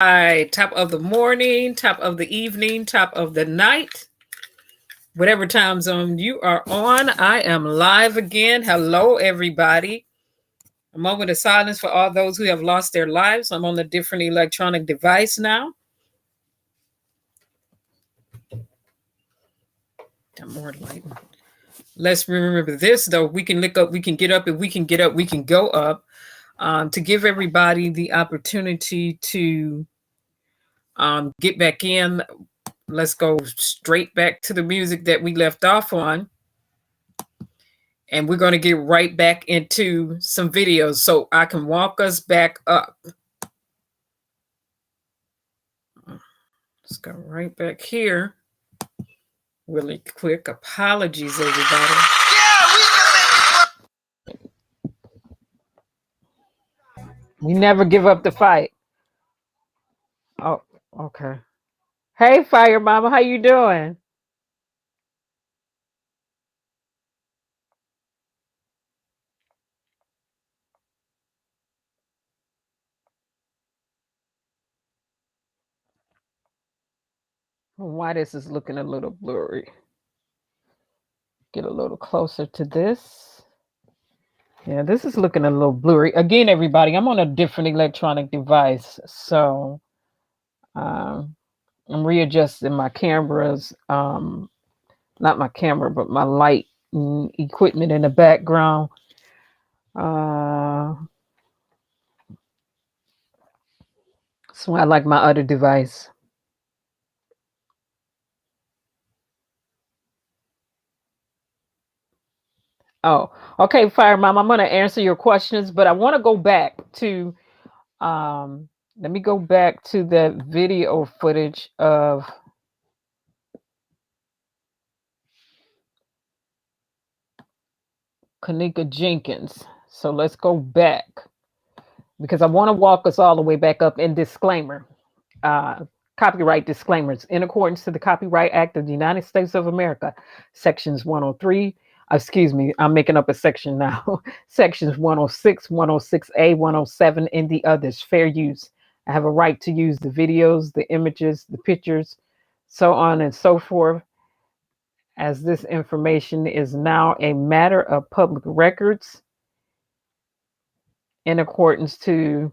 Top of the morning, top of the evening, top of the night, whatever time zone you are on. I am live again. Hello, everybody. A moment of silence for all those who have lost their lives. I'm on a different electronic device now. More light. Let's remember this, though. We can look up, we can get up. If we can get up, we can go up. To give everybody the opportunity to get back in. Let's go straight back to the music that we left off on. And we're going to get right back into some videos so I can walk us back up. Let's go right back here. Really quick. Apologies, everybody. We never give up the fight. Oh, okay. Hey, Fire Mama, how you doing? Why this is looking a little blurry. Get a little closer to this. Yeah, this is looking a little blurry. Again, everybody, I'm on a different electronic device, so I'm readjusting my cameras. Not my camera, but my light equipment in the background. So I like my other device. Oh, okay, Fire Mom. I'm going to answer your questions, but I want to go back to, let me go back to that video footage of Kenneka Jenkins. So let's go back because I want to walk us all the way back up. In disclaimer, copyright disclaimers. In accordance to the Copyright Act of the United States of America, sections 103, excuse me, I'm making up a section now. Sections 106, 106A, 107, and the others. Fair use. I have a right to use the videos, the images, the pictures, so on and so forth, as this information is now a matter of public records in accordance to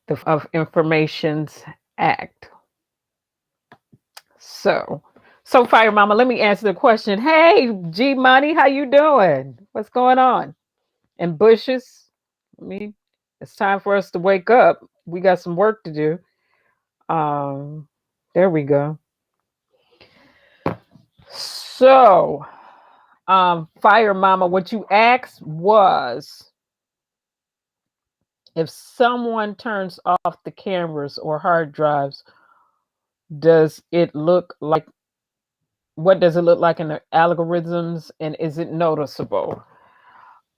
the of Information's Act. So Fire Mama, let me answer the question. Hey, G Money, how you doing? What's going on? And Bushes, it's time for us to wake up. We got some work to do. There we go. So, Fire Mama, what you asked was if someone turns off the cameras or hard drives, does it look like, what does it look like in the algorithms, and is it noticeable?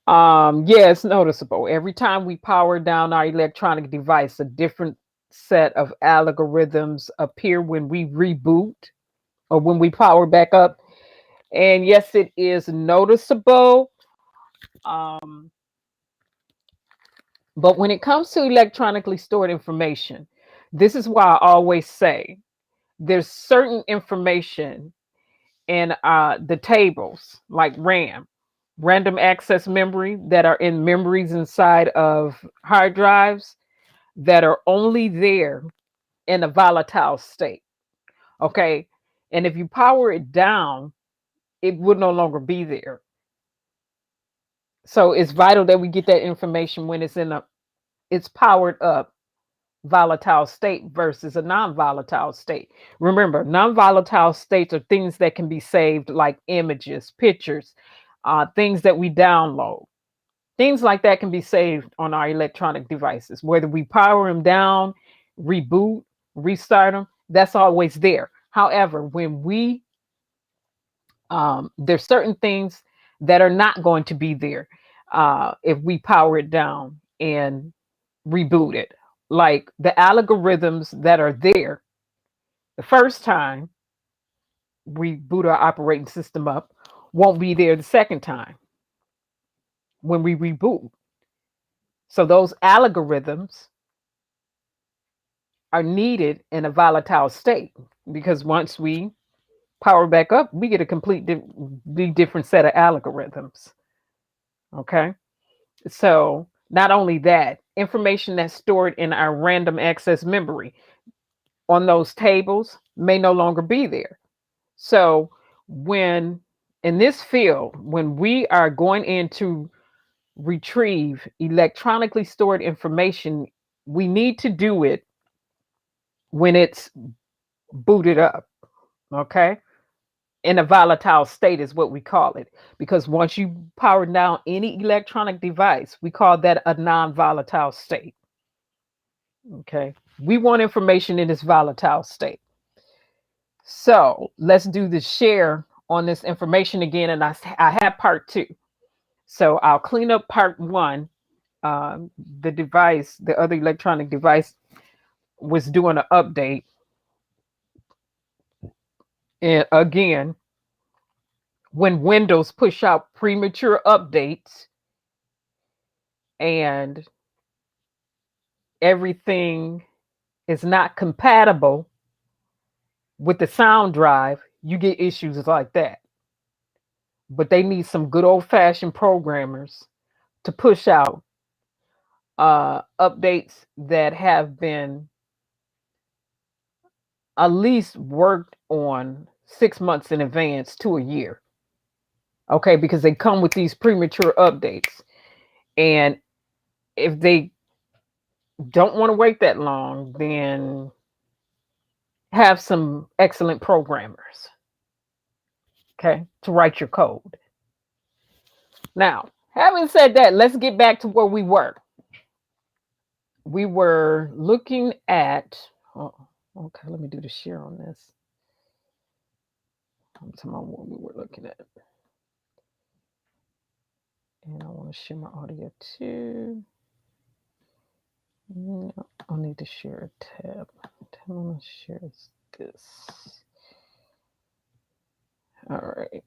Yeah, it's noticeable. Every time we power down our electronic device, a different set of algorithms appear when we reboot or when we power back up. And yes, it is noticeable. But when it comes to electronically stored information, this is why I always say there's certain information in the tables like RAM, random access memory, that are in memories inside of hard drives that are only there in a volatile state. Okay. And if you power it down, it would no longer be there. So it's vital that we get that information when it's powered up volatile state versus a non-volatile state. Remember, non-volatile states are things that can be saved, like images, pictures, things that we download. Things like that can be saved on our electronic devices. Whether we power them down, reboot, restart them, that's always there. However, when we there's certain things that are not going to be there if we power it down and reboot it. Like the algorithms that are there the first time we boot our operating system up won't be there the second time when we reboot. So those algorithms are needed in a volatile state, because once we power back up, we get a completely different set of algorithms. Okay. So not only that, information that's stored in our random access memory on those tables may no longer be there. So when in this field, when we are going in to retrieve electronically stored information, we need to do it when it's booted up. Okay. In a volatile state is what we call it, because once you power down any electronic device, we call that a non-volatile state. Okay, we want information in this volatile state. So let's do the share on this information again, and I have part 2. So I'll clean up part 1. The device, the other electronic device, was doing an update, and again, when Windows push out premature updates and everything is not compatible with the sound drive, you get issues like that. But they need some good old-fashioned programmers to push out updates that have been at least worked on 6 months in advance to a year. Okay, because they come with these premature updates. And if they don't want to wait that long, then have some excellent programmers, okay, to write your code. Now, having said that, let's get back to where we were. We were looking at, oh, okay, let me do the share on this. I'm talking about what we were looking at. And I want to share my audio too. No, I'll need to share a tab. I want to share this. All right.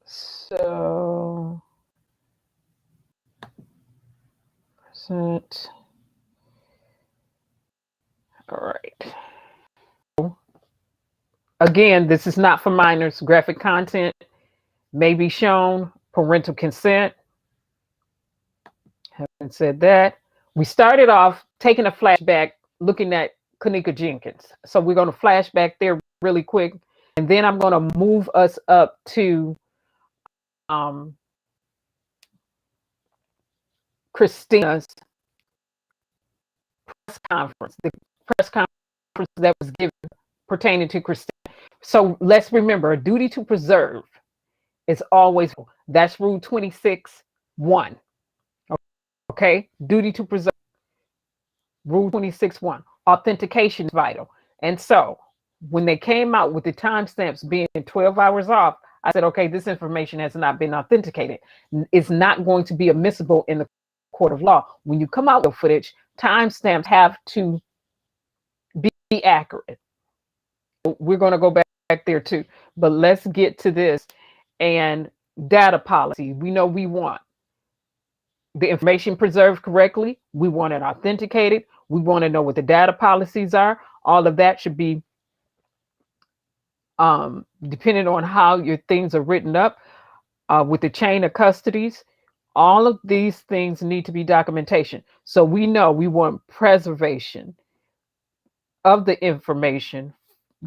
So, present. All right. Again, this is not for minors. Graphic content may be shown. Parental consent. Having said that, we started off taking a flashback, looking at Kenneka Jenkins. So we're going to flashback there really quick, and then I'm going to move us up to Christina's press conference, the press conference that was given pertaining to Christina. So let's remember, a duty to preserve is always, that's rule 26.1. Okay, duty to preserve. Rule 26.1. Authentication is vital. And so when they came out with the timestamps being 12 hours off, I said, okay, this information has not been authenticated. It's not going to be admissible in the court of law. When you come out with footage, timestamps have to be accurate. We're going to go back there too. But let's get to this. And data policy. We know we want the information preserved correctly. We want it authenticated. We want to know what the data policies are. All of that should be depending on how your things are written up with the chain of custodies. All of these things need to be documentation. So we know we want preservation of the information,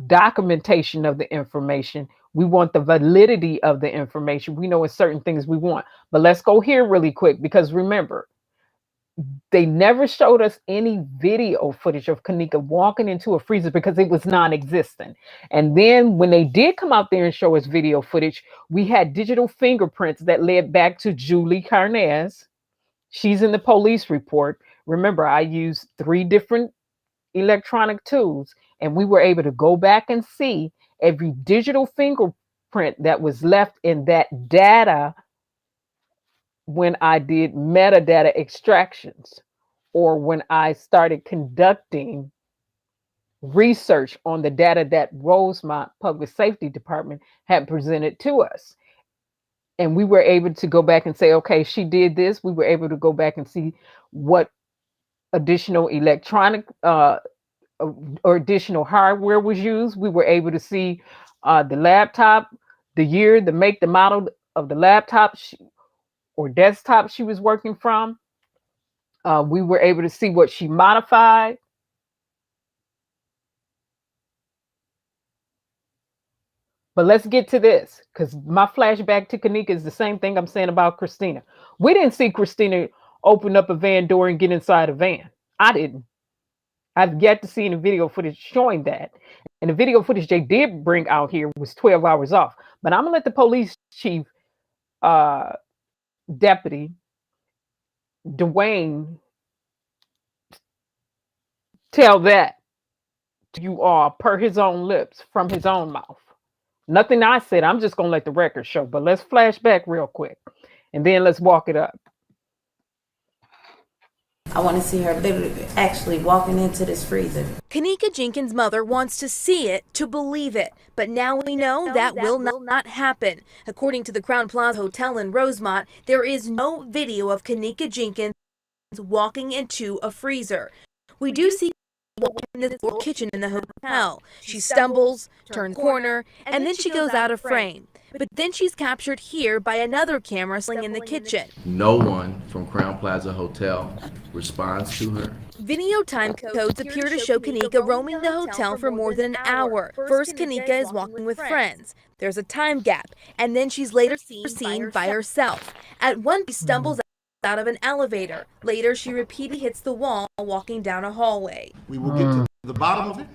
documentation of the information. We want the validity of the information. We know it's certain things we want. But let's go here really quick, because remember, they never showed us any video footage of Kenneka walking into a freezer because it was non-existent. And then when they did come out there and show us video footage, we had digital fingerprints that led back to Julie Carnez. She's in the police report. Remember, I used 3 different electronic tools, and we were able to go back and see every digital fingerprint that was left in that data when I did metadata extractions, or when I started conducting research on the data that Rosemont Public Safety Department had presented to us. And we were able to go back and say, okay, she did this. We were able to go back and see what additional electronic or additional hardware was used. We were able to see the laptop, the year, the make, the model of the laptop or desktop she was working from. We were able to see what she modified. But let's get to this, because my flashback to Kenneka is the same thing I'm saying about CHIRSTINA. We didn't see CHRISTINA open up a van door and get inside a van. I didn't. I've yet to see any video footage showing that. And the video footage they did bring out here was 12 hours off. But I'm going to let the police chief, deputy, Dwayne, tell that to you all per his own lips, from his own mouth. Nothing I said. I'm just going to let the record show. But let's flash back real quick. And then let's walk it up. I want to see her literally actually walking into this freezer. Kenneka Jenkins' mother wants to see it to believe it, but now we know that will not happen. According to the Crown Plaza Hotel in Rosemont, there is no video of Kenneka Jenkins walking into a freezer. We do see in the kitchen in the hotel. She stumbles, turns corner, and then she goes out of frame. But then she's captured here by another camera sling in the kitchen. No one from Crown Plaza Hotel responds to her. Video time codes appear to show Kenneka roaming the hotel for more than an hour. First, Kenneka is walking with friends. There's a time gap, and then she's later seen by herself. At one, she stumbles out of an elevator. Later, she repeatedly hits the wall walking down a hallway. We will get to the bottom of it.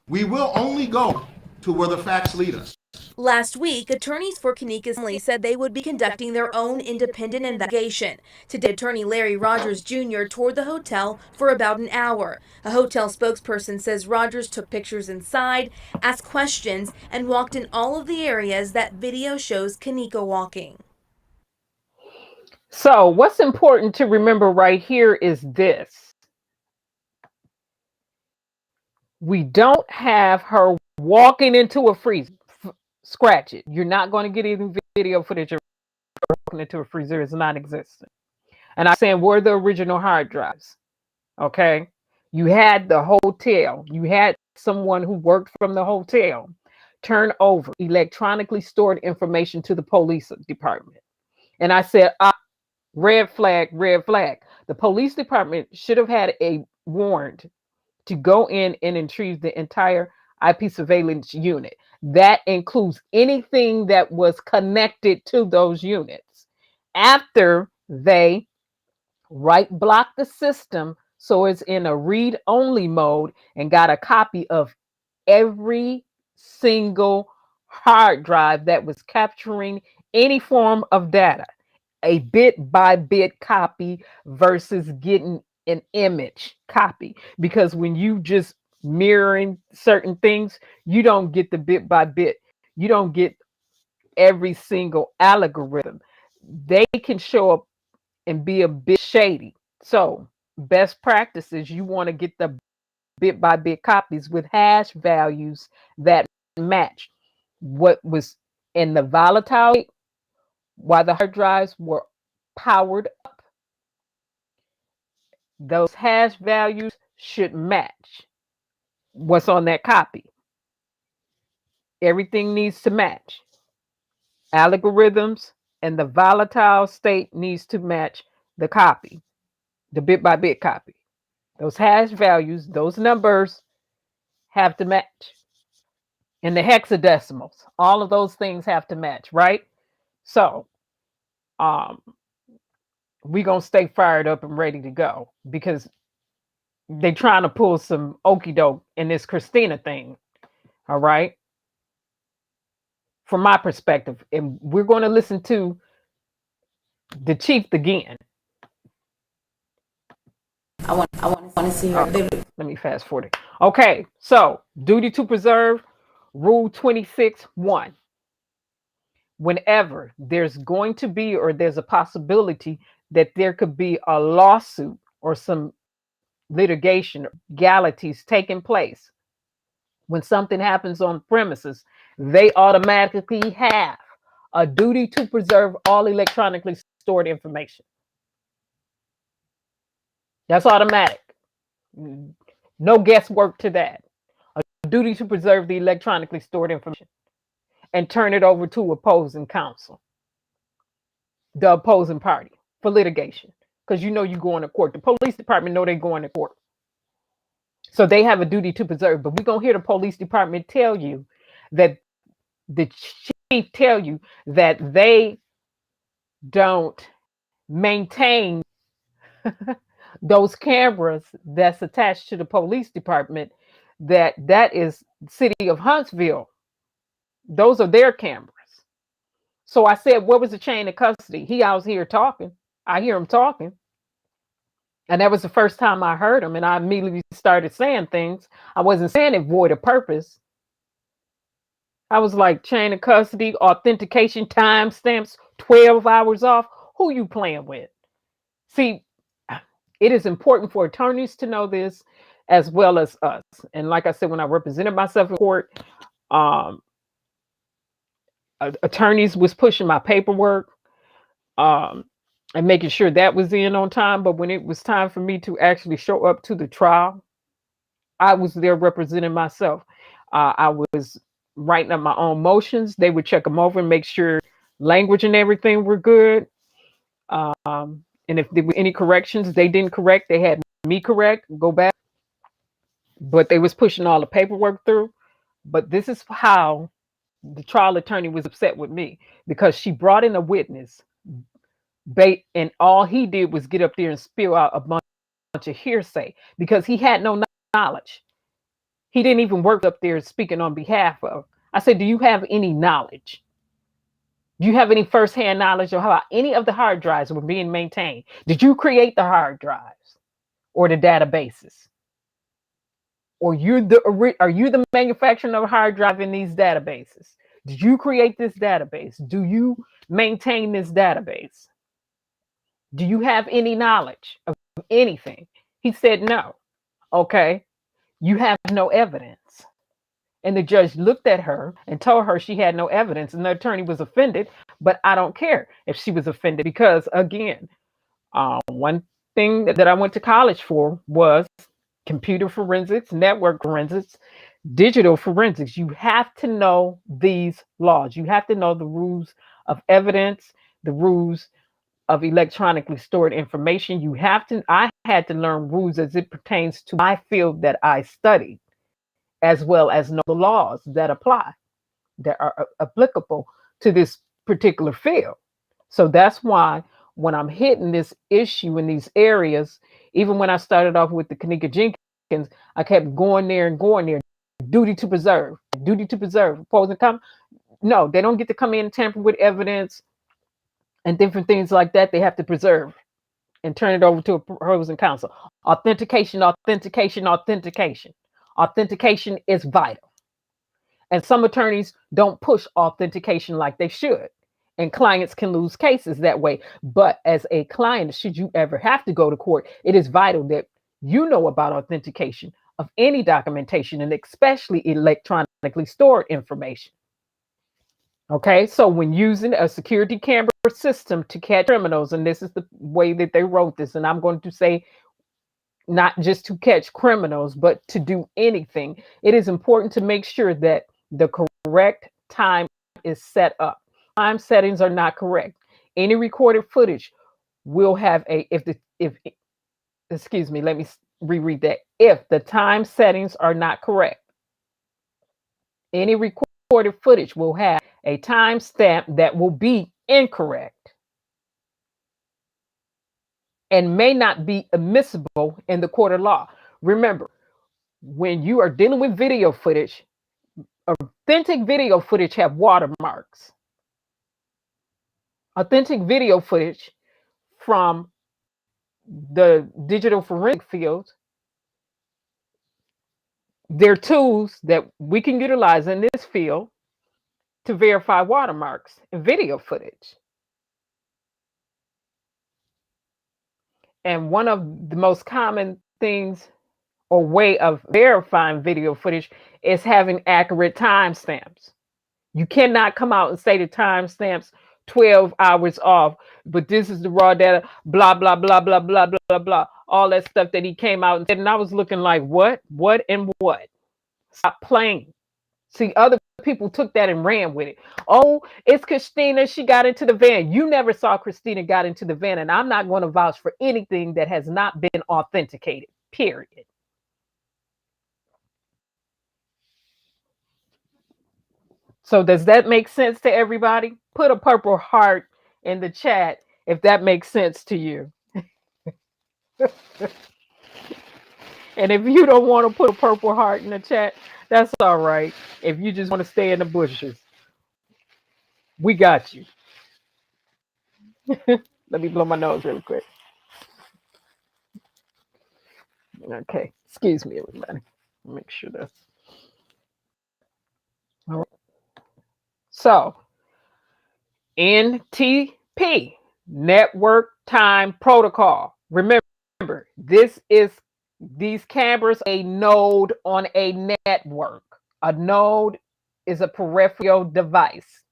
We will only go to where the facts lead us. Last week, attorneys for Kenneka's family said they would be conducting their own independent investigation. Today, attorney Larry Rogers Jr. toured the hotel for about an hour. A hotel spokesperson says Rogers took pictures inside, asked questions, and walked in all of the areas that video shows Kenneka walking. So what's important to remember right here is this. We don't have her walking into a freezer. Scratch it. You're not going to get any video footage of her walking into a freezer. It's non-existent. And I'm saying, where are the original hard drives? Okay. You had the hotel. You had someone who worked from the hotel turn over electronically stored information to the police department. And I said, red flag, red flag. The police department should have had a warrant to go in and retrieve the entire IP surveillance unit. That includes anything that was connected to those units. After they block the system so it's in a read-only mode and got a copy of every single hard drive that was capturing any form of data, a bit-by-bit copy versus getting an image copy. Because when you just mirroring certain things, you don't get the bit by bit. You don't get every single algorithm. They can show up and be a bit shady. So best practices, you want to get the bit by bit copies with hash values that match what was in the volatile while the hard drives were powered up. Those hash values should match what's on that copy. Everything needs to match. Algorithms and the volatile state needs to match the copy, the bit by bit copy. Those hash values, those numbers have to match. And the hexadecimals, all of those things have to match, right? So we're going to stay fired up and ready to go, because they're trying to pull some okie doke in this CHRSTINA thing. All right. From my perspective, and we're going to listen to the chief again. I want to see her literally. Let me fast forward. Okay. So duty to preserve, rule 26(1). Whenever there's going to be, or there's a possibility that there could be a lawsuit or some litigation, legalities taking place, when something happens on premises, they automatically have a duty to preserve all electronically stored information. That's automatic. No guesswork to that. A duty to preserve the electronically stored information and turn it over to opposing counsel, the opposing party, for litigation. Because you know you're going to court. The police department know they're going to court. So they have a duty to preserve. But we're going to hear the police department tell you that the chief tell you that they don't maintain those cameras that's attached to the police department, that is city of Huntsville. Those are their cameras. So I said, what was the chain of custody? He out here talking. I hear him talking. And that was the first time I heard him. And I immediately started saying things. I wasn't saying it void of purpose. I was like, chain of custody, authentication, timestamps, 12 hours off. Who you playing with? See, it is important for attorneys to know this as well as us. And like I said, when I represented myself in court, attorneys was pushing my paperwork and making sure that was in on time. But when it was time for me to actually show up to the trial, I was there representing myself. I was writing up my own motions. They would check them over and make sure language and everything were good. And if there were any corrections they didn't correct, they had me correct, go back. But they was pushing all the paperwork through. But this is how the trial attorney was upset with me, because she brought in a witness, and all he did was get up there and spill out a bunch of hearsay because he had no knowledge. He didn't even work up there speaking on behalf of. I said, do you have any knowledge? Do you have any firsthand knowledge of how any of the hard drives were being maintained? Did you create the hard drives or the databases? Or are you the manufacturer of a hard drive in these databases? Did you create this database? Do you maintain this database? Do you have any knowledge of anything? He said no. Okay, you have no evidence. And the judge looked at her and told her she had no evidence, and the attorney was offended. But I don't care if she was offended, because again, one thing that I went to college for was computer forensics, network forensics, digital forensics. You have to know these laws. You have to know the rules of evidence, the rules of electronically stored information. I had to learn rules as it pertains to my field that I studied, as well as know the laws that apply, that are applicable to this particular field. So that's why when I'm hitting this issue in these areas, even when I started off with the Kenneka Jenkins, I kept going there and going there. Duty to preserve, opposing comment. No, they don't get to come in and tamper with evidence and different things like that. They have to preserve and turn it over to opposing counsel. Authentication. Authentication is vital. And some attorneys don't push authentication like they should. And clients can lose cases that way. But as a client, should you ever have to go to court, it is vital that you know about authentication of any documentation, and especially electronically stored information. Okay, so when using a security camera system to catch criminals, and this is the way that they wrote this, and I'm going to say not just to catch criminals, but to do anything, it is important to make sure that the correct time is set up. Time settings are not correct. Any recorded footage will have excuse me, let me reread that. If the time settings are not correct, any recorded footage will have a timestamp that will be incorrect and may not be admissible in the court of law. Remember, when you are dealing with video footage, authentic video footage have watermarks. Authentic video footage from the digital forensic field, they're tools that we can utilize in this field to verify watermarks in video footage. And one of the most common things or way of verifying video footage is having accurate timestamps. You cannot come out and say the timestamps 12 hours off, but this is the raw data, blah, blah, blah, blah, blah, blah, blah, blah. All that stuff that he came out and said. And I was looking like, what, and what? Stop playing. See, other people took that and ran with it. Oh, it's Christina. She got into the van. You never saw Christina got into the van. And I'm not going to vouch for anything that has not been authenticated, period. So does that make sense to everybody? Put a purple heart in the chat if that makes sense to you. And if you don't want to put a purple heart in the chat, that's all right. If you just want to stay in the bushes, we got you. Let me blow my nose really quick. Okay, excuse me, everybody. Make sure that's all right. So, NTP, Network Time Protocol. Remember, these cameras a node on a network. A node is a peripheral device.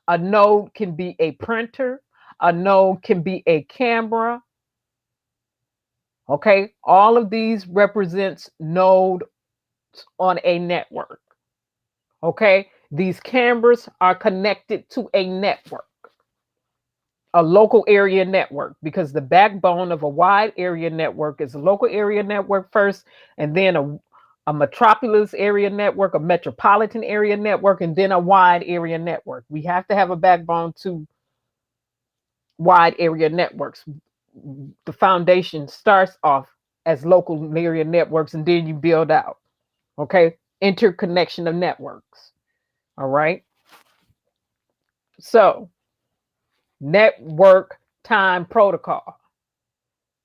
A node can be a printer. A node can be a camera. Okay, all of these represents nodes on a network. Okay, these cameras are connected to a network, a local area network, because the backbone of a wide area network is a local area network first, and then a metropolis area network, a metropolitan area network, and then a wide area network. We have to have a backbone to wide area networks. The foundation starts off as local area networks, and then you build out. Okay, interconnection of networks. All right. So, network time protocol.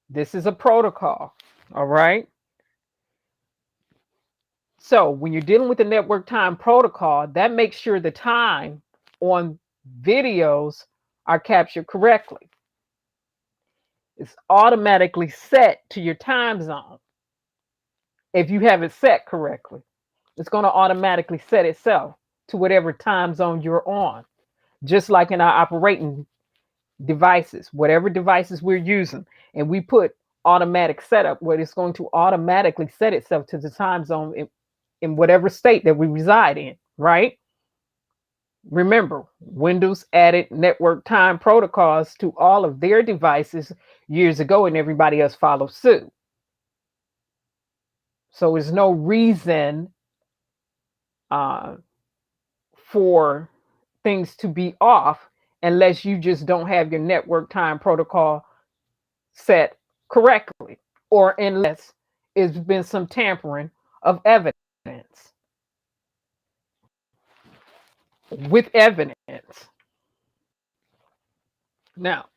This is a protocol. All right. So, when you're dealing with the network time protocol, that makes sure the time on videos are captured correctly. It's automatically set to your time zone. If you have it set correctly, it's going to automatically set itself to whatever time zone you're on. Just like in our operating devices, whatever devices we're using, and we put automatic setup where it's going to automatically set itself to the time zone in whatever state that we reside in, right? Remember, Windows added network time protocols to all of their devices years ago, and everybody else followed suit. So there's no reason for things to be off unless you just don't have your network time protocol set correctly, or unless it's been some tampering of evidence. With evidence. Now,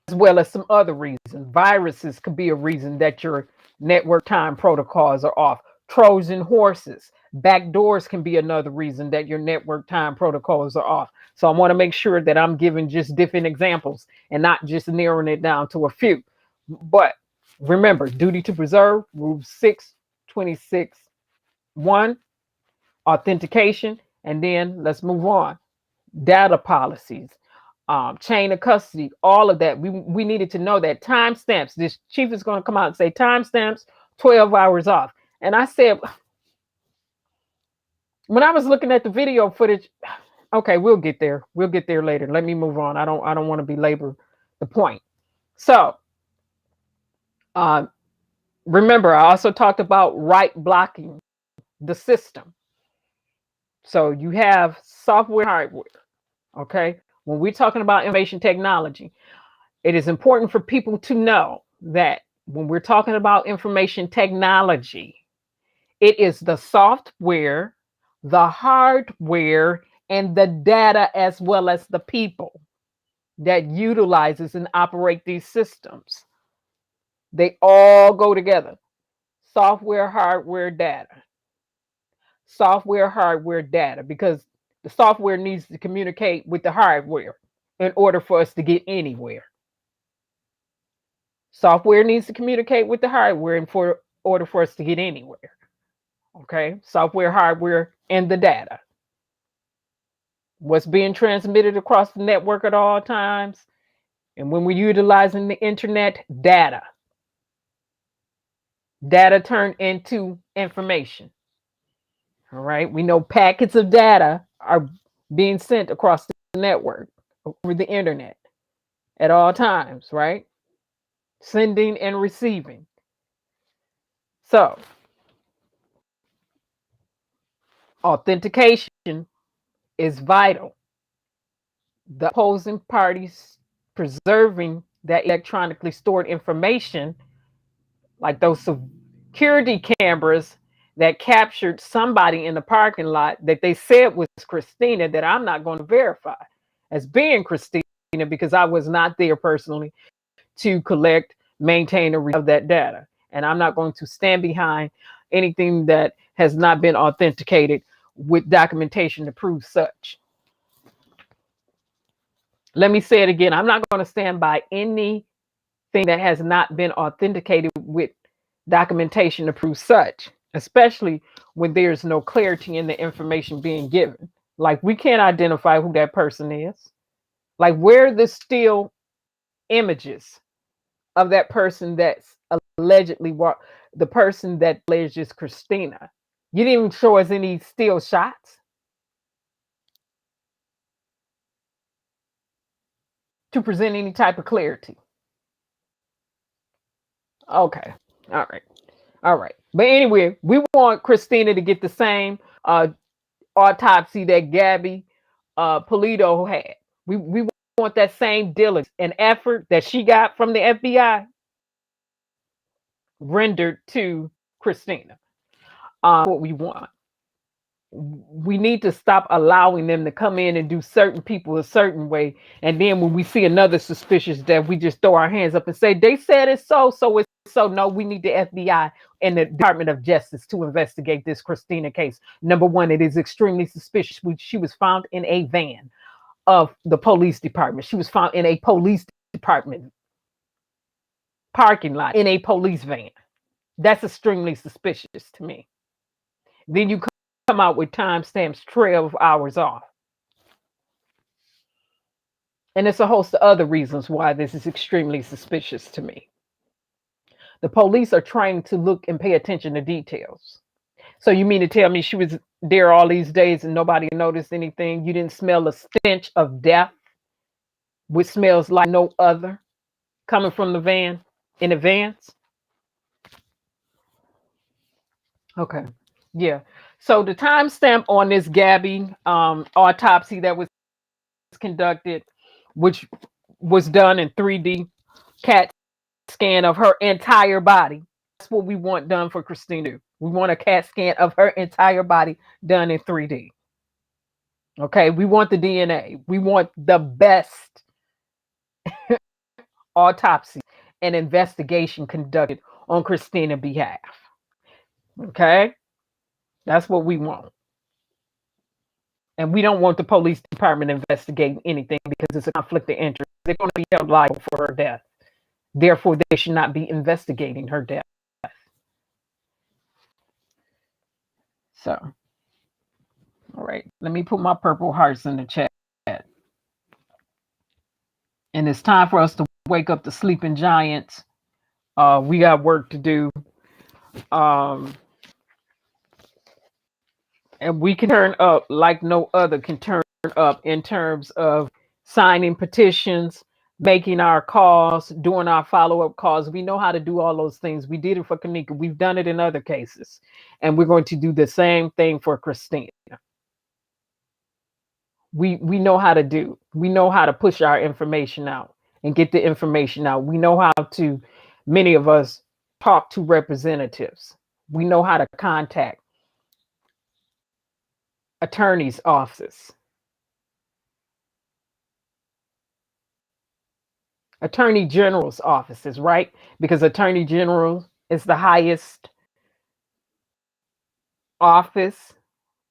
as well as some other reasons. Viruses could be a reason that your network time protocols are off. Trojan horses, backdoors can be another reason that your network time protocols are off. So I want to make sure that I'm giving just different examples and not just narrowing it down to a few. But remember, duty to preserve, Rule 626(1), authentication, and then let's move on. Data policies, chain of custody, all of that. We needed to know that timestamps. This chief is going to come out and say timestamps 12 hours off. And I said, when I was looking at the video footage, okay, we'll get there. We'll get there later. Let me move on. I don't want to belabor the point. So, remember, I also talked about write blocking the system. So you have software, hardware. Okay. When we're talking about information technology, it is important for people to know that when we're talking about information technology, it is the software, the hardware, and the data, as well as the people that utilizes and operate these systems. They all go together. Software, hardware, data. Software, hardware, data, because the software needs to communicate with the hardware in order for us to get anywhere. Software needs to communicate with the hardware in order for us to get anywhere. Okay, software, hardware, and the data. what's being transmitted across the network at all times. And when we're utilizing the internet, data. Data turned into information. All right. We know packets of data are being sent across the network, over the internet at all times, right? Sending and receiving. So, authentication is vital. The opposing parties preserving that electronically stored information, like those security cameras that captured somebody in the parking lot that they said was Christina, that I'm not going to verify as being Christina because I was not there personally to collect, maintain, or of that data. And I'm not going to stand behind anything that has not been authenticated with documentation to prove such. Let me say it again. I'm not going to stand by anything that has not been authenticated with documentation to prove such, especially when there's no clarity in the information being given. Like, we can't identify who that person is. Like, where are the still images of that person that's allegedly the person that alleges Christina? You didn't even show us any still shots to present any type of clarity. Okay. All right. All right. But anyway, we want Christina to get the same autopsy that Gabby Polito had. We want that same diligence and effort that she got from the FBI rendered to Christina. What we want. We need to stop allowing them to come in and do certain people a certain way. And then when we see another suspicious death, we just throw our hands up and say, they said it's so, so it's so. No, we need the FBI and the Department of Justice to investigate this Christina case. Number one, it is extremely suspicious. She was found in a van of the police department. She was found in a police department parking lot in a police van. That's extremely suspicious to me. Then you come out with timestamps 12 hours off. And it's a host of other reasons why this is extremely suspicious to me. The police are trying to look and pay attention to details. So you mean to tell me she was there all these days and nobody noticed anything? You didn't smell a stench of death, which smells like no other, coming from the van in advance? Okay. Yeah. So the timestamp on this Gabby autopsy that was conducted, which was done in 3D CAT scan of her entire body. That's what we want done for Christina. We want a CAT scan of her entire body done in 3D. Okay. We want the DNA. We want the best autopsy and investigation conducted on Christina's behalf. Okay. That's what we want. And we don't want the police department investigating anything because it's a conflict of interest. They're going to be held liable for her death. Therefore, they should not be investigating her death. So, all right, let me put my purple hearts in the chat. And it's time for us to wake up the sleeping giants. We got work to do. And we can turn up like no other can turn up in terms of signing petitions, making our calls, doing our follow-up calls. We know how to do all those things. We did it for Kenneka. We've done it in other cases. And we're going to do the same thing for Christina. We know how to do. We know how to push our information out and get the information out. We know how to, many of us, talk to representatives. We know how to contact attorney's offices, attorney general's offices, right? Because attorney general is the highest office,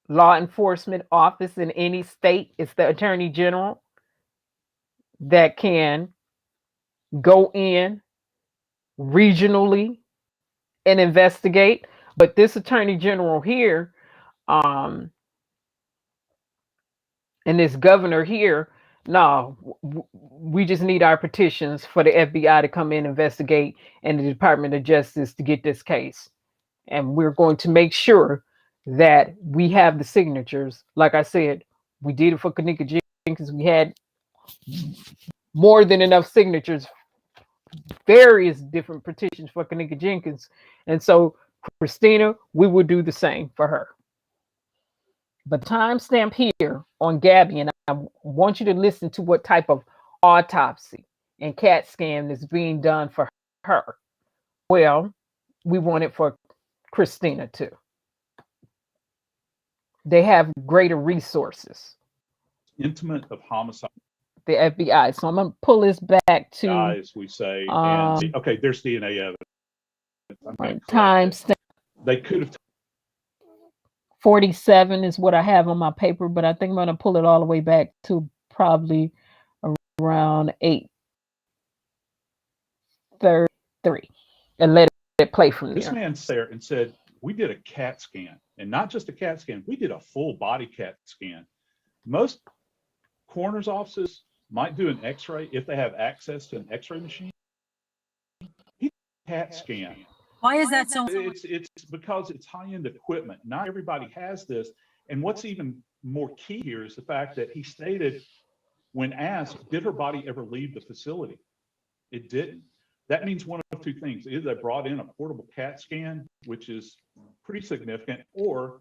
law enforcement office in any state. It's the attorney general that can go in regionally and investigate. But this attorney general here, And this governor here, no, we just need our petitions for the FBI to come in, investigate, and the Department of Justice to get this case. And we're going to make sure that we have the signatures. Like I said, we did it for Kenneka Jenkins. We had more than enough signatures, various different petitions for Kenneka Jenkins. And so, Christina, we will do the same for her. But timestamp here on Gabby, and I want you to listen to what type of autopsy and CAT scan is being done for her. Well, we want it for Christina too. They have greater resources. Intimate of homicide. The FBI. So I'm going to pull this back to, As we say, and okay, there's DNA evidence. Timestamp. They could have. 47 is what I have on my paper, but I think I'm going to pull it all the way back to probably around 8:33 and let it play from there. This man sat there and said, we did a CAT scan, and not just a CAT scan, we did a full body CAT scan. Most coroner's offices might do an x-ray if they have access to an x-ray machine. He did a CAT scan. Why is that so? It's because it's high-end equipment. Not everybody has this. And what's even more key here is the fact that he stated, when asked, did her body ever leave the facility? It didn't. That means one of two things. Either they brought in a portable CAT scan, which is pretty significant, or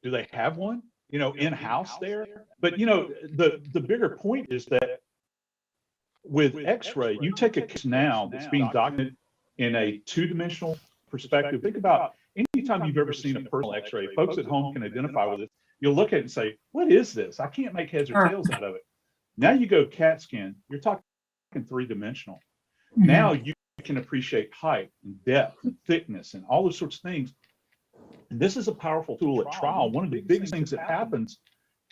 do they have one, you know, in-house there? But, you know, the bigger point is that with x-ray, you take a case now that's being documented in a two-dimensional perspective. Think about anytime you've ever seen a personal x-ray, folks at home can identify with it. You'll look at it and say, what is this? I can't make heads or tails out of it. Now you go CAT scan, you're talking three-dimensional. Now you can appreciate height and depth and thickness and all those sorts of things. And this is a powerful tool at trial. One of the biggest things that happens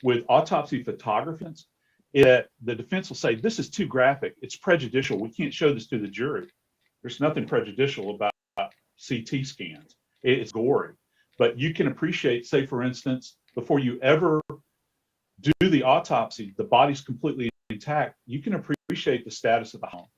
with autopsy photography is that the defense will say, this is too graphic, it's prejudicial, we can't show this to the jury. There's nothing prejudicial about CT scans. It's gory. But you can appreciate, say, for instance, before you ever do the autopsy, the body's completely intact. You can appreciate the status of the home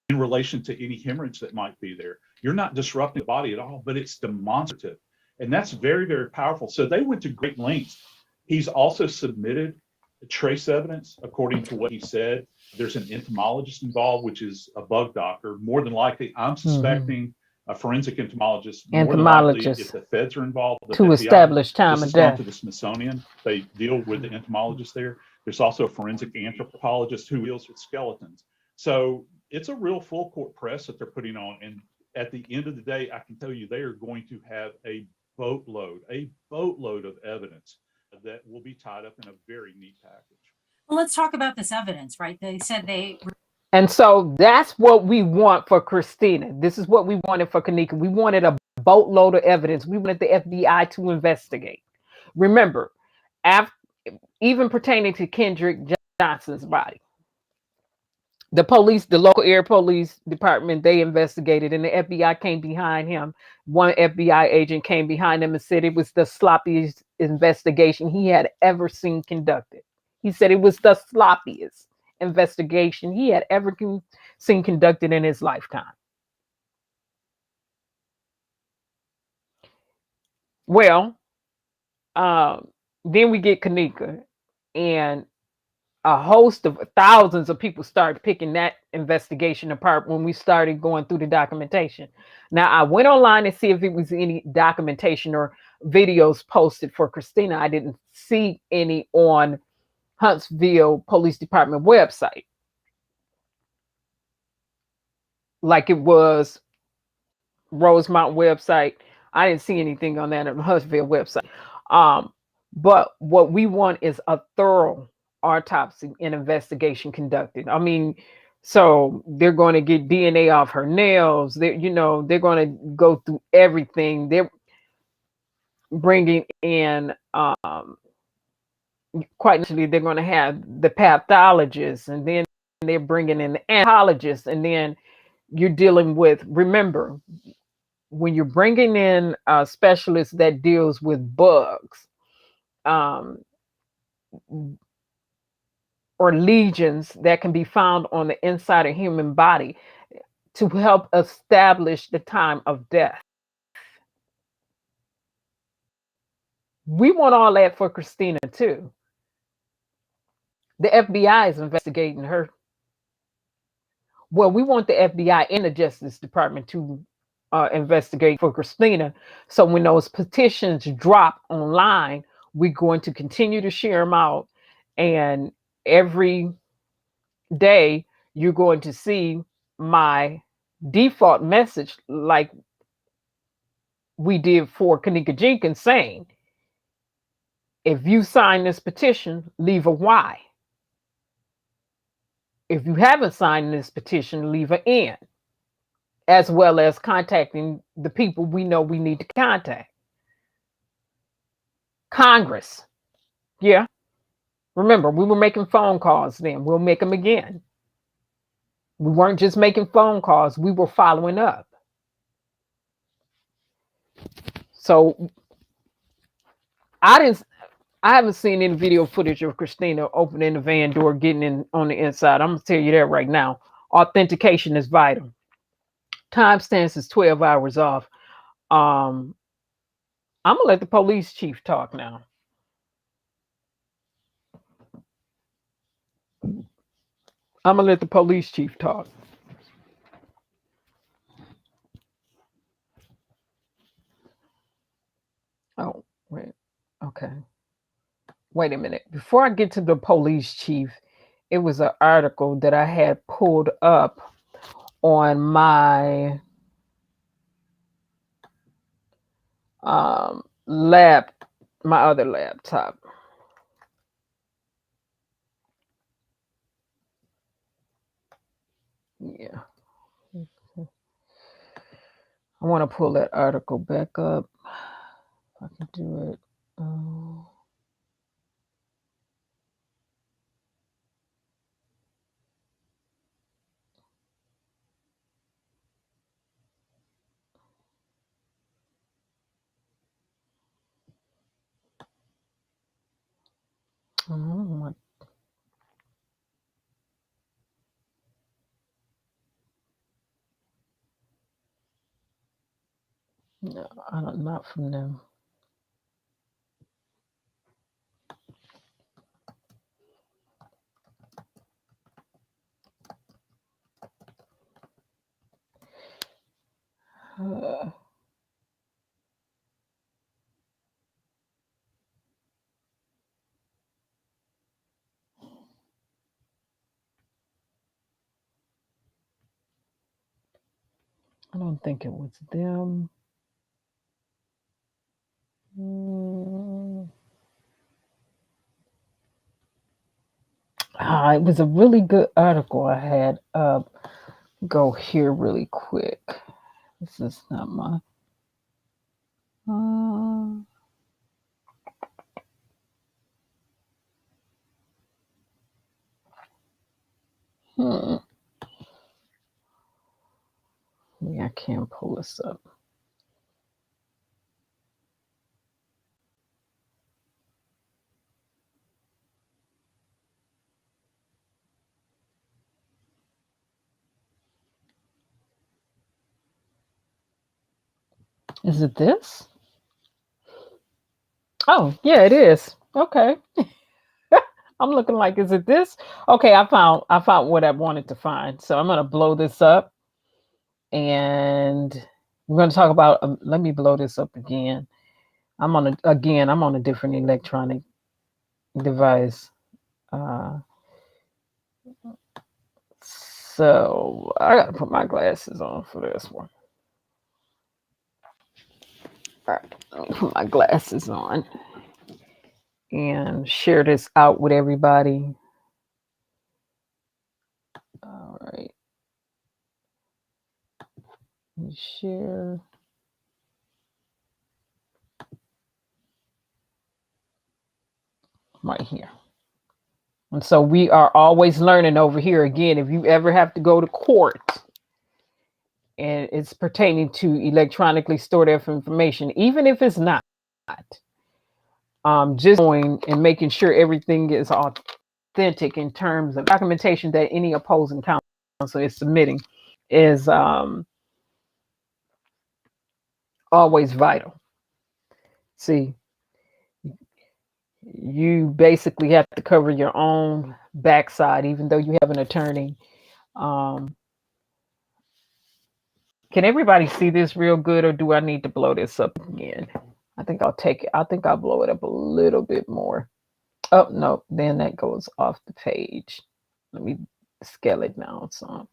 in relation to any hemorrhage that might be there. You're not disrupting the body at all, but it's demonstrative. And that's very, very powerful. So they went to great lengths. He's also submitted trace evidence, according to what he said. There's an entomologist involved, which is a bug doctor. More than likely, I'm suspecting a forensic entomologist. More than likely, if the feds are involved, to establish time of death. To the Smithsonian, they deal with the entomologist there. There's also a forensic anthropologist who deals with skeletons. So it's a real full court press that they're putting on. And at the end of the day, I can tell you they are going to have a boatload of evidence that will be tied up in a very neat package. Well, let's talk about this evidence, right? They said they... And so that's what we want for Christina. This is what we wanted for Kenneka. We wanted a boatload of evidence. We wanted the FBI to investigate. Remember, even pertaining to Kendrick Johnson's body, the police, the local area police department, they investigated, and the FBI came behind him. One FBI agent came behind him and said it was the sloppiest investigation he had ever seen conducted. He said it was the sloppiest investigation he had ever seen conducted in his lifetime. Well, then we get Kenneka, and a host of thousands of people started picking that investigation apart when we started going through the documentation. Now, I went online to see if it was any documentation or videos posted for Christina. I didn't see any on Huntsville Police Department website like it was Rosemont website. I didn't see anything on that on the Huntsville website. But what we want is a thorough autopsy and investigation conducted. I mean, so they're going to get DNA off her nails. They're going to go through everything. They're bringing in quite naturally, they're going to have the pathologists, and then they're bringing in the anthropologists, and then you're dealing with, remember, when you're bringing in a specialist that deals with bugs, or lesions that can be found on the inside of human body to help establish the time of death. We want all that for Christina too. The FBI is investigating her. Well, we want the FBI and the Justice Department to investigate for Christina. So when those petitions drop online, we're going to continue to share them out. And every day you're going to see my default message, like we did for Kenneka Jenkins, saying, if you sign this petition, leave a Y. If you haven't signed this petition, leave an N, as well as contacting the people we know we need to contact. Congress. Yeah. Remember, we were making phone calls then. We'll make them again. We weren't just making phone calls. We were following up. So I haven't seen any video footage of Christina opening the van door, getting in on the inside. I'm going to tell you that right now. Authentication is vital. Timestamps is 12 hours off. I'm going to let the police chief talk now. I'm going to let the police chief talk. Oh, wait. Okay. Wait a minute. Before I get to the police chief, it was an article that I had pulled up on my my other laptop. Yeah. I want to pull that article back up. If I can do it. Oh, no, I don't, not from them. I don't think it was them. It was a really good article I had up. Go here really quick. This is not my. Yeah, I can't pull this up. Is it this? Oh, yeah, it is. Okay. I'm looking like, is it this? Okay, I found what I wanted to find. So I'm going to blow this up. And we're going to talk about, let me blow this up again. I'm on a different electronic device. So I got to put my glasses on for this one. All right, I'll put my glasses on and share this out with everybody. All right. Let me share. Right here. And so we are always learning over here. Again, if you ever have to go to court and it's pertaining to electronically stored information, even if it's not, just going and making sure everything is authentic in terms of documentation that any opposing counsel is submitting is always vital. See, you basically have to cover your own backside, even though you have an attorney. Can everybody see this real good, or do I need to blow this up again? I think I'll take it. I think I'll blow it up a little bit more. Oh, no, then that goes off the page. Let me scale it down some.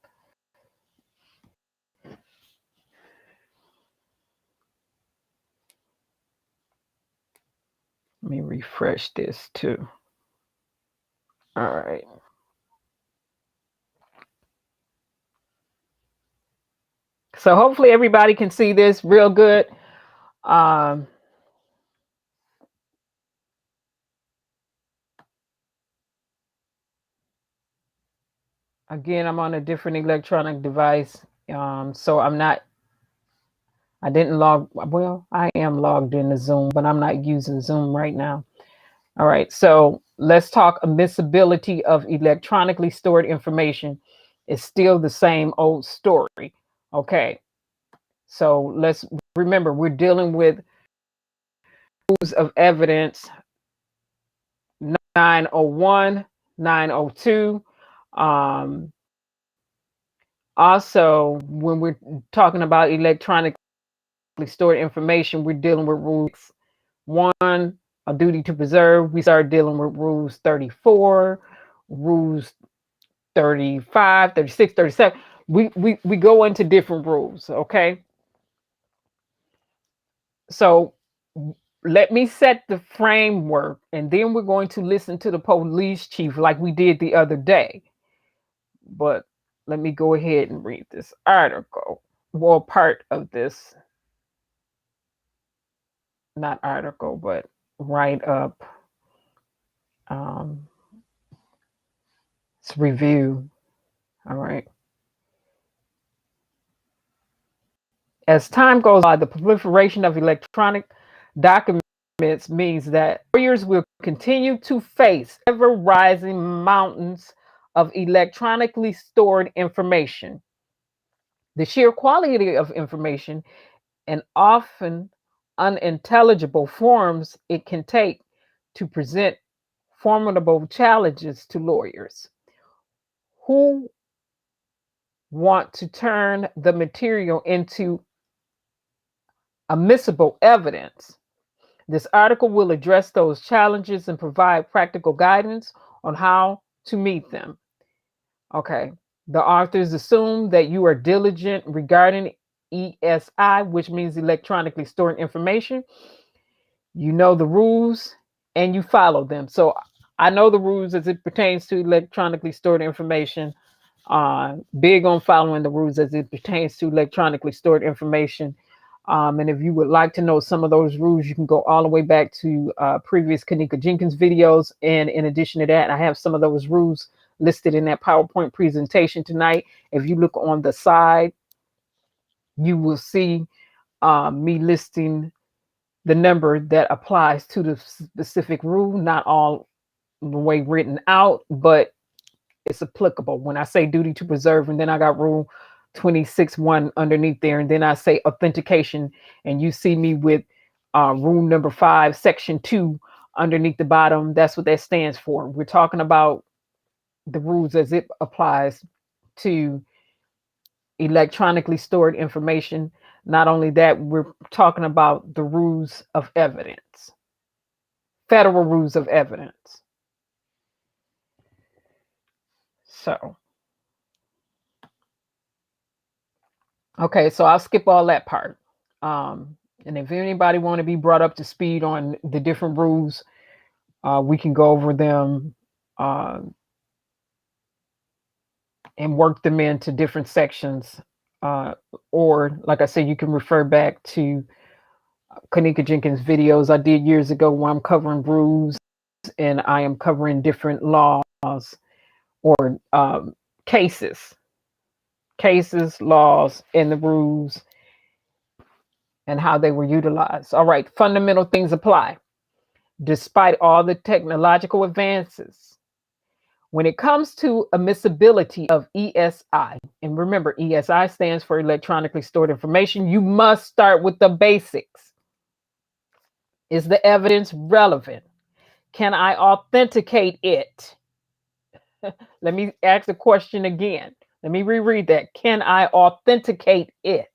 Let me refresh this too. All right. So hopefully everybody can see this real good. Again, I'm on a different electronic device. So I didn't log, well, I am logged into Zoom, but I'm not using Zoom right now. All right, so let's talk admissibility of electronically stored information. It's still the same old story. Okay, so let's remember, we're dealing with rules of evidence 901, 902. Also, when we're talking about electronically stored information, we're dealing with rules 1, a duty to preserve. We start dealing with rules 34, rules 35, 36, 37. We go into different rules, okay? So let me set the framework, and then we're going to listen to the police chief like we did the other day. But let me go ahead and read this article. Well, part of this, not article, but write up. It's review. All right. As time goes by, the proliferation of electronic documents means that lawyers will continue to face ever-rising mountains of electronically stored information. The sheer quality of information and often unintelligible forms it can take to present formidable challenges to lawyers who want to turn the material into admissible evidence. This article will address those challenges and provide practical guidance on how to meet them. Okay, the authors assume that you are diligent regarding ESI, which means electronically stored information. You know the rules and you follow them. So I know the rules as it pertains to electronically stored information. Big on following the rules as it pertains to electronically stored information. And if you would like to know some of those rules, you can go all the way back to previous Kenneka Jenkins videos. And in addition to that, I have some of those rules listed in that PowerPoint presentation tonight. If you look on the side, you will see me listing the number that applies to the specific rule, not all the way written out, but it's applicable. When I say duty to preserve, and then I got rule 26.1 underneath there, and then I say authentication, and you see me with rule number 5, section 2 underneath the bottom. That's what that stands for. We're talking about the rules as it applies to electronically stored information. Not only that, we're talking about the rules of evidence, federal rules of evidence. So, okay, so I'll skip all that part. And if anybody want to be brought up to speed on the different rules, we can go over them and work them into different sections. Or, like I said, you can refer back to Kenneka Jenkins videos I did years ago where I'm covering rules and I am covering different laws or cases, laws, and the rules and how they were utilized. All right, fundamental things apply. despite all the technological advances. When it comes to admissibility of ESI, and remember, ESI stands for electronically stored information, you must start with the basics. Is the evidence relevant? Can I authenticate it? Let me ask the question again. Let me reread that. Can I authenticate it?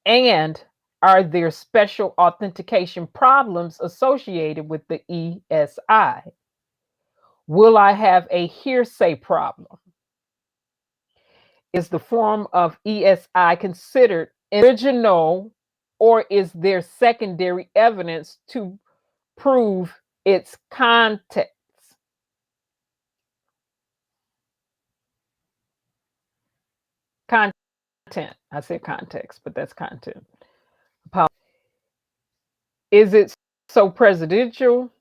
And are there special authentication problems associated with the ESI? Will I have a hearsay problem? Is the form of ESI considered original, or is there secondary evidence to prove its context? Content. I said context, but that's content. Is it so presidential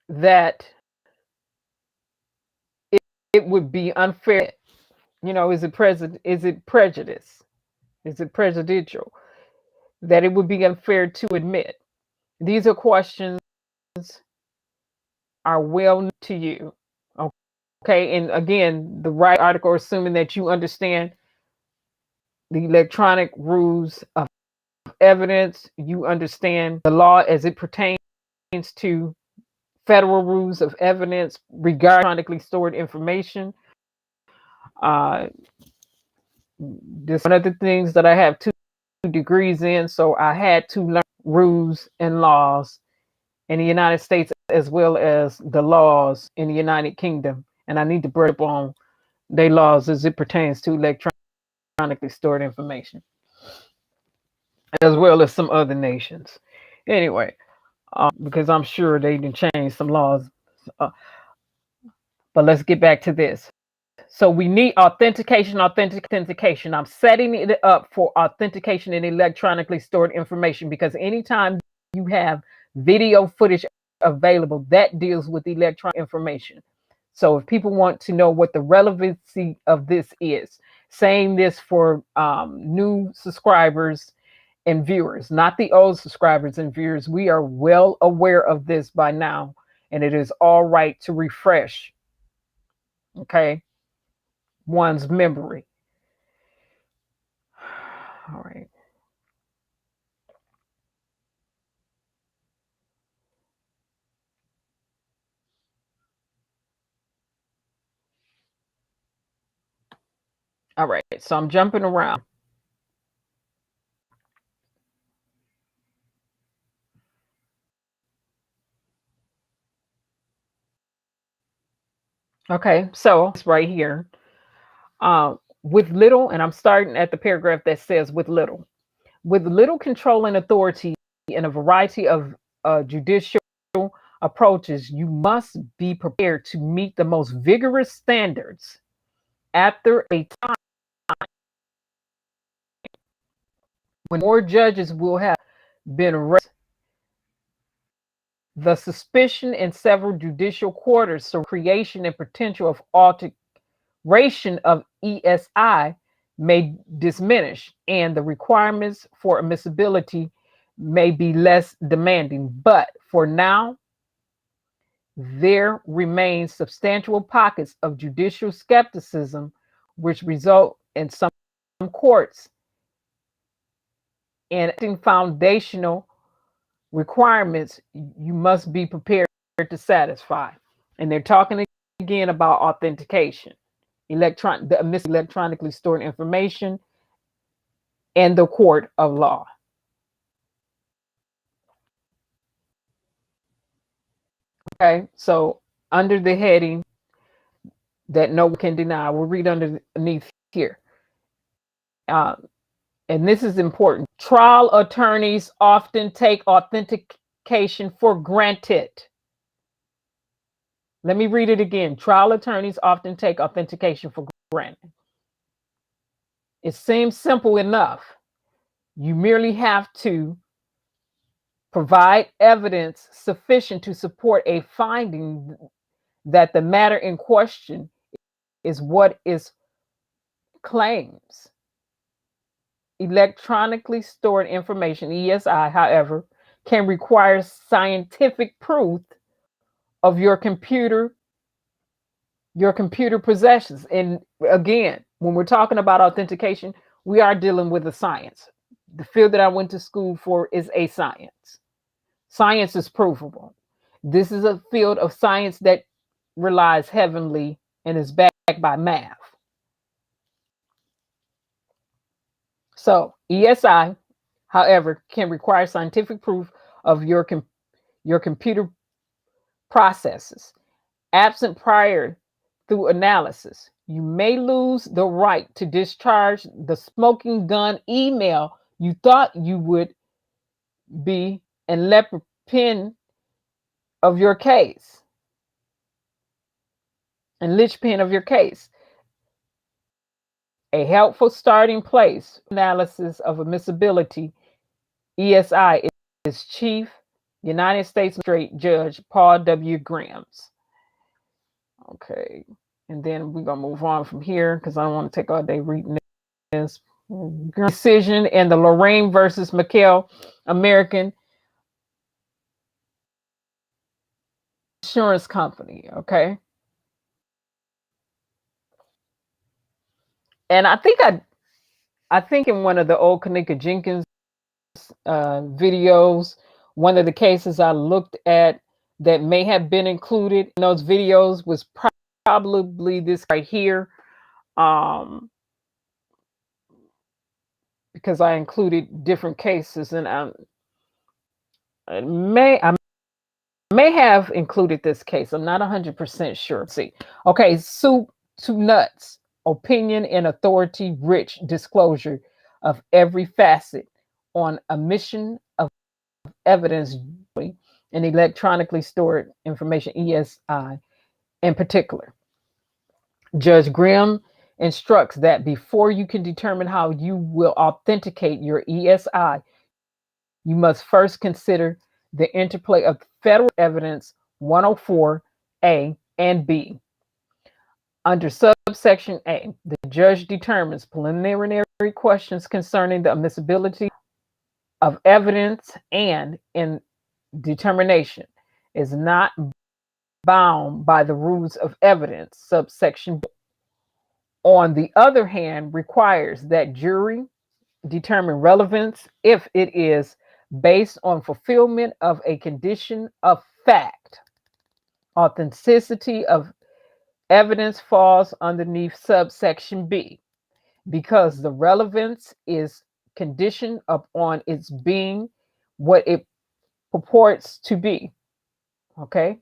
that it would be unfair? You know, is it prejudice? Is it presidential that it would be unfair to admit? These are questions are well known to you. Okay, and again, the right article, assuming that you understand the electronic rules of evidence, you understand the law as it pertains to federal rules of evidence regarding electronically stored information. This is one of the things that I have 2 degrees in, so I had to learn rules and laws in the United States as well as the laws in the United Kingdom, and I need to brush up on their laws as it pertains to electronically stored information, as well as some other nations. Anyway, because I'm sure they didn't change some laws. But let's get back to this. So we need authentication. I'm setting it up for authentication in electronically stored information, because anytime you have video footage available, that deals with electronic information. So if people want to know what the relevancy of this is, saying this for new subscribers and viewers, not the old subscribers and viewers, we are well aware of this by now, and it is all right to refresh, okay, one's memory. All right. All right, so I'm jumping around. Okay, so it's right here. With little, and I'm starting at the paragraph that says with little control and authority in a variety of judicial approaches, you must be prepared to meet the most vigorous standards. After a time when more judges will have been arrested, the suspicion in several judicial quarters, so creation and potential of alteration of ESI may diminish, and the requirements for admissibility may be less demanding. But for now, there remains substantial pockets of judicial skepticism, which result in some courts in foundational requirements you must be prepared to satisfy. And they're talking again about authentication, electronically stored information, and the court of law. Okay, so under the heading that no one can deny, we'll read underneath here. And this is important. Trial attorneys often take authentication for granted. Let me read it again. Trial attorneys often take authentication for granted. It seems simple enough. You merely have to provide evidence sufficient to support a finding that the matter in question is what is claims. Electronically stored information, ESI, however, can require scientific proof of your computer possessions. And again, when we're talking about authentication, we are dealing with a science. The field that I went to school for is a science. Science is provable. This is a field of science that relies heavily and is backed by math. So ESI, however, can require scientific proof of your computer processes. Absent prior through analysis, you may lose the right to discharge the smoking gun email you thought you would be and linchpin of your case. A helpful starting place analysis of admissibility, ESI, is Chief United States Magistrate Judge Paul W. Grams. Okay, and then we're gonna move on from here because I don't want to take all day reading this. Decision in the Lorraine versus McHale American Insurance Company. Okay, and I think in one of the old Kenneka Jenkins videos, one of the cases I looked at that may have been included in those videos was probably this right here, because I included different cases, and I may have included this case. I'm not 100% sure. Let's see. Okay, soup to nuts. Opinion and authority-rich disclosure of every facet on omission of evidence and electronically stored information, ESI, in particular. Judge Grimm instructs that before you can determine how you will authenticate your ESI, you must first consider the interplay of federal evidence 104A and B. Under subsection A, the judge determines preliminary questions concerning the admissibility of evidence, and in determination is not bound by the rules of evidence, subsection B. On the other hand, requires that jury determine relevance if it is based on fulfillment of a condition of fact. Authenticity of evidence falls underneath subsection B because the relevance is conditioned upon its being what it purports to be. Okay?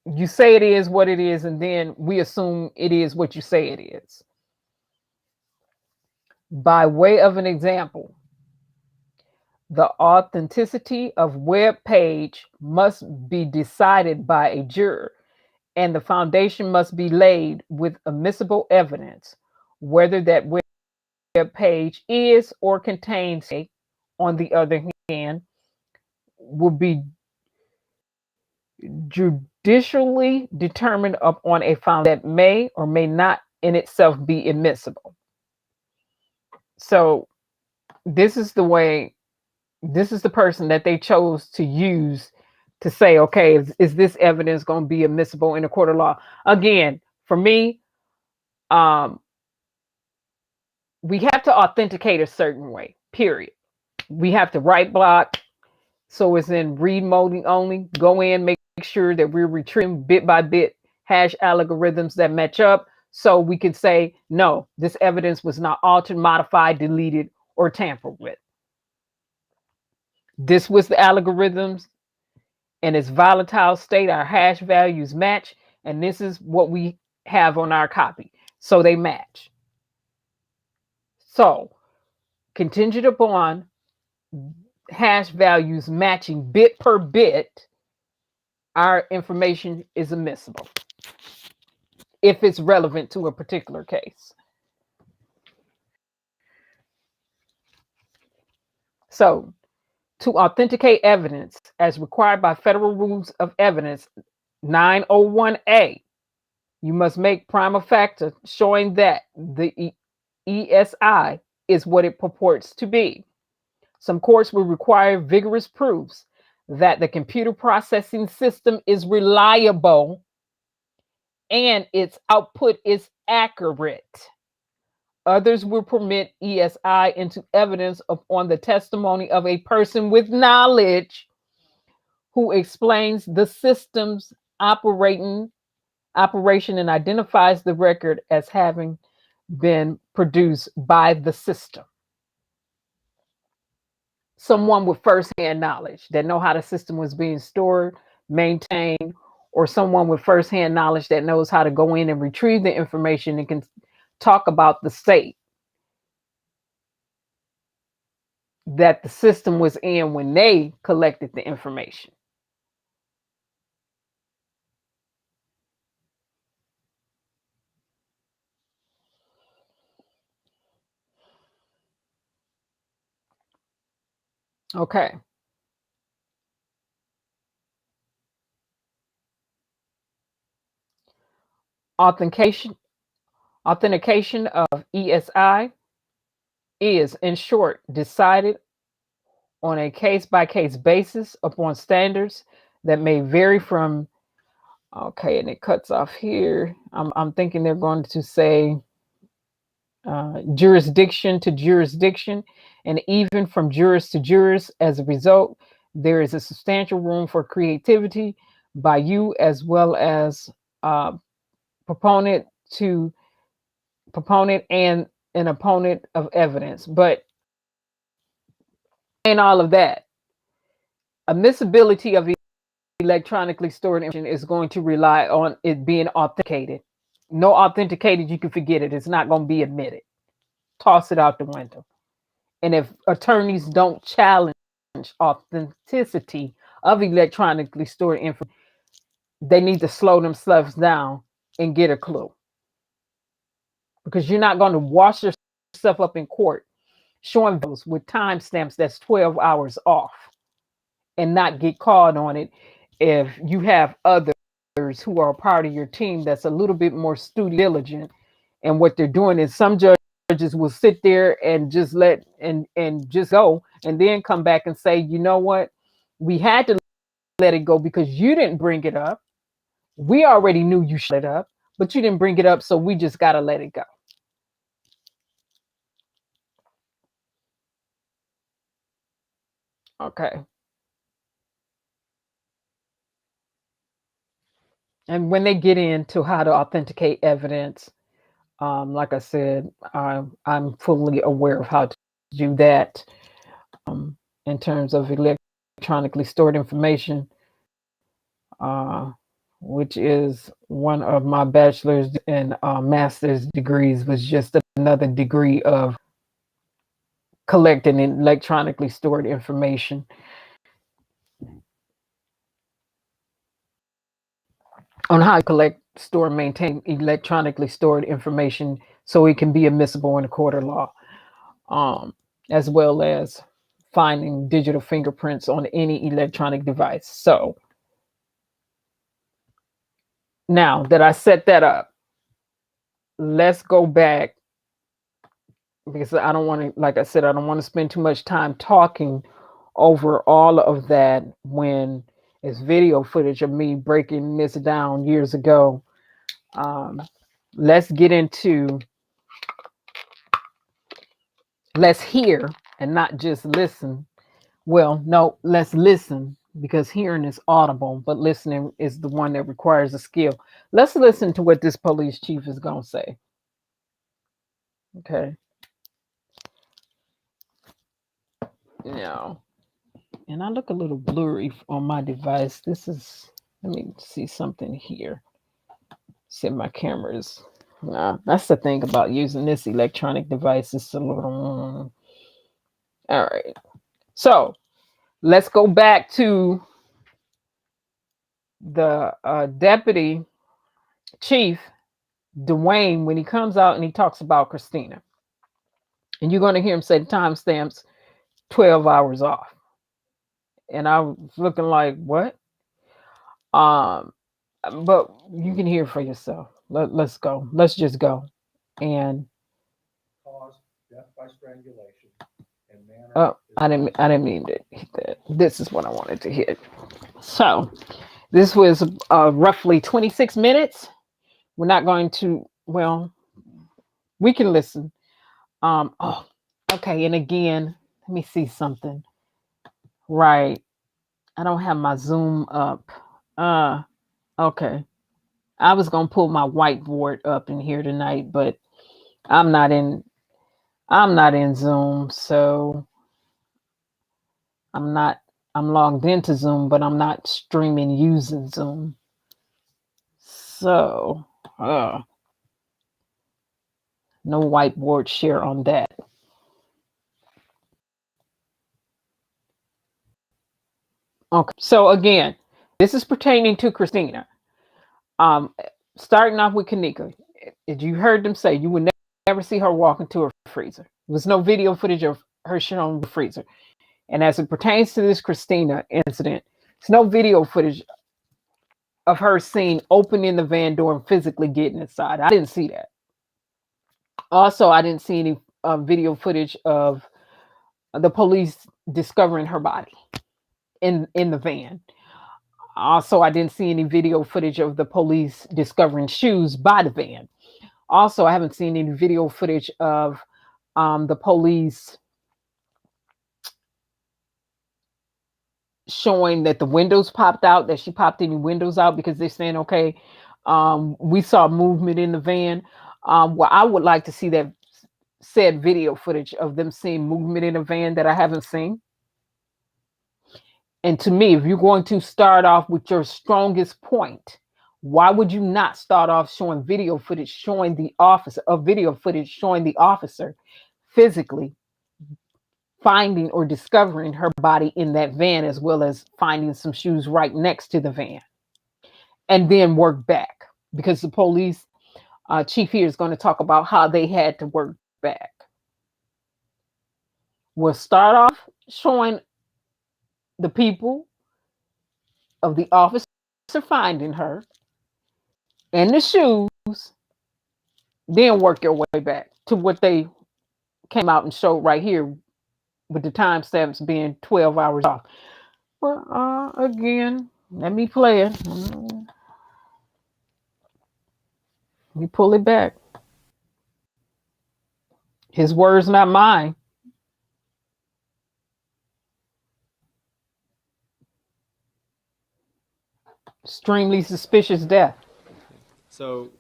You say it is what it is, and then we assume it is what you say it is. By way of an example, the authenticity of web page must be decided by a juror, and the foundation must be laid with admissible evidence, whether that web page is or contains, on the other hand, will be judicially determined upon a foundation that may or may not in itself be admissible. So this is the person that they chose to use to say, okay, is this evidence going to be admissible in a court of law? Again, for me, we have to authenticate a certain way, period. We have to write block, so it's in read mode only. Go in, make sure that we're retrieving bit by bit hash algorithms that match up, so we can say, no, this evidence was not altered, modified, deleted, or tampered with. This was the algorithms in its volatile state. Our hash values match, and this is what we have on our copy. So they match. So contingent upon hash values matching bit per bit, our information is admissible if it's relevant to a particular case. So to authenticate evidence as required by Federal Rules of Evidence 901A, you must make prima facie showing that the ESI is what it purports to be. Some courts will require vigorous proofs that the computer processing system is reliable and its output is accurate. Others will permit ESI into evidence on the testimony of a person with knowledge who explains the system's operation and identifies the record as having been produced by the system. Someone with firsthand knowledge that know how the system was being stored, maintained, or someone with firsthand knowledge that knows how to go in and retrieve the information and can talk about the state that the system was in when they collected the information. Okay. Authentication of ESI is, in short, decided on a case-by-case basis upon standards that may vary from, okay, and it cuts off here. I'm thinking they're going to say jurisdiction to jurisdiction, and even from jurors to jurors. As a result, there is a substantial room for creativity by you as well as proponent and an opponent of evidence. But in all of that, admissibility of electronically stored information is going to rely on it being authenticated. No authenticated, you can forget it. It's not going to be admitted. Toss it out the window. And if attorneys don't challenge authenticity of electronically stored information, they need to slow themselves down and get a clue. Because you're not going to wash yourself up in court showing those with timestamps that's 12 hours off and not get caught on it if you have others who are a part of your team that's a little bit more diligent. And what they're doing is some judges will sit there and just let and just go and then come back and say, you know what, we had to let it go because you didn't bring it up. We already knew you should it up, but you didn't bring it up, so we just got to let it go. Okay. And when they get into how to authenticate evidence, like I said, I'm fully aware of how to do that in terms of electronically stored information, which is one of my bachelor's and master's degrees, was just another degree of collecting electronically stored information. On how to collect, store, and maintain electronically stored information so it can be admissible in a court of law, as well as finding digital fingerprints on any electronic device. So now that I set that up, let's go back, because I don't want to, like I said, I don't want to spend too much time talking over all of that when it's video footage of me breaking this down years ago. Let's get into, let's hear and not just listen. Well, no, let's listen, because hearing is audible, but listening is the one that requires a skill. Let's listen to what this police chief is going to say. Okay. Now, and I look a little blurry on my device. This is, let me see something here. See if my camera is, that's the thing about using this electronic device. It's a little, all right. So let's go back to the deputy chief, Dwayne, when he comes out and he talks about Christina. And you're going to hear him say timestamps 12 hours off. And I was looking like, what? But you can hear for yourself. Let's go. Let's just go. And death by strangulation and manner. Oh, I didn't mean to hit that. This is what I wanted to hit. So this was roughly 26 minutes. We're not going to, well, we can listen. Oh, okay. And again, let me see something. Right. I don't have my Zoom up. Okay. I was going to pull my whiteboard up in here tonight, but I'm not in Zoom, so I'm logged into Zoom, but I'm not streaming using Zoom. So, no whiteboard share on that. Okay, so again, this is pertaining to Christina. Starting off with Kenneka, as you heard them say, you would never see her walk into a freezer. There was no video footage of her showing the freezer. And as it pertains to this Christina incident, there's no video footage of her seen opening the van door and physically getting inside. I didn't see that. Also, I didn't see any video footage of the police discovering her body in the van. Also, I didn't see any video footage of the police discovering shoes by the van. Also, I haven't seen any video footage of the police showing that the windows popped out, that she popped any windows out, because they're saying, okay, we saw movement in the van. Well, I would like to see that said video footage of them seeing movement in a van that I haven't seen. And to me, if you're going to start off with your strongest point, why would you not start off showing video footage showing the officer, physically finding or discovering her body in that van, as well as finding some shoes right next to the van, and then work back? Because the police chief here is going to talk about how they had to work back. We'll start off showing the people of the officer finding her and the shoes, then work your way back to what they came out and showed right here, with the timestamps being 12 hours off. Well, again, let me play it. Let me pull it back. His words, not mine. Extremely suspicious death. So,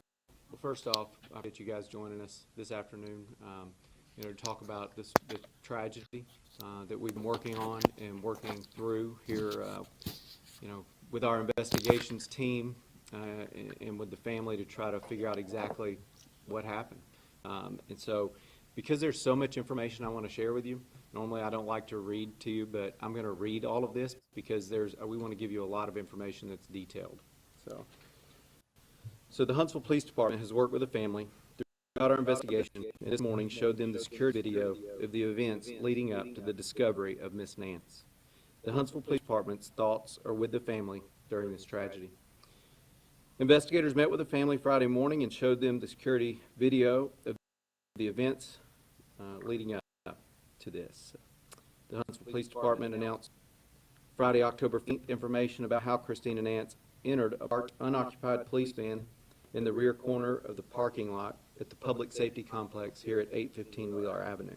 first off, I appreciate you guys joining us this afternoon, to talk about the tragedy that we've been working on and working through here, with our investigations team and with the family, to try to figure out exactly what happened. And so, because there's so much information I want to share with you, normally I don't like to read to you, but I'm going to read all of this because we want to give you a lot of information that's detailed. So the Huntsville Police Department has worked with the family throughout our investigation, and this morning showed them the security video of the events leading up to the discovery of Miss Nance. The Huntsville Police Department's thoughts are with the family during this tragedy. Investigators met with the family Friday morning and showed them the security video of the events leading up to this. The Huntsville Police Department announced Friday, October 15th, information about how Christina Nance entered a parked unoccupied police van in the rear corner of the parking lot at the Public Safety Complex here at 815 Wheeler Avenue.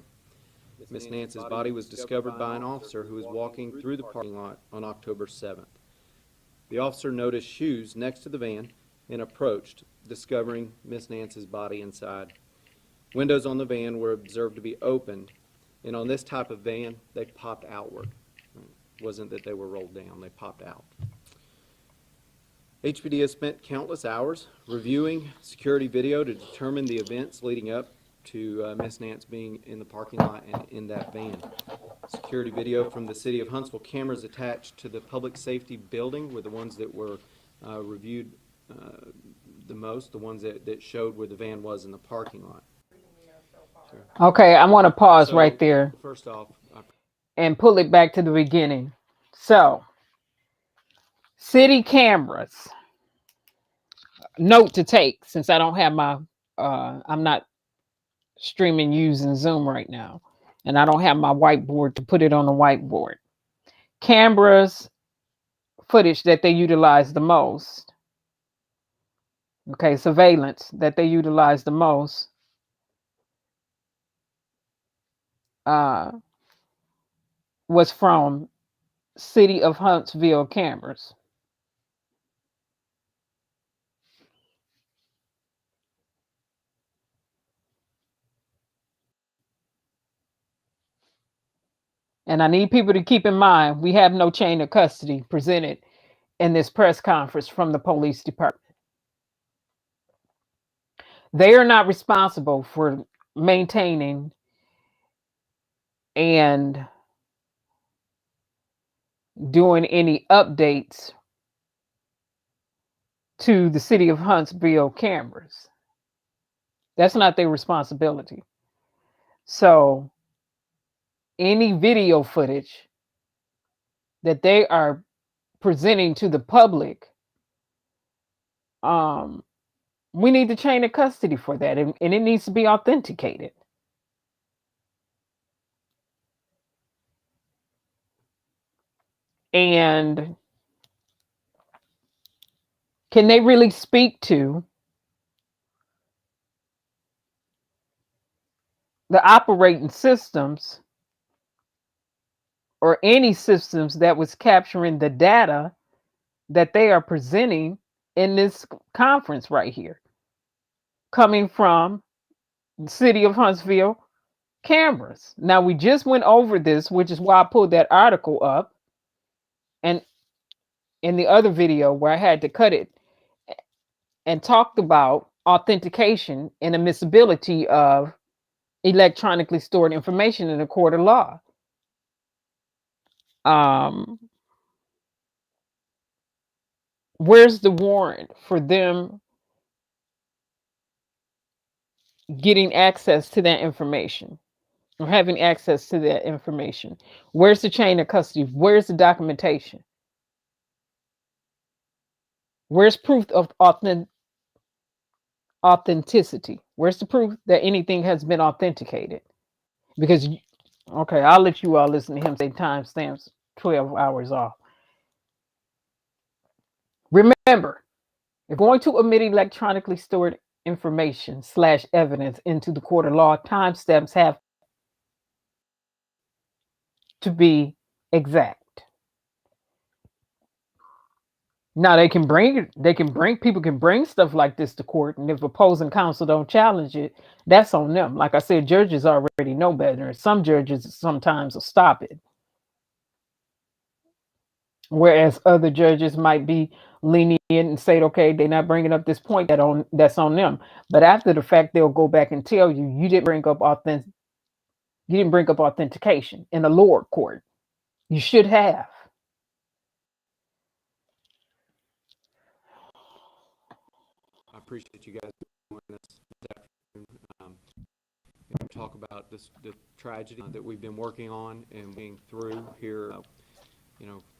Miss Nance's body was discovered by an officer who was walking through the parking lot on October 7th. The officer noticed shoes next to the van and approached, discovering Miss Nance's body inside. Windows on the van were observed to be opened, and on this type of van, they popped outward. It wasn't that they were rolled down, they popped out. HPD has spent countless hours reviewing security video to determine the events leading up to Miss Nance being in the parking lot and in that van. Security video from the City of Huntsville cameras attached to the public safety building were the ones that were reviewed the most, the ones that showed where the van was in the parking lot. Okay, I want to pause right there First off, and pull it back to the beginning. So, city cameras. Note to take, since I don't have my, I'm not streaming using Zoom right now. And I don't have my whiteboard to put it on the whiteboard. Cameras footage that they utilize the most. Okay, surveillance that they utilize the most. Was from City of Huntsville cameras. And I need people to keep in mind, we have no chain of custody presented in this press conference from the police department. They are not responsible for maintaining and doing any updates to the City of Huntsville cameras. That's not their responsibility. So any video footage that they are presenting to the public, we need the chain of custody for that, and it needs to be authenticated. And can they really speak to the operating systems or any systems that was capturing the data that they are presenting in this conference right here, coming from the City of Huntsville cameras? Now, we just went over this, which is why I pulled that article up, and in the other video where I had to cut it, and talked about authentication and admissibility of electronically stored information in a court of law. Where's the warrant for them getting access to that information or having access to that information? Where's the chain of custody? Where's the documentation? Where's proof of authenticity? Where's the proof that anything has been authenticated? Because, okay, I'll let you all listen to him say timestamps 12 hours off. Remember, if going to omit electronically stored information / evidence into the court of law, timestamps have to be exact. Now people can bring stuff like this to court, and if opposing counsel don't challenge it, that's on them. Like I said, judges already know better, and some judges sometimes will stop it, whereas other judges might be lenient and say, okay, they're not bringing up this point, that's on them. But after the fact, they'll go back and tell you, you didn't bring up authentication in the lower court. You should have. I appreciate you guys doing this afternoon. Talk about the tragedy that we've been working on and being through here,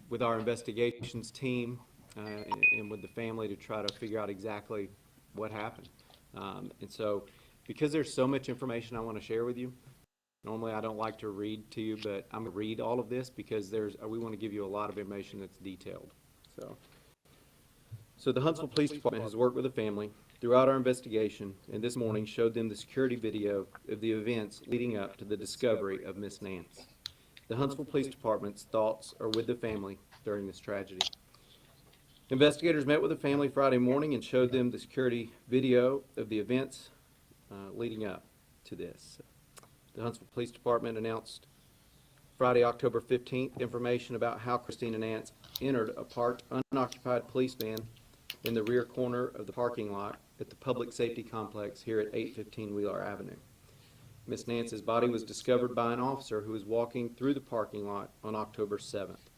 with our investigations team and with the family to try to figure out exactly what happened. And so, because there's so much information I want to share with you, normally I don't like to read to you, but I'm going to read all of this because we want to give you a lot of information that's detailed. So the Huntsville Police Department has worked with the family throughout our investigation, and this morning showed them the security video of the events leading up to the discovery of Miss Nance. The Huntsville Police Department's thoughts are with the family during this tragedy. Investigators met with the family Friday morning and showed them the security video of the events leading up to this. The Huntsville Police Department announced Friday, October 15th, information about how Christina Nance entered a parked, unoccupied police van in the rear corner of the parking lot at the Public Safety Complex here at 815 Wheeler Avenue. Miss Nance's body was discovered by an officer who was walking through the parking lot on October 7th.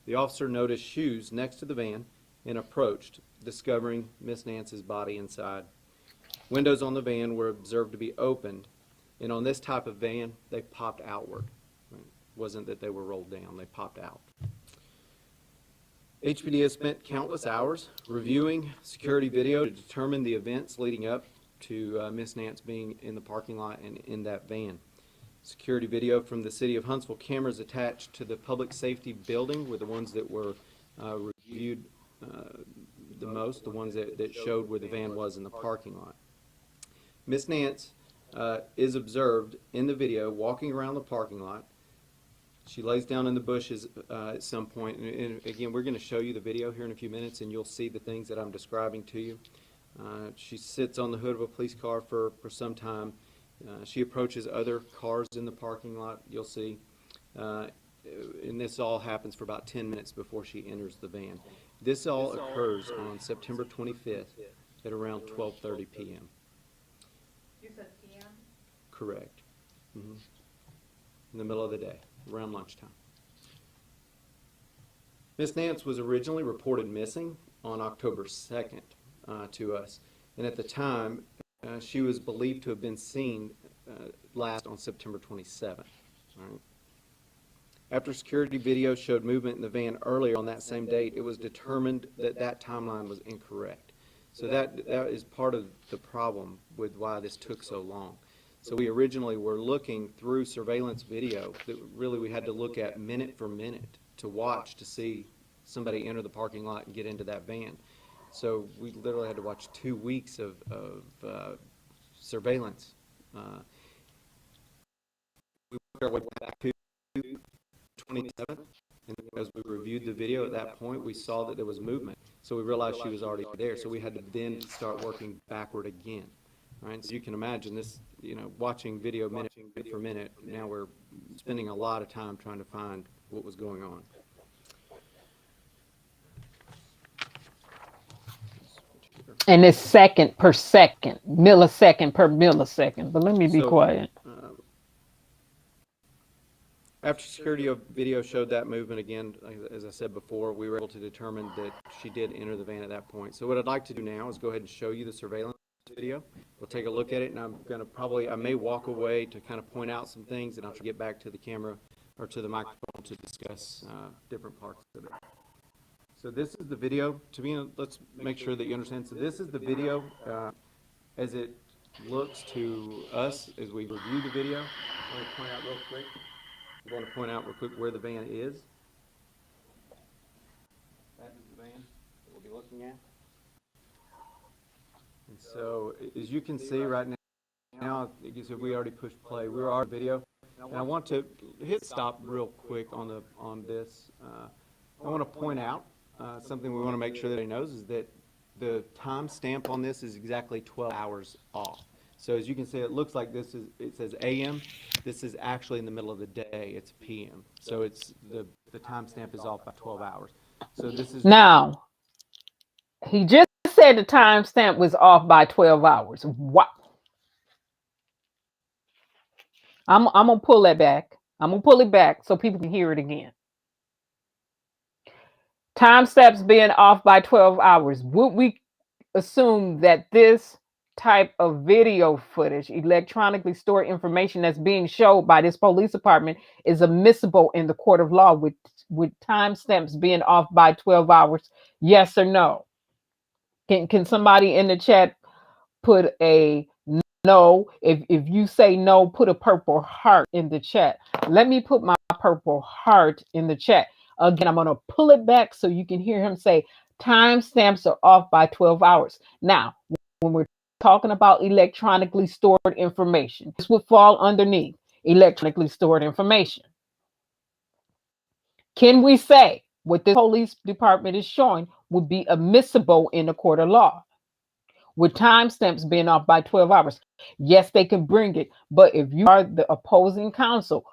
The officer noticed shoes next to the van and approached, discovering Miss Nance's body inside. Windows on the van were observed to be opened, and on this type of van, they popped outward. It wasn't that they were rolled down, they popped out. HPD has spent countless hours reviewing security video to determine the events leading up to Miss Nance being in the parking lot and in that van. Security video from the City of Huntsville cameras attached to the public safety building were the ones that were reviewed the most, the ones that showed where the van was in the parking lot. Miss Nance is observed in the video walking around the parking lot. She lays down in the bushes at some point, and again, we're going to show you the video here in a few minutes, and you'll see the things that I'm describing to you. She sits on the hood of a police car for some time. She approaches other cars in the parking lot, you'll see. And this all happens for about 10 minutes before she enters the van. This all occurs on September 25th at around 12:30 p.m. You said PM? Correct. In the middle of the day, around lunchtime. Miss Nance was originally reported missing on October 2nd to us, and at the time she was believed to have been seen last on September 27th. All right. After security video showed movement in the van earlier on that same date, it was determined that that timeline was incorrect. So that is part of the problem with why this took so long. So we originally were looking through surveillance video that really we had to look at minute for minute to watch to see somebody enter the parking lot and get into that van. So we literally had to watch 2 weeks of surveillance. We worked our way back to 27th, and as we reviewed the video at that point, we saw that there was movement. So we realized she was already there, so we had to then start working backward again. All right, so you can imagine this, you know, watching video minute for minute. Now we're spending a lot of time trying to find what was going on. And it's second per second, millisecond per millisecond. But let me be quiet. After security video showed that movement again, as I said before, we were able to determine that she did enter the van at that point. So what I'd like to do now is go ahead and show you the surveillance video. We'll take a look at it, and I'm going to I may walk away to kind of point out some things, and I'll get back to the camera or to the microphone to discuss different parts of it. So this is the video. Let's make sure that you understand. So this is the video as it looks to us as we review the video. I want to point out real quick. I want to point out real quick where the van is. That is the van that we'll be looking at. And so, as you can see right now, we already pushed play. We're already video, and I want to hit stop real quick on this. I want to point out something we want to make sure that he knows is that the time stamp on this is exactly 12 hours off. So as you can see, it looks like it says AM. This is actually in the middle of the day. It's PM. So it's the timestamp is off by 12 hours. So this is now. He just said the timestamp was off by 12 hours. What? I'm gonna pull that back. I'm gonna pull it back so people can hear it again. Timestamps being off by 12 hours. Would we assume that this type of video footage, electronically stored information that's being showed by this police department is admissible in the court of law with timestamps being off by 12 hours? Yes or no? Can somebody in the chat put a no? If you say no, put a purple heart in the chat. Let me put my purple heart in the chat. Again, I'm going to pull it back so you can hear him say timestamps are off by 12 hours. Now, when we're talking about electronically stored information, this would fall underneath electronically stored information. Can we say what the police department is showing would be admissible in the court of law with timestamps being off by 12 hours? Yes, they can bring it, but if you are the opposing counsel,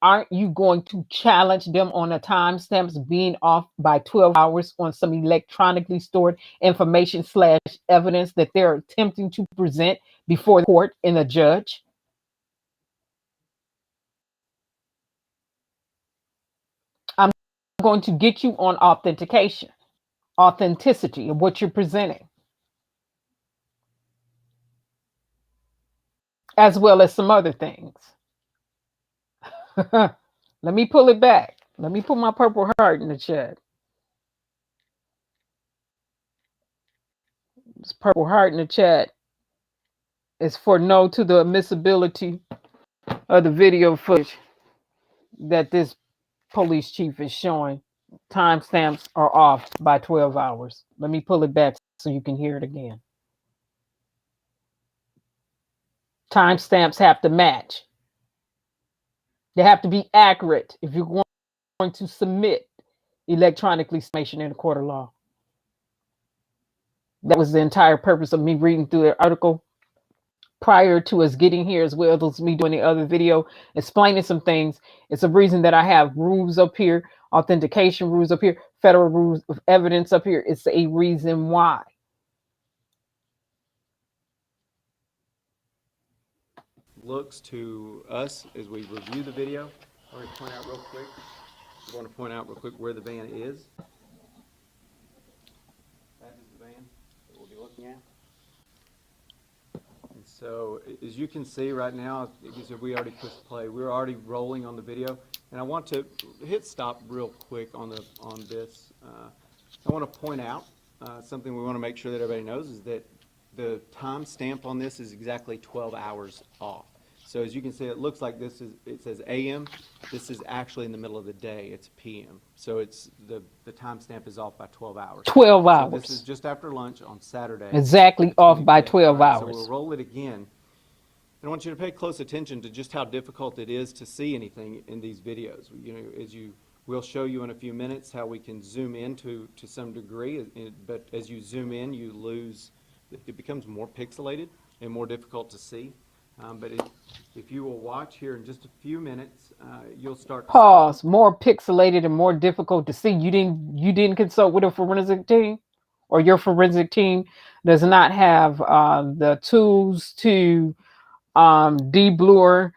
aren't you going to challenge them on the timestamps being off by 12 hours on some electronically stored information / evidence that they're attempting to present before the court and a judge? I'm going to get you on authenticity of what you're presenting, as well as some other things. Let me pull it back. Let me put my purple heart in the chat. This purple heart in the chat is for no to the admissibility of the video footage that this police chief is showing. Timestamps are off by 12 hours. Let me pull it back so you can hear it again. Timestamps have to match. They have to be accurate if you're going to submit electronically information in a court of law. That was the entire purpose of me reading through the article prior to us getting here, as well as me doing the other video explaining some things. It's a reason that I have rules up here, authentication rules up here, federal rules of evidence up here. It's a reason why. Looks to us as we review the video. I want to point out real quick. I want to point out real quick where the van is. That is the van that we'll be looking at. And so, as you can see right now, we already pushed play. We're already rolling on the video, and I want to hit stop real quick on this. I want to point out something we want to make sure that everybody knows is that the time stamp on this is exactly 12 hours off. So as you can see, it looks like it says AM. This is actually in the middle of the day. It's PM. So it's the timestamp is off by 12 hours. 12 hours. So this is just after lunch on Saturday. Exactly off by 12 hours. So we'll roll it again. And I want you to pay close attention to just how difficult it is to see anything in these videos. You know, we'll show you in a few minutes how we can zoom in to some degree, but as you zoom in, you lose. It becomes more pixelated and more difficult to see. But if you will watch here in just a few minutes, you'll start to pause. More pixelated and more difficult to see. You didn't consult with a forensic team, or your forensic team does not have the tools to de-blur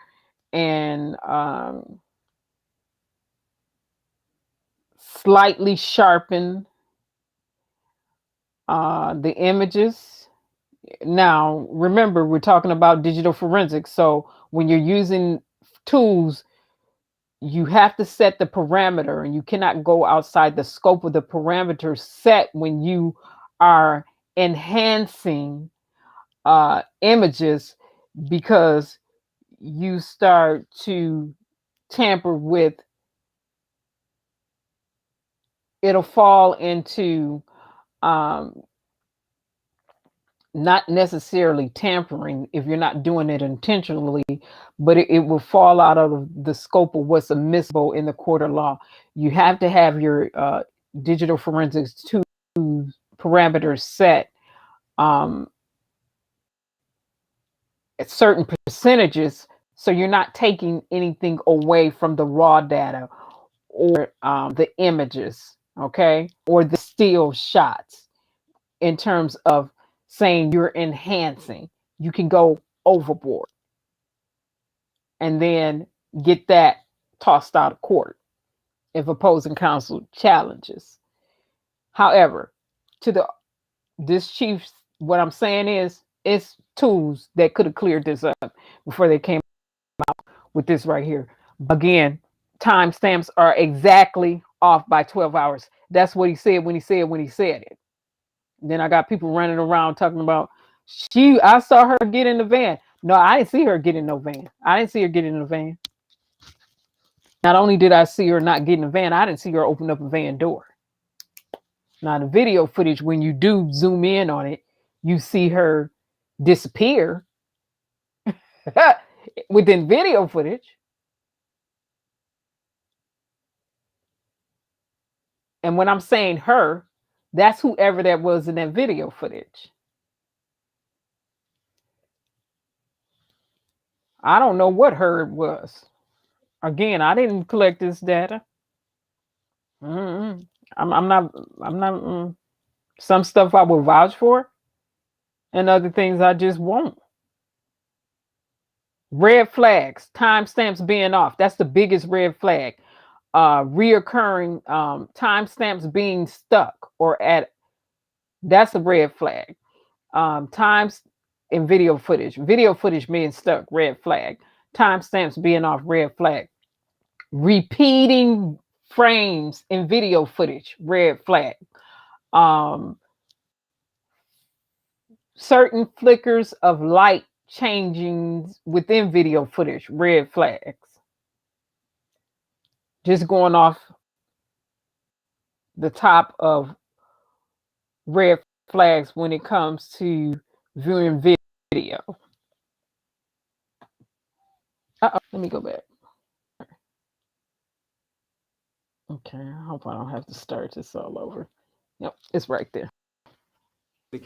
and slightly sharpen the images. Now, remember, we're talking about digital forensics. So when you're using tools, you have to set the parameter, and you cannot go outside the scope of the parameters set when you are enhancing images, because you start to tamper with, it'll fall into not necessarily tampering if you're not doing it intentionally, but it will fall out of the scope of what's admissible in the court of law. You have to have your digital forensics tools parameters set at certain percentages, so you're not taking anything away from the raw data or the images, okay, or the still shots. In terms of saying you're enhancing, you can go overboard and then get that tossed out of court if opposing counsel challenges. However, this chief, what I'm saying is, it's tools that could have cleared this up before they came out with this right here. Again, timestamps are exactly off by 12 hours. That's what he said when he said it. Then I got people running around talking about, I saw her get in the van. No, I didn't see her get in no van. I didn't see her get in the van. Not only did I see her not get in the van, I didn't see her open up a van door. Now, the video footage, when you do zoom in on it, you see her disappear within video footage. And when I'm saying her, that's whoever that was in that video footage. I don't know what her was. Again, I didn't collect this data. I'm not. Some stuff I will vouch for, and other things I just won't. Red flags, timestamps being off. That's the biggest red flag. Reoccurring timestamps being stuck or at. That's a red flag. Times in video footage being stuck, red flag. Timestamps being off, red flag. Repeating frames in video footage, red flag. Certain flickers of light changing within video footage, red flags. Just going off the top of red flags when it comes to viewing video. Let me go back. Okay, I hope I don't have to start this all over. Yep, it's right there. I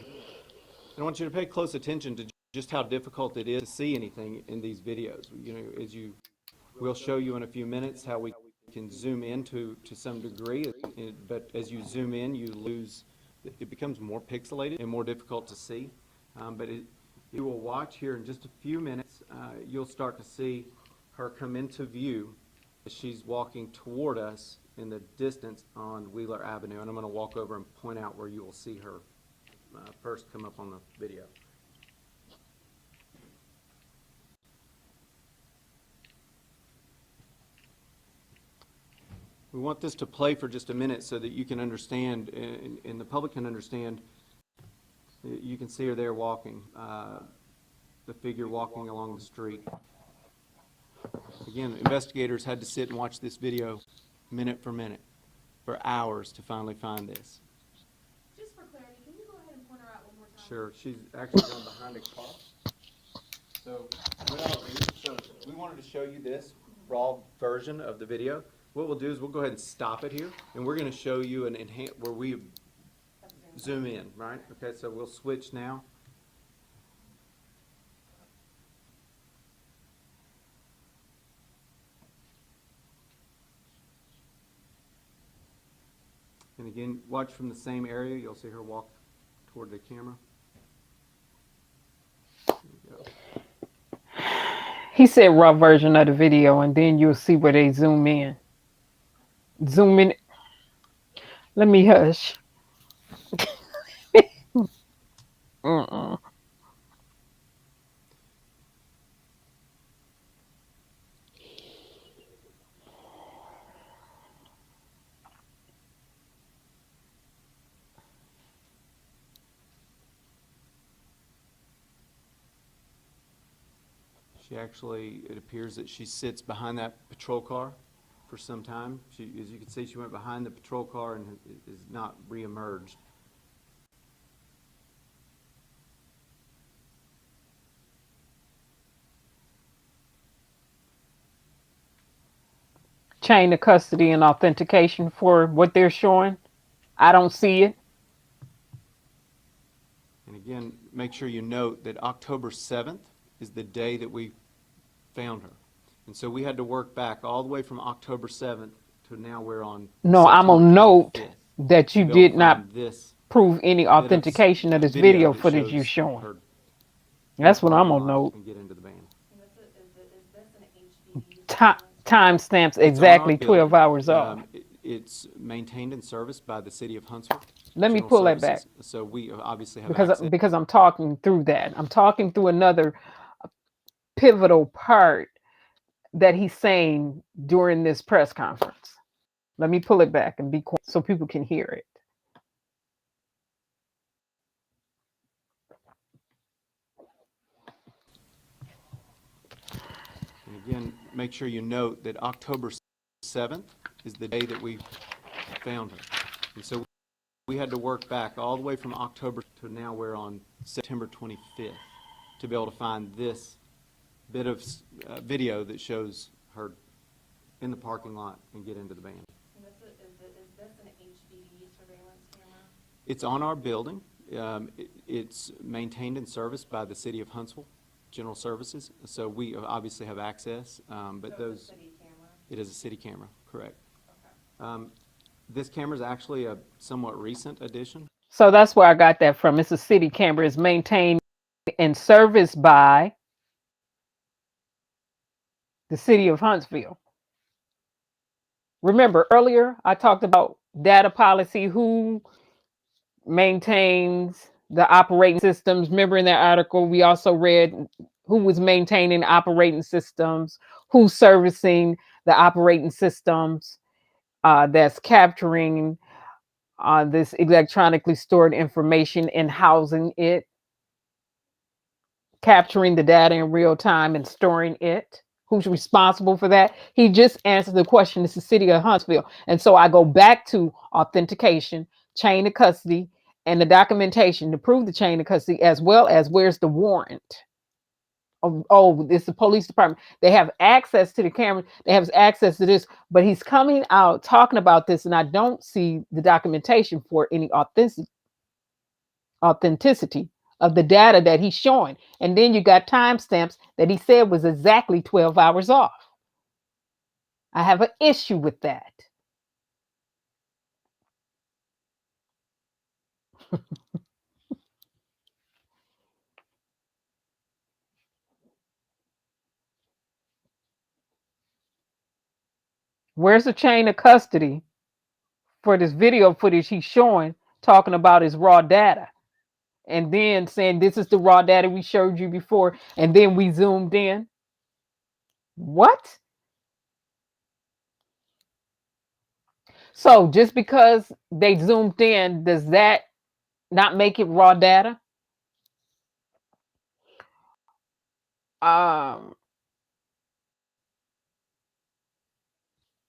want you to pay close attention to just how difficult it is to see anything in these videos. You know, we'll show you in a few minutes how we can zoom in to some degree, but as you zoom in, you lose, it becomes more pixelated and more difficult to see. But you will watch here in just a few minutes, you'll start to see her come into view as she's walking toward us in the distance on Wheeler Avenue. And I'm going to walk over and point out where you will see her first come up on the video. We want this to play for just a minute so that you can understand, and the public can understand. You can see her there walking, the figure walking along the street. Again, investigators had to sit and watch this video minute for minute for hours to finally find this. Just for clarity, can you go ahead and point her out one more time? Sure, she's actually gone behind a car. So we wanted to show you this raw version of the video. What we'll do is we'll go ahead and stop it here, and we're going to show you an where we zoom in, right? Okay, so we'll switch now. And again, watch from the same area. You'll see her walk toward the camera. There you go. He said raw version of the video, and then you'll see where they zoom in. Zoom in. Let me hush. She actually, it appears that she sits behind that patrol car for some time. She, as you can see, she went behind the patrol car and is not reemerged. Chain of custody and authentication for what they're showing. I don't see it. And again, make sure you note that October 7th is the day that we found her. And so we had to work back all the way from October 7th to now we're on No, I'm September gonna note 25th that you to be able to did not find this prove any authentication of this video that footage shows you showing. her That's what I'm parking gonna lot note. and get into the van. Timestamps It's on our exactly 12 building. hours off. It's maintained and serviced by the city of Huntsville. Let me General pull that back. Services. So we obviously have because access. because I'm talking through that. I'm talking through another pivotal part that he's saying during this press conference. Let me pull it back and be quiet so people can hear it. And again, make sure you note that October 7th is the day that we found her. And so we had to work back all the way from October to now we're on September 25th to be able to find this bit of video that shows her in the parking lot and get into the van. Is this an HDD surveillance camera? It's on our building. It's maintained and serviced by the city of Huntsville General Services. So we obviously have access, but So those. it's a city camera? It is a city camera, correct. Okay. This camera is actually a somewhat recent addition. So that's where I got that from. It's a city camera. It's maintained and serviced by the city of Huntsville. Remember earlier I talked about data policy, who maintains the operating systems. Remember in that article we also read who was maintaining operating systems, who's servicing the operating systems that's capturing this electronically stored information and housing it. capturing the data in real time and storing it? Who's responsible for that? He just answered the question. It's the city of Huntsville. And so I go back to authentication, chain of custody, and the documentation to prove the chain of custody, as well as where's the warrant. Oh, it's the police department. They have access to the camera. They have access to this, but he's coming out talking about this, and I don't see the documentation for any authenticity of the data that he's showing. And then you got timestamps that he said was exactly 12 hours off. I have an issue with that. Where's the chain of custody for this video footage he's showing, talking about his raw data? And then saying this is the raw data we showed you before, and then we zoomed in. What? So just because they zoomed in, does that not make it raw data?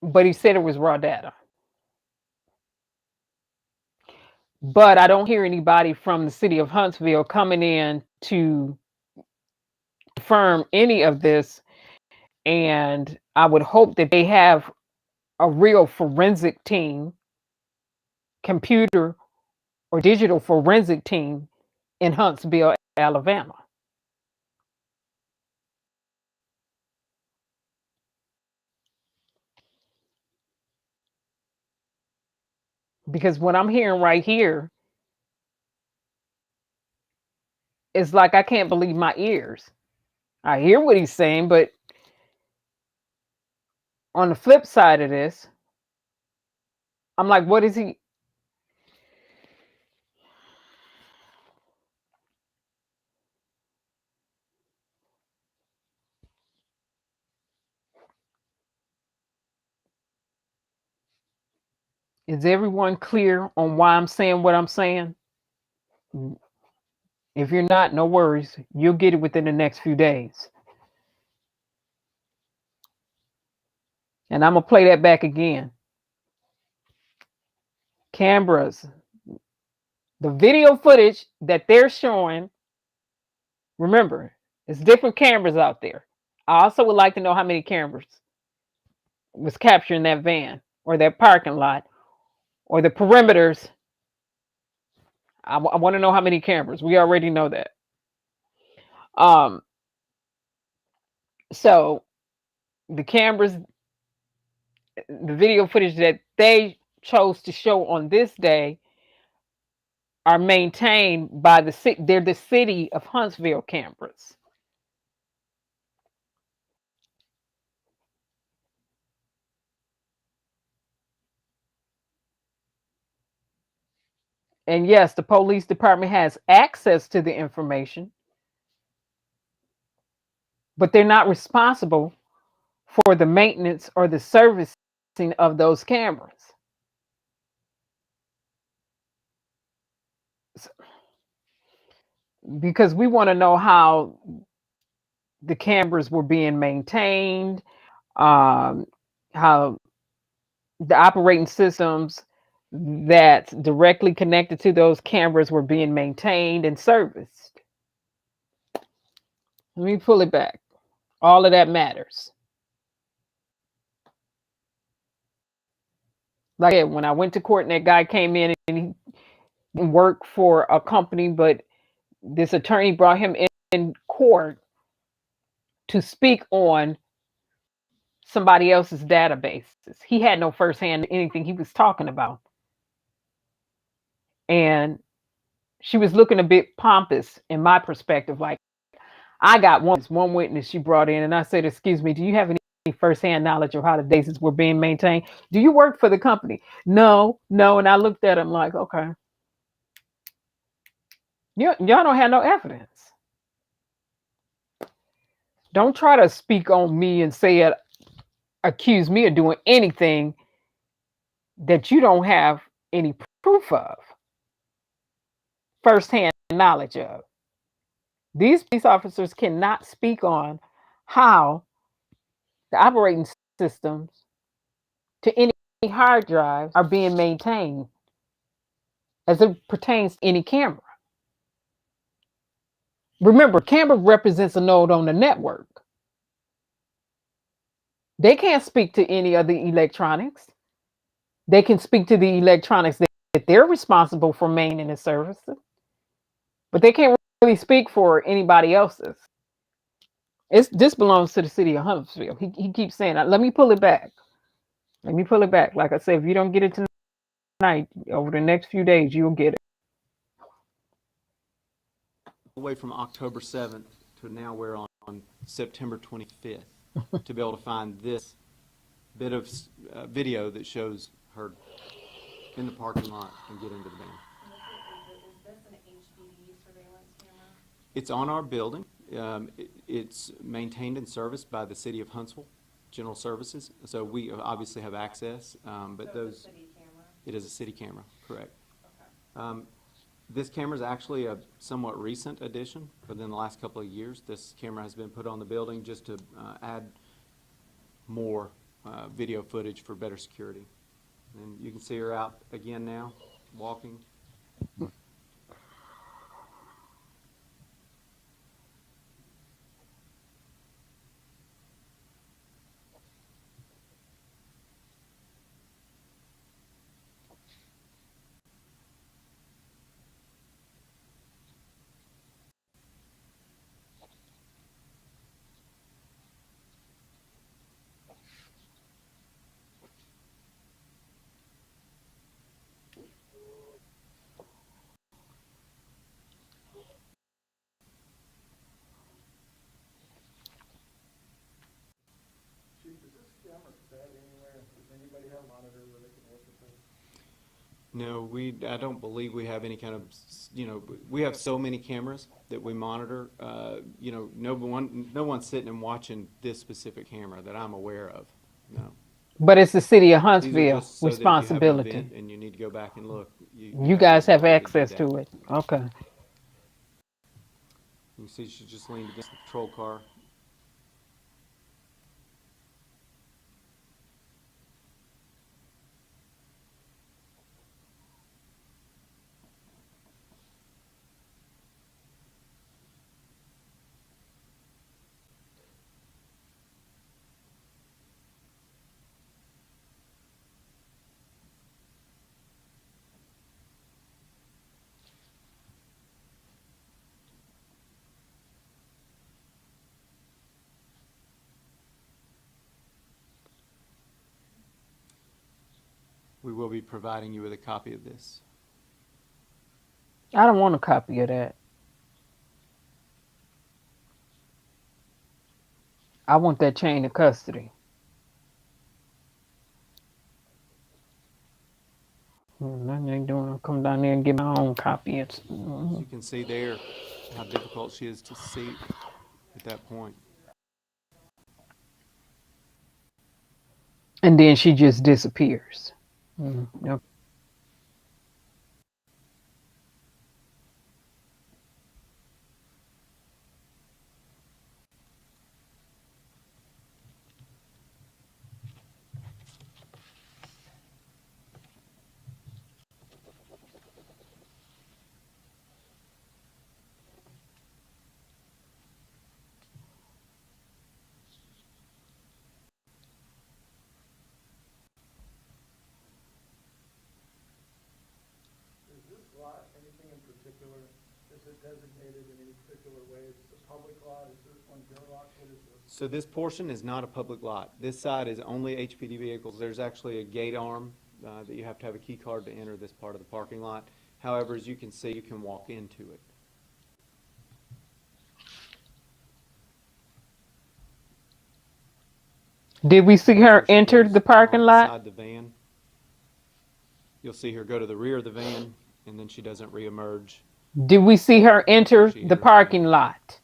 But he said it was raw data. But I don't hear anybody from the city of Huntsville coming in to confirm any of this. And I would hope that they have a real forensic team, computer or digital forensic team in Huntsville, Alabama. Because what I'm hearing right here is like, I can't believe my ears. I hear what he's saying, but on the flip side of this, I'm like, what is he? Is everyone clear on why I'm saying what I'm saying? If you're not, no worries. You'll get it within the next few days. And I'm going to play that back again. Cameras. The video footage that they're showing, remember, it's different cameras out there. I also would like to know how many cameras was capturing that van or that parking lot or the perimeters. I want to know how many cameras. We already know that. So the cameras, the video footage that they chose to show on this day are maintained by they're the city of Huntsville cameras. And yes, the police department has access to the information, but they're not responsible for the maintenance or the servicing of those cameras. Because we want to know how the cameras were being maintained, how the operating systems that's directly connected to those cameras were being maintained and serviced. Let me pull it back. All of that matters. Like I said, when I went to court and that guy came in and he worked for a company, but this attorney brought him in court to speak on somebody else's databases. He had no firsthand anything he was talking about. And she was looking a bit pompous in my perspective. Like, I got one witness she brought in, and I said, excuse me, do you have any firsthand knowledge of how the databases were being maintained? Do you work for the company? No. And I looked at him like, okay. Y'all don't have no evidence. Don't try to speak on me and say it, accuse me of doing anything that you don't have any proof of, firsthand knowledge of. These police officers cannot speak on how the operating systems to any hard drives are being maintained as it pertains to any camera. Remember, camera represents a node on the network. They can't speak to any of the electronics. They can speak to the electronics that they're responsible for maintaining and services, but they can't really speak for anybody else's. This belongs to the city of Huntsville. He keeps saying, let me pull it back. Let me pull it back. Like I said, if you don't get it tonight, over the next few days, you'll get it. Away from October 7th to now we're on September 25th to be able to find this bit of video that shows her in the parking lot and get into the van. Is this an HDD surveillance camera? It's on our building. It's maintained and serviced by the City of Huntsville General Services. So we obviously have access, but so those. It's a city camera? It is a city camera, correct. Okay. This camera is actually a somewhat recent addition within the last couple of years. This camera has been put on the building just to add more video footage for better security. And you can see her out again now, walking. Chief, is this camera set anywhere? Does anybody have a monitor where they can look at this? No, I don't believe we have any kind of, we have so many cameras that we monitor. No one's sitting and watching this specific camera that I'm aware of. No. But it's the city of These are Huntsville just so that if you have an responsibility. event and you need to go back and look. You guys have access to it. Okay. You see she just leaned against the patrol car. We will be providing you with a copy of this. I don't want a copy of that. I want that chain of custody. Nothing ain't doing. I'll come down there and get my own copy. As you can see there, how difficult she is to see at that point. And then she just disappears. Yep. Is this lot anything in particular? Is it designated in any particular way? Is it a public lot? Is this one your lot? What is this? So this portion is not a public lot. This side is only HPD vehicles. There's actually a gate arm that you have to have a key card to enter this part of the parking lot. However, as you can see, you can walk into it. Did we see her enter the parking lot? Inside the van. You'll see her go to the rear of the van, and then she doesn't reemerge. Did we see her enter the parking lot?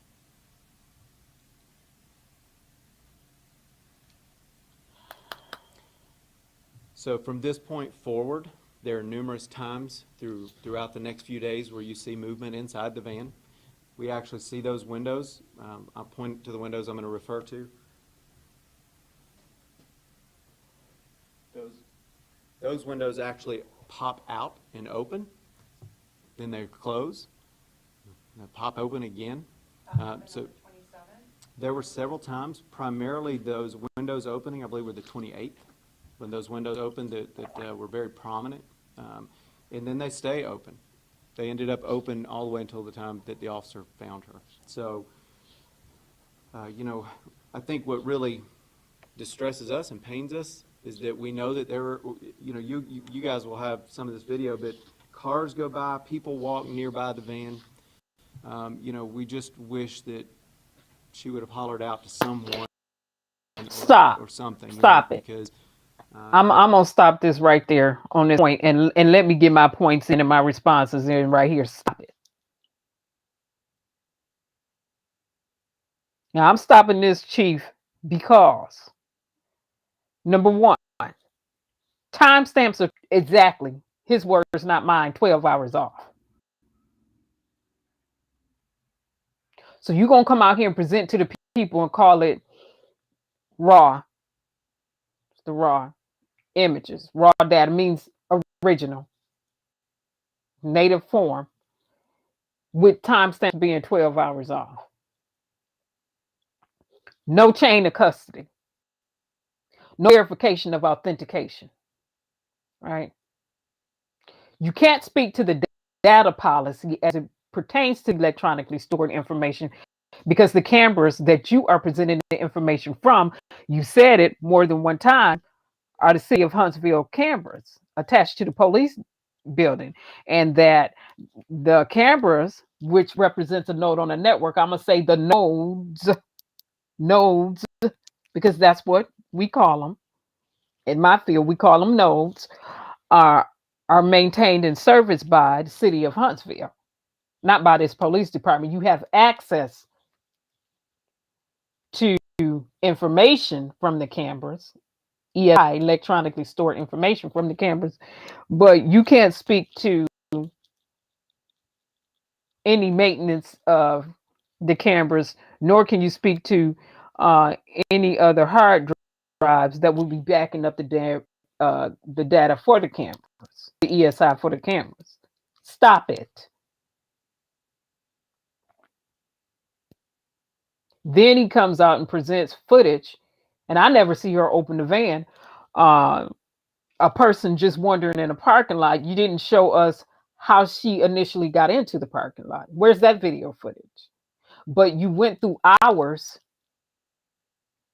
So from this point forward, there are numerous times throughout the next few days where you see movement inside the van. We actually see those windows. I'll point to the windows I'm going to refer to. Those windows actually pop out and open, then they close, they pop open again. So there were several times, primarily those windows opening, I believe were the 28th, when those windows opened that were very prominent, and then they stay open. They ended up open all the way until the time that the officer found her. So, you know, I think what really distresses us and pains us is that we know that there are, you know, you guys will have some of this video, but cars go by, people walk nearby the van. You know, we just wish that she would have hollered out to someone. Stop. Or something. Stop you know, it. Because I'm gonna stop this right there on this point, and let me get my points in and my responses in right here. Stop it. Now I'm stopping this, Chief, because number one, timestamps are exactly his words, not mine. 12 hours off. So you're gonna come out here and present to the people and call it raw. It's the raw images. Raw data means original, native form, with timestamps being 12 hours off. No chain of custody. No verification of authentication. Right? You can't speak to the data policy as it pertains to electronically stored information because the cameras that you are presenting the information from, you said it more than one time, are the City of Huntsville cameras attached to the police building, and that the cameras, which represents a node on a network, I'm gonna say the nodes, because that's what we call them. In my field, we call them nodes, are maintained and serviced by the City of Huntsville, not by this police department. You have access to information from the cameras, ESI, electronically stored information from the cameras, but you can't speak to any maintenance of the cameras, nor can you speak to any other hard drives that will be backing up the data for the cameras, the ESI for the cameras. Stop it. Then he comes out and presents footage, and I never see her open the van. A person just wandering in a parking lot. You didn't show us how she initially got into the parking lot. Where's that video footage? But you went through hours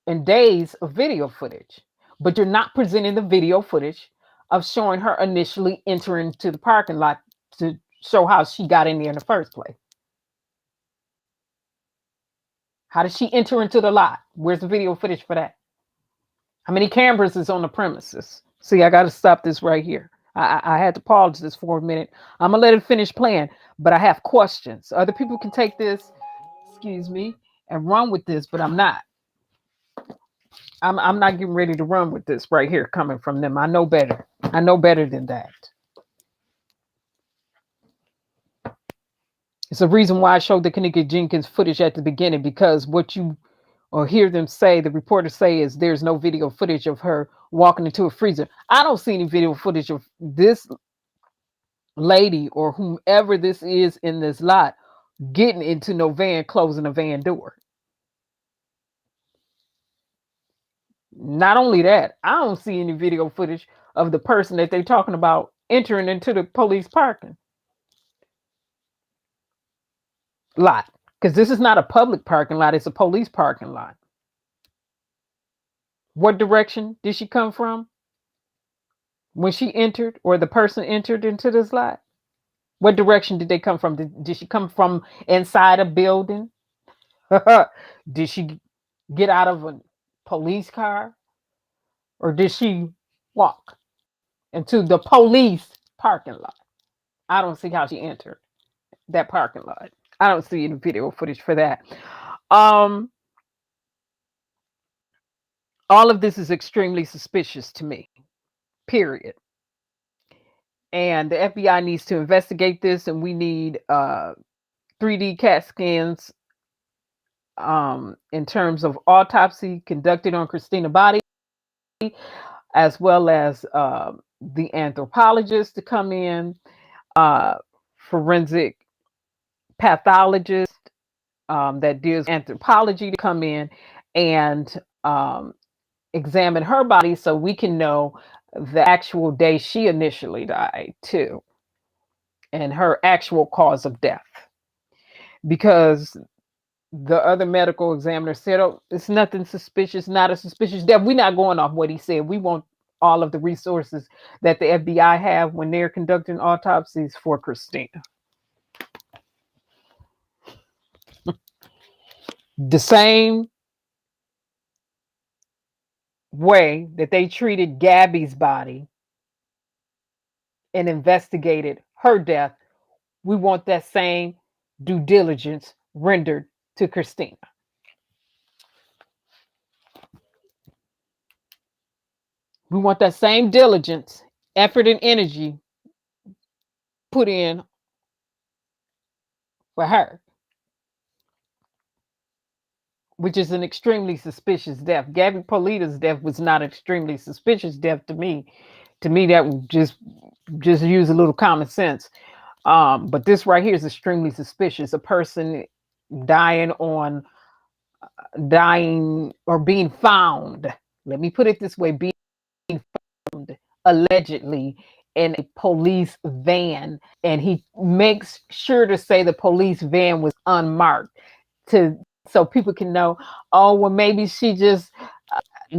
and days of video footage, but you're not presenting the video footage of showing her initially entering to the parking lot to show how she got in there in the first place. How did she enter into the lot? Where's the video footage for that? How many cameras is on the premises? See, I got to stop this right here. I had to pause this for a minute. I'm going to let it finish playing, but I have questions. Other people can take this, excuse me, and run with this, but I'm not. I'm not getting ready to run with this right here coming from them. I know better. I know better than that. It's a reason why I showed the Kenneka Jenkins footage at the beginning, because what you or hear them say, the reporters say, is there's no video footage of her walking into a freezer. I don't see any video footage of this lady or whomever this is in this lot getting into no van, closing a van door. Not only that, I don't see any video footage of the person that they're talking about entering into the police parking lot, because this is not a public parking lot, it's a police parking lot. What direction did she come from when she entered, or the person entered into this lot? What direction did they come from? Did she come from inside a building? Did she get out of a police car? Or did she walk into the police parking lot? I don't see how she entered that parking lot. I don't see any video footage for that. All of this is extremely suspicious to me, period. And the FBI needs to investigate this, and we need 3D CAT scans in terms of autopsy conducted on Christina's body, as well as the anthropologist to come in, forensic pathologist that deals with anthropology to come in and examine her body so we can know the actual day she initially died too, and her actual cause of death. Because the other medical examiner said, oh, it's nothing suspicious, not a suspicious death. We're not going off what he said. We want all of the resources that the FBI have when they're conducting autopsies for Christina. The same way that they treated Gabby's body and investigated her death, we want that same due diligence rendered to Christina. We want that same diligence, effort, and energy put in for her, which is an extremely suspicious death. Gabby Polita's death was not an extremely suspicious death to me. To me, that would just use a little common sense. But this right here is extremely suspicious. A person dying or being found. Let me put it this way: being found allegedly in a police van, and he makes sure to say the police van was unmarked so people can know, oh, well, maybe she just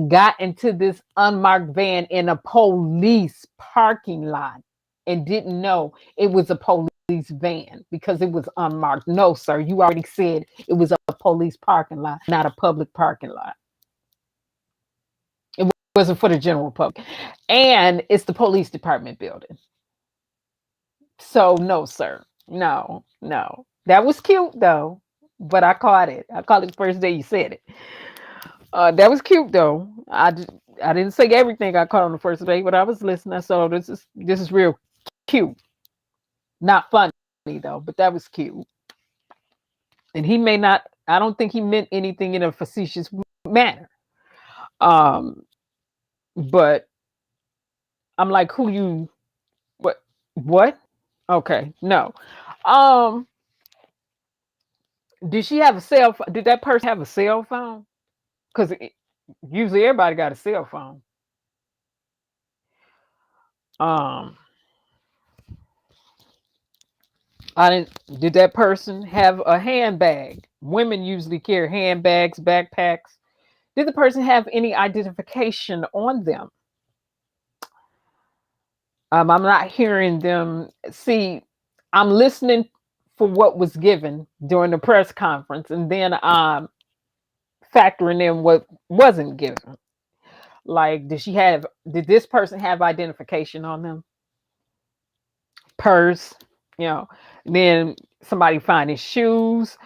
got into this unmarked van in a police parking lot and didn't know it was a police van because it was unmarked. No, sir, you already said it was a police parking lot, not a public parking lot. It wasn't for the general public. And it's the police department building. So no, sir. No. That was cute though, but I caught it. I caught it the first day you said it. That was cute though. I didn't say everything I caught on the first day, but I was listening. So this is real cute. Not funny though, but that was cute. And he may not, I don't think he meant anything in a facetious manner. But I'm like, what? Okay, no. Did she have a cell phone? Did that person have a cell phone? Because usually everybody got a cell phone. Did that person have a handbag? Women usually carry handbags, backpacks. Did the person have any identification on them? I'm not hearing them. See, I'm listening for what was given during the press conference, and then I'm factoring in what wasn't given. Like, did this person have identification on them? Purse, then somebody find his shoes.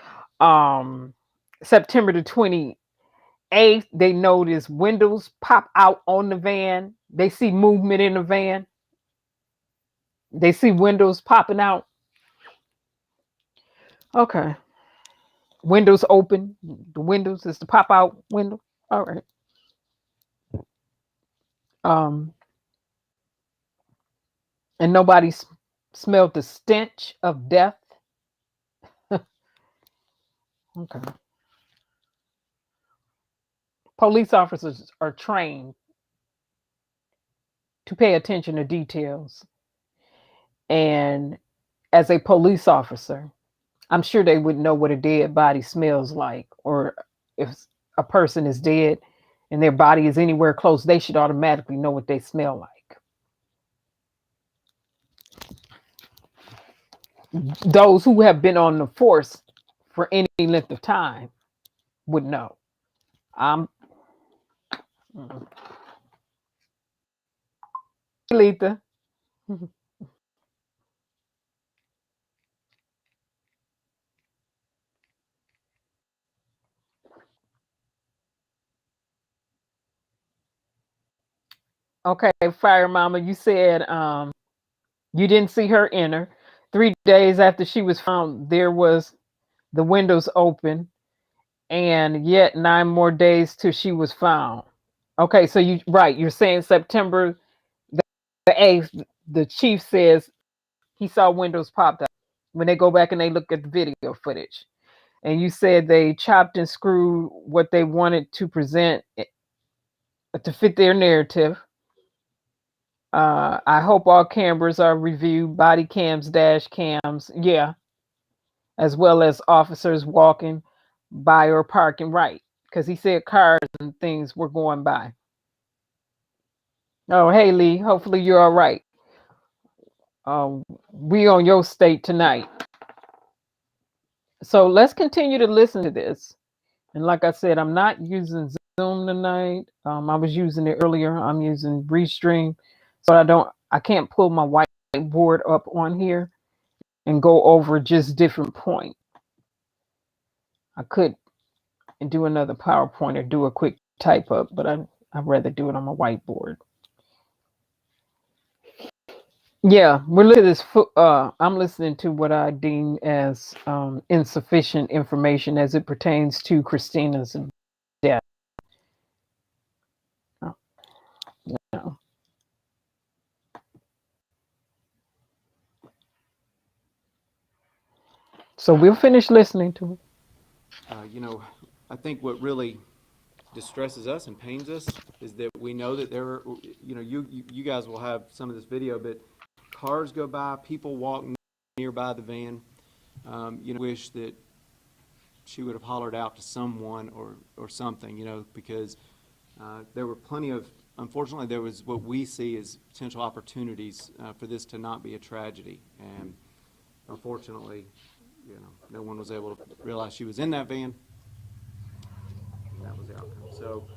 September the 28th, they notice windows pop out on the van. They see movement in the van. They see windows popping out. Okay. Windows open. The windows is the pop out window. All right. And nobody smelled the stench of death. Okay. Police officers are trained to pay attention to details. And as a police officer, I'm sure they would know what a dead body smells like, or if a person is dead and their body is anywhere close, they should automatically know what they smell like. Those who have been on the force for any length of time would know. Letha. Okay, Fire Mama, you said you didn't see her enter. 3 days after she was found, there was the windows open, and yet 9 more days till she was found. Okay, so you're saying September the 8th, the chief says he saw windows popped up when they go back and they look at the video footage. And you said they chopped and screwed what they wanted to present to fit their narrative. I hope all cameras are reviewed, body cams, dash cams, yeah, as well as officers walking by or parking, right? Because he said cars and things were going by. Oh, hey, Lee, hopefully you're all right. We on your state tonight. So let's continue to listen to this. And like I said, I'm not using Zoom tonight. I was using it earlier. I'm using Restream. So I can't pull my whiteboard up on here and go over just different points. I could do another PowerPoint or do a quick type up, but I'd rather do it on my whiteboard. Yeah, we're listening to this. I'm listening to what I deem as insufficient information as it pertains to Christina's death. Oh, no. So we'll finish listening to it. You know, I think what really distresses us and pains us is that we know that there are, you know, you guys will have some of this video, but cars go by, people walk nearby the van. You know, wish that she would have hollered out to someone or something, you know, because there were plenty of, unfortunately, there was what we see as potential opportunities for this to not be a tragedy. And unfortunately, you know, no one was able to realize she was in that van. And that was the outcome. So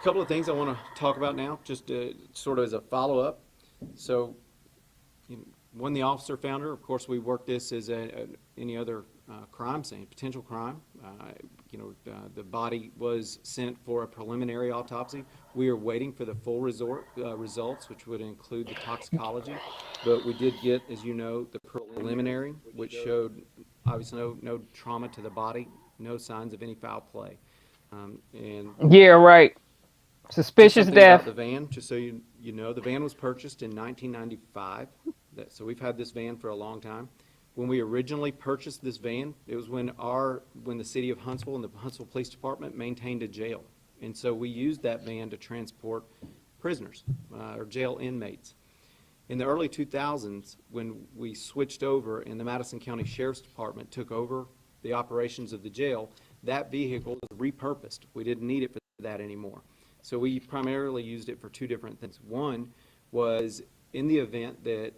a couple of things I want to talk about now, just sort of as a follow-up. So, you know, when the officer found her, of course, we worked this as any other crime scene, potential crime. You know, the body was sent for a preliminary autopsy. We are waiting for the full results, which would include the toxicology. But we did get, as you know, the preliminary, which showed obviously no trauma to the body, no signs of any foul play. And yeah, right. Suspicious death. About the van, just so you know, the van was purchased in 1995. So we've had this van for a long time. When we originally purchased this van, it was when the city of Huntsville and the Huntsville Police Department maintained a jail. And so we used that van to transport prisoners or jail inmates. In the early 2000s, when we switched over and the Madison County Sheriff's Department took over the operations of the jail, that vehicle was repurposed. We didn't need it for that anymore. So we primarily used it for two different things. One was in the event that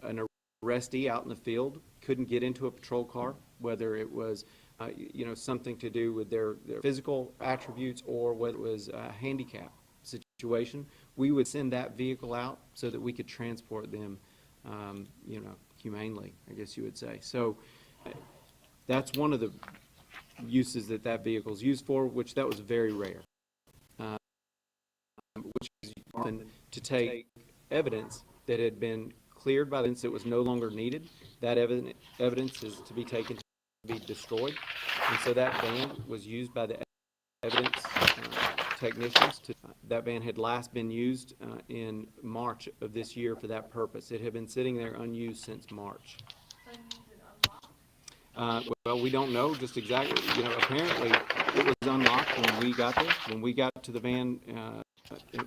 an arrestee out in the field couldn't get into a patrol car, whether it was you know, something to do with their physical attributes or whether it was a handicap situation, we would send that vehicle out so that we could transport them, you know, humanely, I guess you would say. So that's one of the uses that vehicle is used for, which that was very rare. Which is often to take evidence that had been cleared by evidence that was no longer needed. That evidence is to be taken to be destroyed. And so that van was used by the evidence technicians. That van had last been used in March of this year for that purpose. It had been sitting there unused since March. Well, we don't know just exactly. You know, apparently it was unlocked when we got there. When we got to the van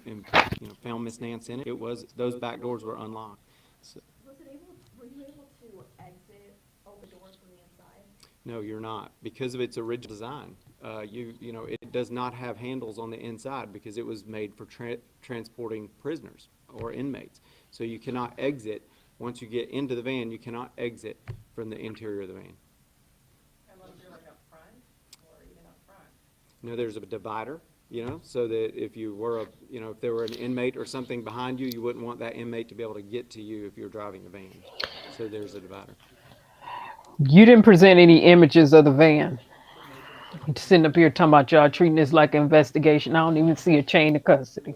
and you know, found Miss Nance in it, those back doors were unlocked. So, were you able to exit open doors from the inside? no, you're not, because of its original design. You know, it does not have handles on the inside because it was made for transporting prisoners or inmates. So you cannot exit. Once you get into the van, you cannot exit from the interior of the van. And was there like up front or even up front? No, there's a divider, you know, so that if you were you know, if there were an inmate or something behind you, you wouldn't want that inmate to be able to get to you if you're driving the van. So there's a divider. You didn't present any images of the van. You're sitting up here talking about y'all treating this like an investigation. I don't even see a chain of custody.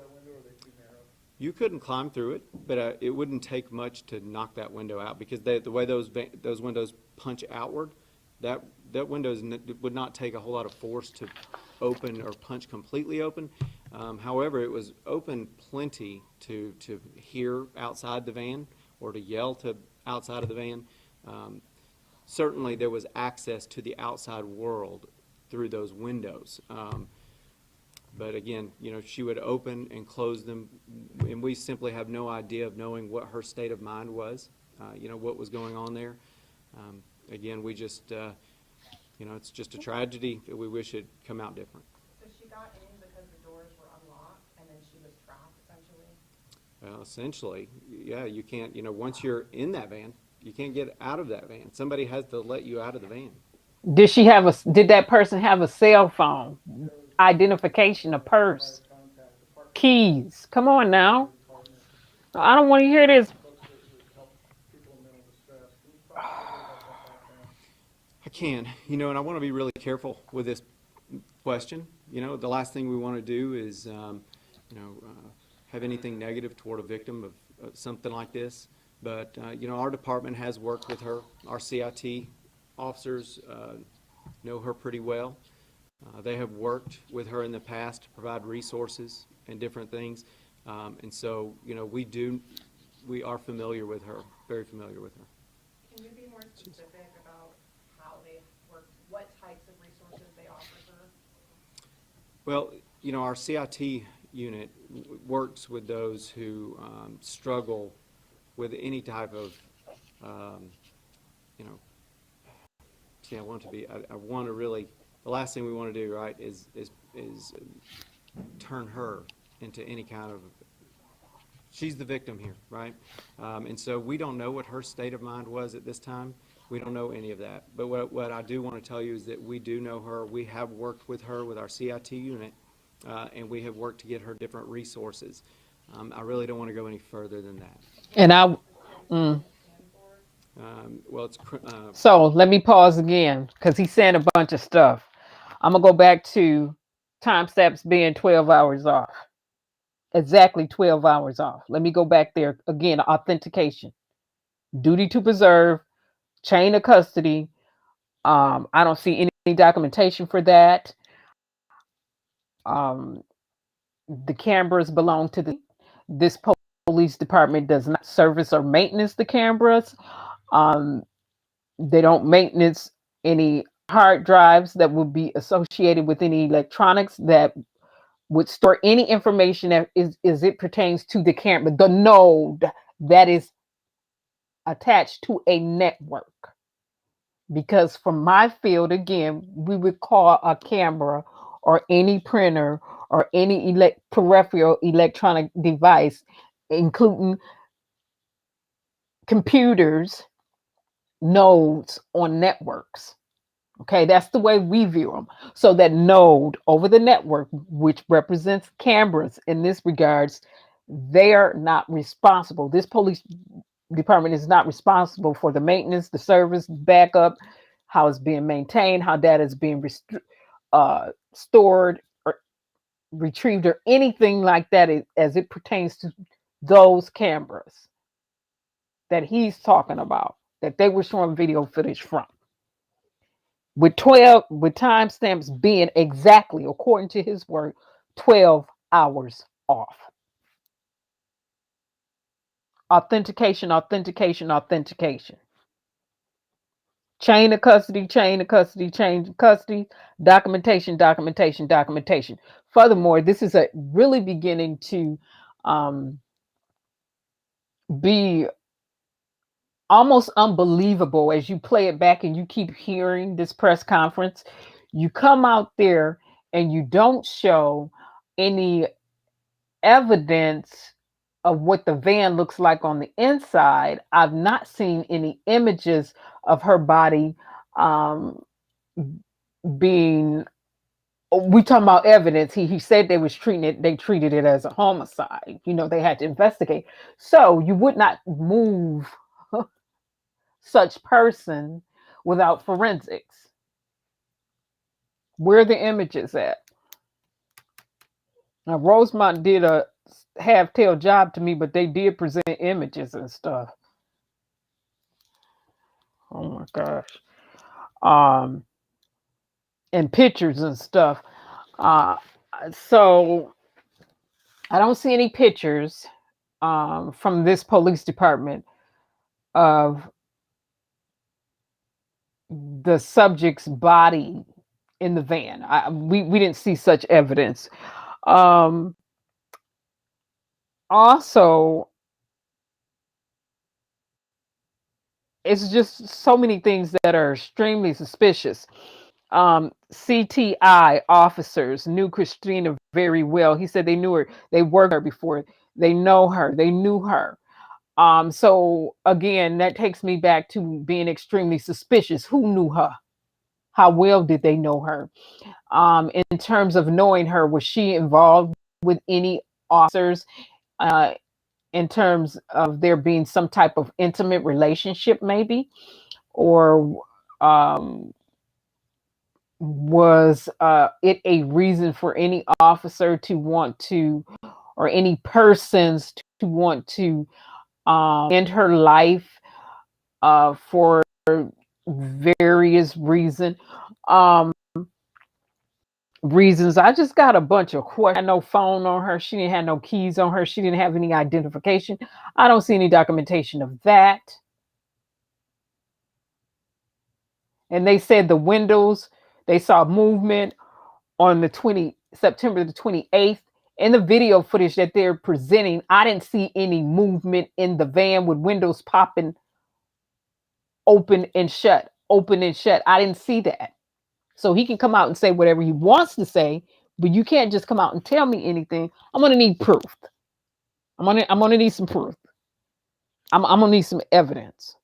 You couldn't climb through it, but it wouldn't take much to knock that window out because the way those windows punch outward, that that window would not take a whole lot of force to open or punch completely open. However, it was open plenty to hear outside the van or to yell to outside of the van. Certainly there was access to the outside world through those windows. But again, you know, she would open and close them, and we simply have no idea of knowing what her state of mind was, you know, what was going on there. Again, we just, you know, it's just a tragedy that we wish had come out different. So she got in because the doors were unlocked and then she was trapped, essentially? Well, essentially, yeah, you can't, you know, once you're in that van, you can't get out of that van. Somebody has to let you out of the van. Did that person have a cell phone, identification, a purse, keys? Come on now. I don't want to hear this. I can, you know, and I want to be really careful with this question. You know, the last thing we want to do is, you know, have anything negative toward a victim of something like this. But, you know, our department has worked with her. Our CIT officers know her pretty well. They have worked with her in the past to provide resources and different things. And so, you know, we are familiar with her, very familiar with her. Can you be more specific about how they work, what types of resources they offer her? Well, you know, our CIT unit works with those who struggle with any type of, you know, see, I want to really, the last thing we want to do, right, is turn her into any kind of, she's the victim here, right? And so we don't know what her state of mind was at this time. We don't know any of that. But what I do want to tell you is that we do know her. We have worked with her with our CIT unit, and we have worked to get her different resources. I really don't want to go any further than that. And well, it's so let me pause again because he's saying a bunch of stuff. I'm gonna go back to timestamps being 12 hours off. Exactly 12 hours off. Let me go back there again. Authentication, duty to preserve, chain of custody. I don't see any documentation for that. The cameras belong to this police department. Does not service or maintenance the cameras. They don't maintenance any hard drives that would be associated with any electronics that would store any information that is it pertains to the camera, the node that is attached to a network. Because from my field, again, we would call a camera or any printer or any peripheral electronic device, including computers, nodes on networks. Okay, that's the way we view them. So that node over the network, which represents cameras in this regards, they are not responsible. This police department is not responsible for the maintenance, the service, backup, how it's being maintained, how data is being stored or retrieved or anything like that as it pertains to those cameras that he's talking about, that they were showing video footage from. With timestamps being exactly, according to his word, 12 hours off. Authentication, authentication, authentication. Chain of custody, chain of custody, chain of custody, documentation, documentation, documentation. Furthermore, this is really beginning to be almost unbelievable as you play it back and you keep hearing this press conference. You come out there and you don't show any evidence of what the van looks like on the inside. I've not seen any images of her body being, we talking about evidence. He said they treated it as a homicide. You know, they had to investigate. So you would not move such person without forensics. Where are the images at? Now, Rosemont did a half-tail job to me, but they did present images and stuff. Oh my gosh. and pictures and stuff. Uh, so I don't see any pictures from this police department of the subject's body in the van. We didn't see such evidence. Also, it's just so many things that are extremely suspicious. CTI officers knew Christina very well. He said they knew her. They worked her before. They know her. They knew her. So again, that takes me back to being extremely suspicious. Who knew her? How well did they know her? In terms of knowing her, was she involved with any officers? In terms of there being some type of intimate relationship, maybe, or was it a reason for any officer to want to, or any persons to want to end her life for various reasons? I just got a bunch of questions. No phone on her. She didn't have no keys on her. She didn't have any identification. I don't see any documentation of that. And they said the windows, they saw movement on the September the 28th. In the video footage that they're presenting, I didn't see any movement in the van with windows popping open and shut. I didn't see that. So he can come out and say whatever he wants to say, but you can't just come out and tell me anything. I'm gonna need proof. I'm gonna need some proof. I'm gonna need some evidence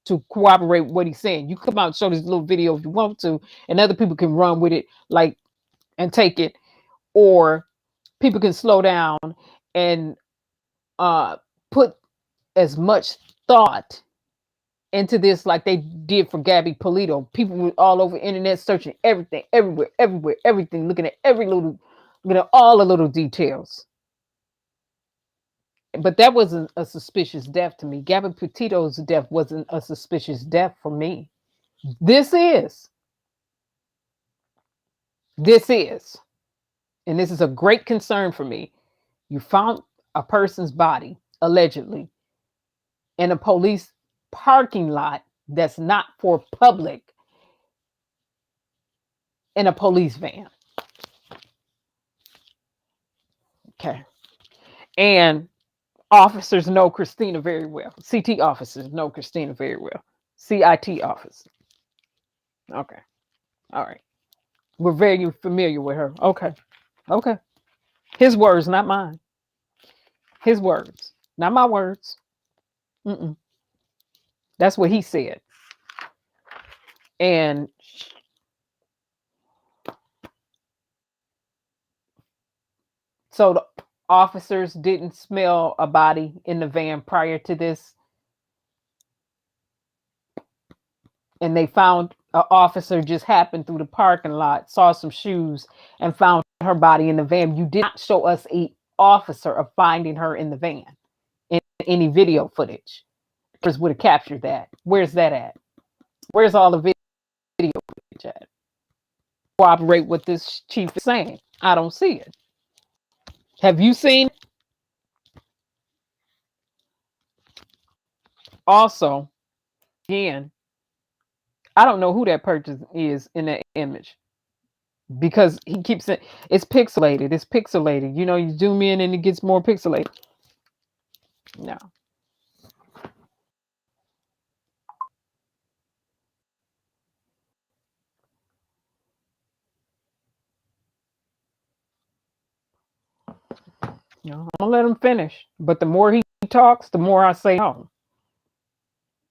to corroborate what he's saying. You come out and show this little video if you want to, and other people can run with it, like, and take it, or people can slow down and put as much thought into this like they did for Gabby Polito. People were all over the internet searching everything, everywhere, everything, looking at looking at all the little details. But that wasn't a suspicious death to me. Gabby Petito's death wasn't a suspicious death for me. This is. And this is a great concern for me. You found a person's body, allegedly, in a police parking lot that's not for public, in a police van. Okay. And officers know Christina very well. CT officers know Christina very well. CIT officers. Okay. All right. We're very familiar with her. Okay. Okay. His words, not mine. His words, not my words. That's what he said. And so the officers didn't smell a body in the van prior to this. And they found an officer just happened through the parking lot, saw some shoes, and found her body in the van. You did not show us an officer of finding her in the van in any video footage. Would have captured that. Where's that at? Where's all the video footage at? Cooperate with this chief is saying. I don't see it. Have you seen it? Also, again, I don't know who that person is in that image, because he keeps saying it's pixelated. It's pixelated. You know, you zoom in and it gets more pixelated. No. No, I'm gonna let him finish. But the more he talks, the more I say no.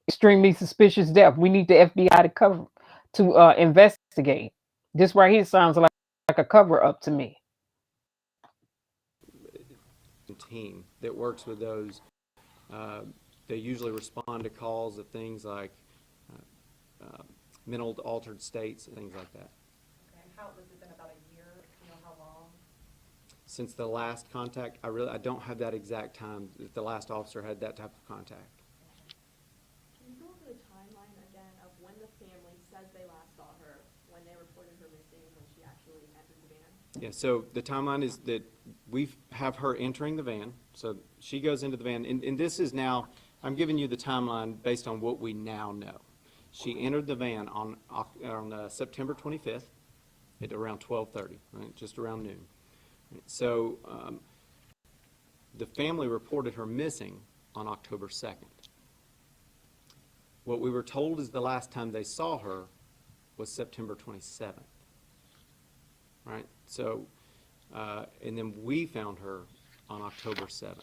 Extremely suspicious death. We need the FBI to investigate. This right here sounds like a cover up to me. Team that works with those, they usually respond to calls of things like mental altered states and things like that. Okay, how has it been, about a year? You know how long? Since the last contact, I don't have that exact time that the last officer had that type of contact. Can you go over the timeline again of when the family says they last saw her, when they reported her actually entered the van? Yeah, so the timeline is that we have her entering the van. So she goes into the van, and this is now, I'm giving you the timeline based on what we now know. She entered the van on September 25th at around 12:30, right, just around noon. So the family reported her missing on October 2nd. What we were told is the last time they saw her was September 27th, right? So, and then we found her on October 7th.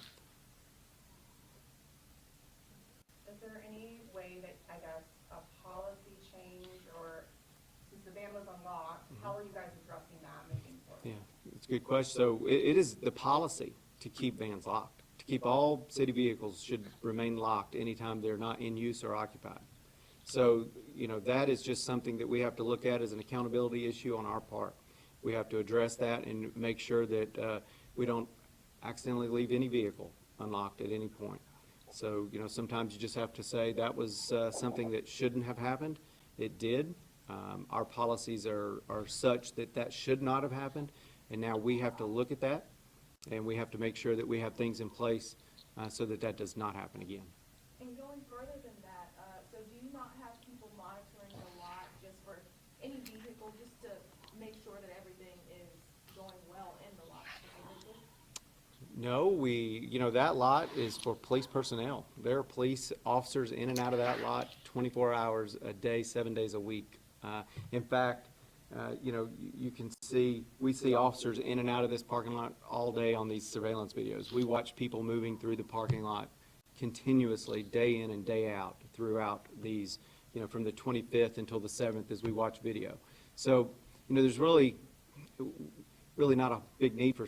Is there any way that, I guess, a policy change, or since the van was unlocked, how are you guys addressing that moving forward? Yeah, it's a good question. So it is the policy to keep vans locked. To keep all city vehicles should remain locked anytime they're not in use or occupied. So, you know, that is just something that we have to look at as an accountability issue on our part. We have to address that and make sure that we don't accidentally leave any vehicle unlocked at any point. So, you know, sometimes you just have to say that was something that shouldn't have happened. It did. Our policies are such that that should not have happened, and now we have to look at that, and we have to make sure that we have things in place so that that does not happen again. And going further than that, so do you not have people monitoring the lot just for any vehicle, just to make sure that everything is going well in the lot specifically? No, you know, that lot is for police personnel. There are police officers in and out of that lot 24 hours a day, 7 days a week. In fact, you know, you can see, we see officers in and out of this parking lot all day on these surveillance videos. We watch people moving through the parking lot continuously, day in and day out, throughout these, you know, from the 25th until the 7th as we watch video. So, you know, there's really not a big need for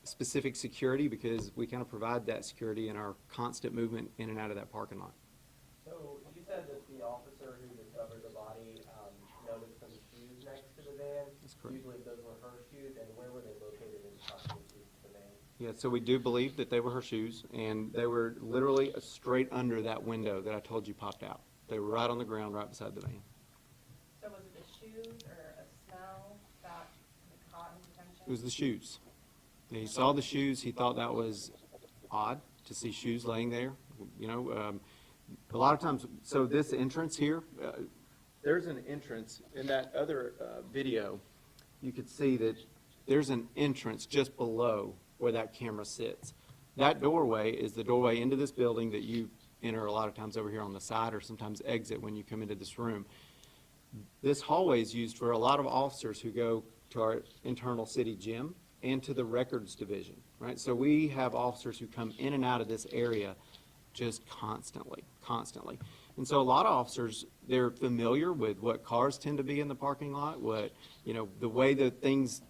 specific security because we kind of provide that security in our constant movement in and out of that parking lot. So you said that the officer who discovered the body noticed some shoes next to the van. That's correct. Usually those were her shoes, and where were they located in proximity to the van? Yeah, so we do believe that they were her shoes, and they were literally straight under that window that I told you popped out. They were right on the ground, right beside the van. So was it the shoes or a smell that caught his attention? It was the shoes. He saw the shoes. He thought that was odd to see shoes laying there. You know, a lot of times, so this entrance here, there's an entrance in that other video. You could see that there's an entrance just below where that camera sits. That doorway is the doorway into this building that you enter a lot of times over here on the side, or sometimes exit when you come into this room. This hallway is used for a lot of officers who go to our internal city gym and to the records division, right? So we have officers who come in and out of this area just constantly. And so a lot of officers, they're familiar with what cars tend to be in the parking lot, what, you know, the way that things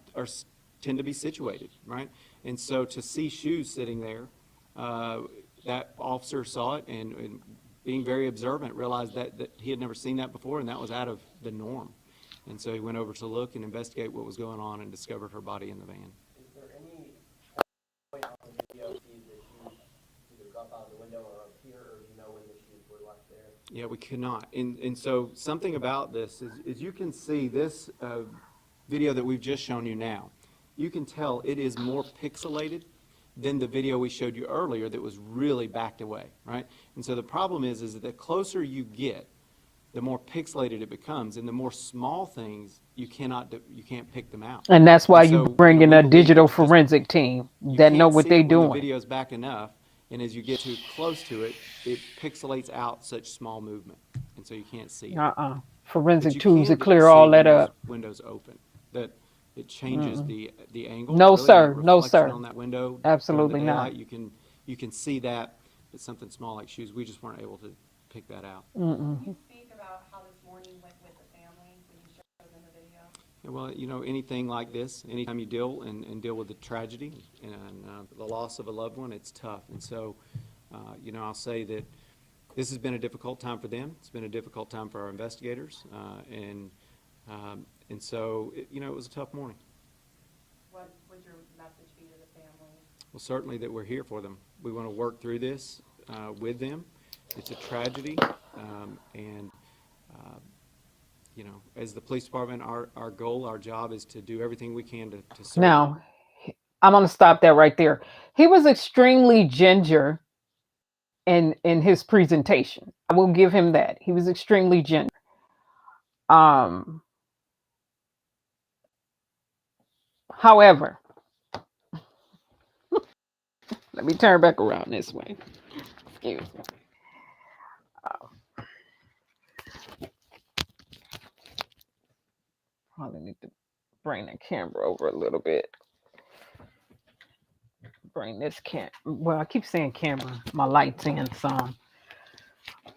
tend to be situated, right? And so to see shoes sitting there, that officer saw it and being very observant realized that he had never seen that before, and that was out of the norm. And so he went over to look and investigate what was going on and discovered her body in the van. Is there any point on the video see the shoes either drop out of the window or appear, or do you know when the shoes were left there? Yeah, we could not. And so something about this is you can see this video that we've just shown you now. You can tell it is more pixelated than the video we showed you earlier that was really backed away, right? And so the problem is that the closer you get, the more pixelated it becomes, and the more small things you can't pick them out. And that's why And you so, bring in we a believe digital just forensic team you that know can't what see they're it when doing. the video's back enough, and as you get too close to it, it pixelates out such small movement, and so you can't see it. But Forensic you tools can to clear see all when that those up. windows open. That it changes the angle. No, really, sir. the No, reflection sir. on that window. during Absolutely the not. daylight, you can see that. It's something small like shoes. We just weren't able to pick that out. Can you speak about how this morning went with the family when you showed them the video? Yeah, well, you know, anything like this, anytime you deal with the tragedy and the loss of a loved one, it's tough. And so, you know, I'll say that this has been a difficult time for them. It's been a difficult time for our investigators, and so, you know, it was a tough morning. What would your message be to the family? Well, certainly that we're here for them. We want to work through this with them. It's a tragedy, and you know, as the police department, our goal, our job is to do everything we can to serve. Now, I'm going to stop that right there. He was extremely ginger in his presentation. I will give him that. He was extremely ginger. However, let me turn back around this way. Excuse me. Probably need to bring the camera over a little bit. Bring this well, I keep saying camera. My light's in some.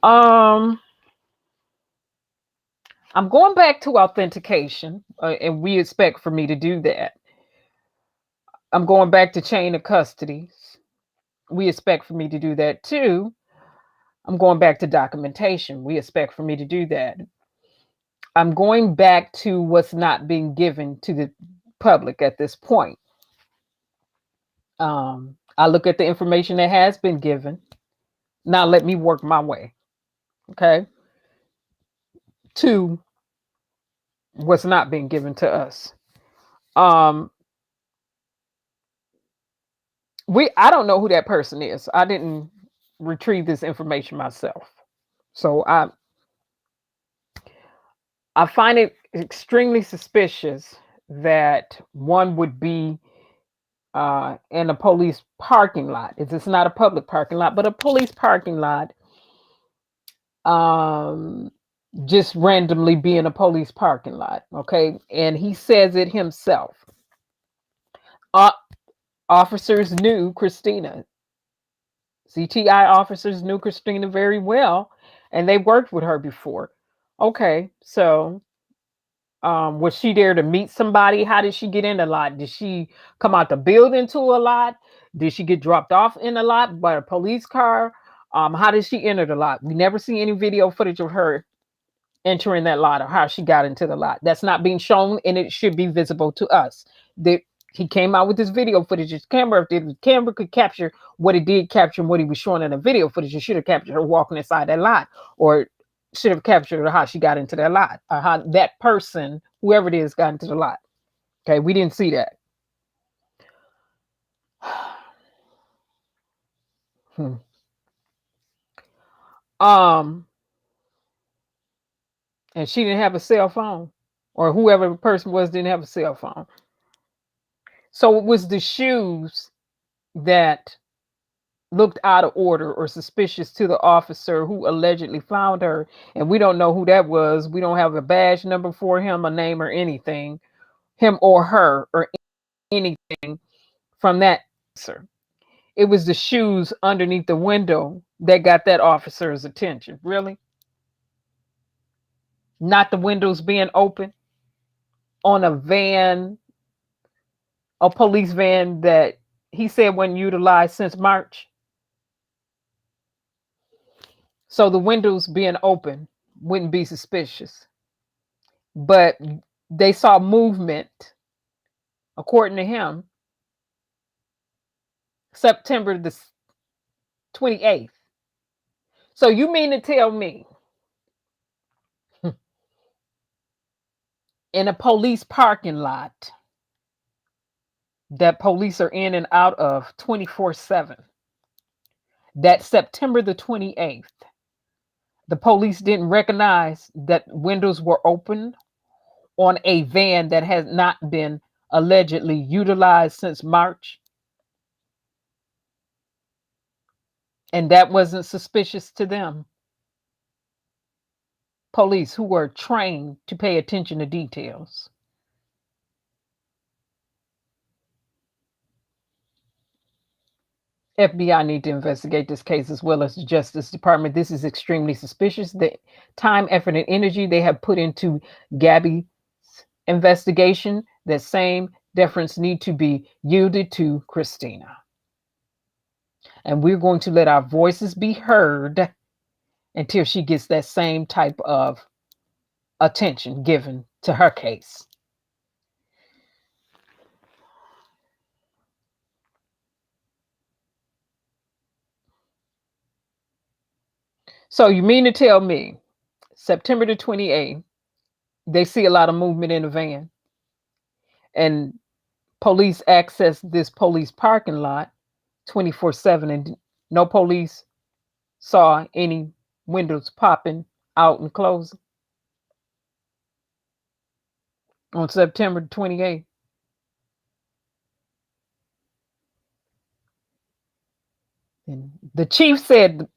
I'm going back to authentication, and we expect for me to do that. I'm going back to chain of custody. We expect for me to do that too. I'm going back to documentation. We expect for me to do that. I'm going back to what's not being given to the public at this point. I look at the information that has been given. Now let me work my way, okay, to what's not being given to us. I don't know who that person is. I didn't retrieve this information myself. So I find it extremely suspicious that one would be in a police parking lot. It's not a public parking lot, but a police parking lot. Just randomly be in a police parking lot, okay? And he says it himself. Officers knew CHIRSTINA. CTI officers knew CHRISTINA very well, and they worked with her before. Okay, so was she there to meet somebody? How did she get in the lot? Did she come out the building to a lot? Did she get dropped off in a lot by a police car? How did she enter the lot? We never see any video footage of her entering that lot or how she got into the lot. That's not being shown, and it should be visible to us. He came out with this video footage. His camera, if the camera could capture what it did capture and what he was showing in the video footage, it should have captured her walking inside that lot, or should have captured how she got into that lot, or how that person, whoever it is, got into the lot. Okay, we didn't see that. And she didn't have a cell phone, or whoever the person was didn't have a cell phone. So it was the shoes that looked out of order or suspicious to the officer who allegedly found her. And we don't know who that was. We don't have a badge number for him, a name or anything, him or her or anything from that officer. It was the shoes underneath the window that got that officer's attention. Really? Not the windows being open on a van, a police van that he said wasn't utilized since March. So the windows being open wouldn't be suspicious. But they saw movement, according to him, September the 28th. So you mean to tell me in a police parking lot that police are in and out of 24/7, that September the 28th, the police didn't recognize that windows were open on a van that has not been allegedly utilized since March? And that wasn't suspicious to them? Police who were trained to pay attention to details. FBI need to investigate this case as well as the Justice Department. This is extremely suspicious. The time, effort, and energy they have put into Gabby's investigation, that same deference need to be yielded to CHRISTINA. And we're going to let our voices be heard until she gets that same type of attention given to her case. So you mean to tell me September the 28th, They see a lot of movement in the van, and police access this police parking lot 24/7, and no police saw any windows popping out and closing on September 28th. And the chief said the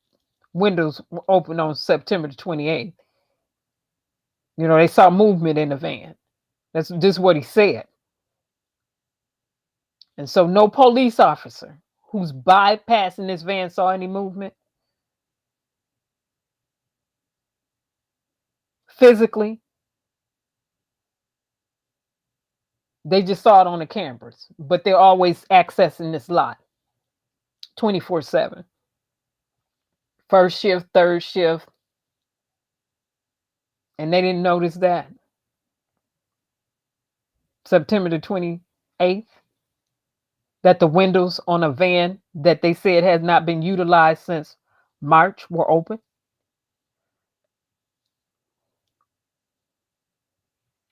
windows were open on September 28th. You know, they saw movement in the van. That's just what he said. And so no police officer who's bypassing this van saw any movement physically. They just saw it on the cameras, but they're always accessing this lot 24/7. First shift, third shift, and they didn't notice that. September the 28th, that the windows on a van that they said has not been utilized since March were open.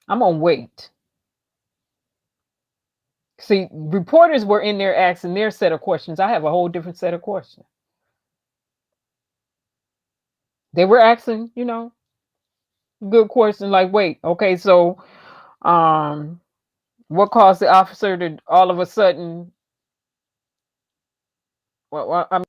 I'm gonna wait. See, reporters were in there asking their set of questions. I have a whole different set of questions. They were asking, you know, good question like, wait, okay, so what caused the officer to all of a sudden, well, I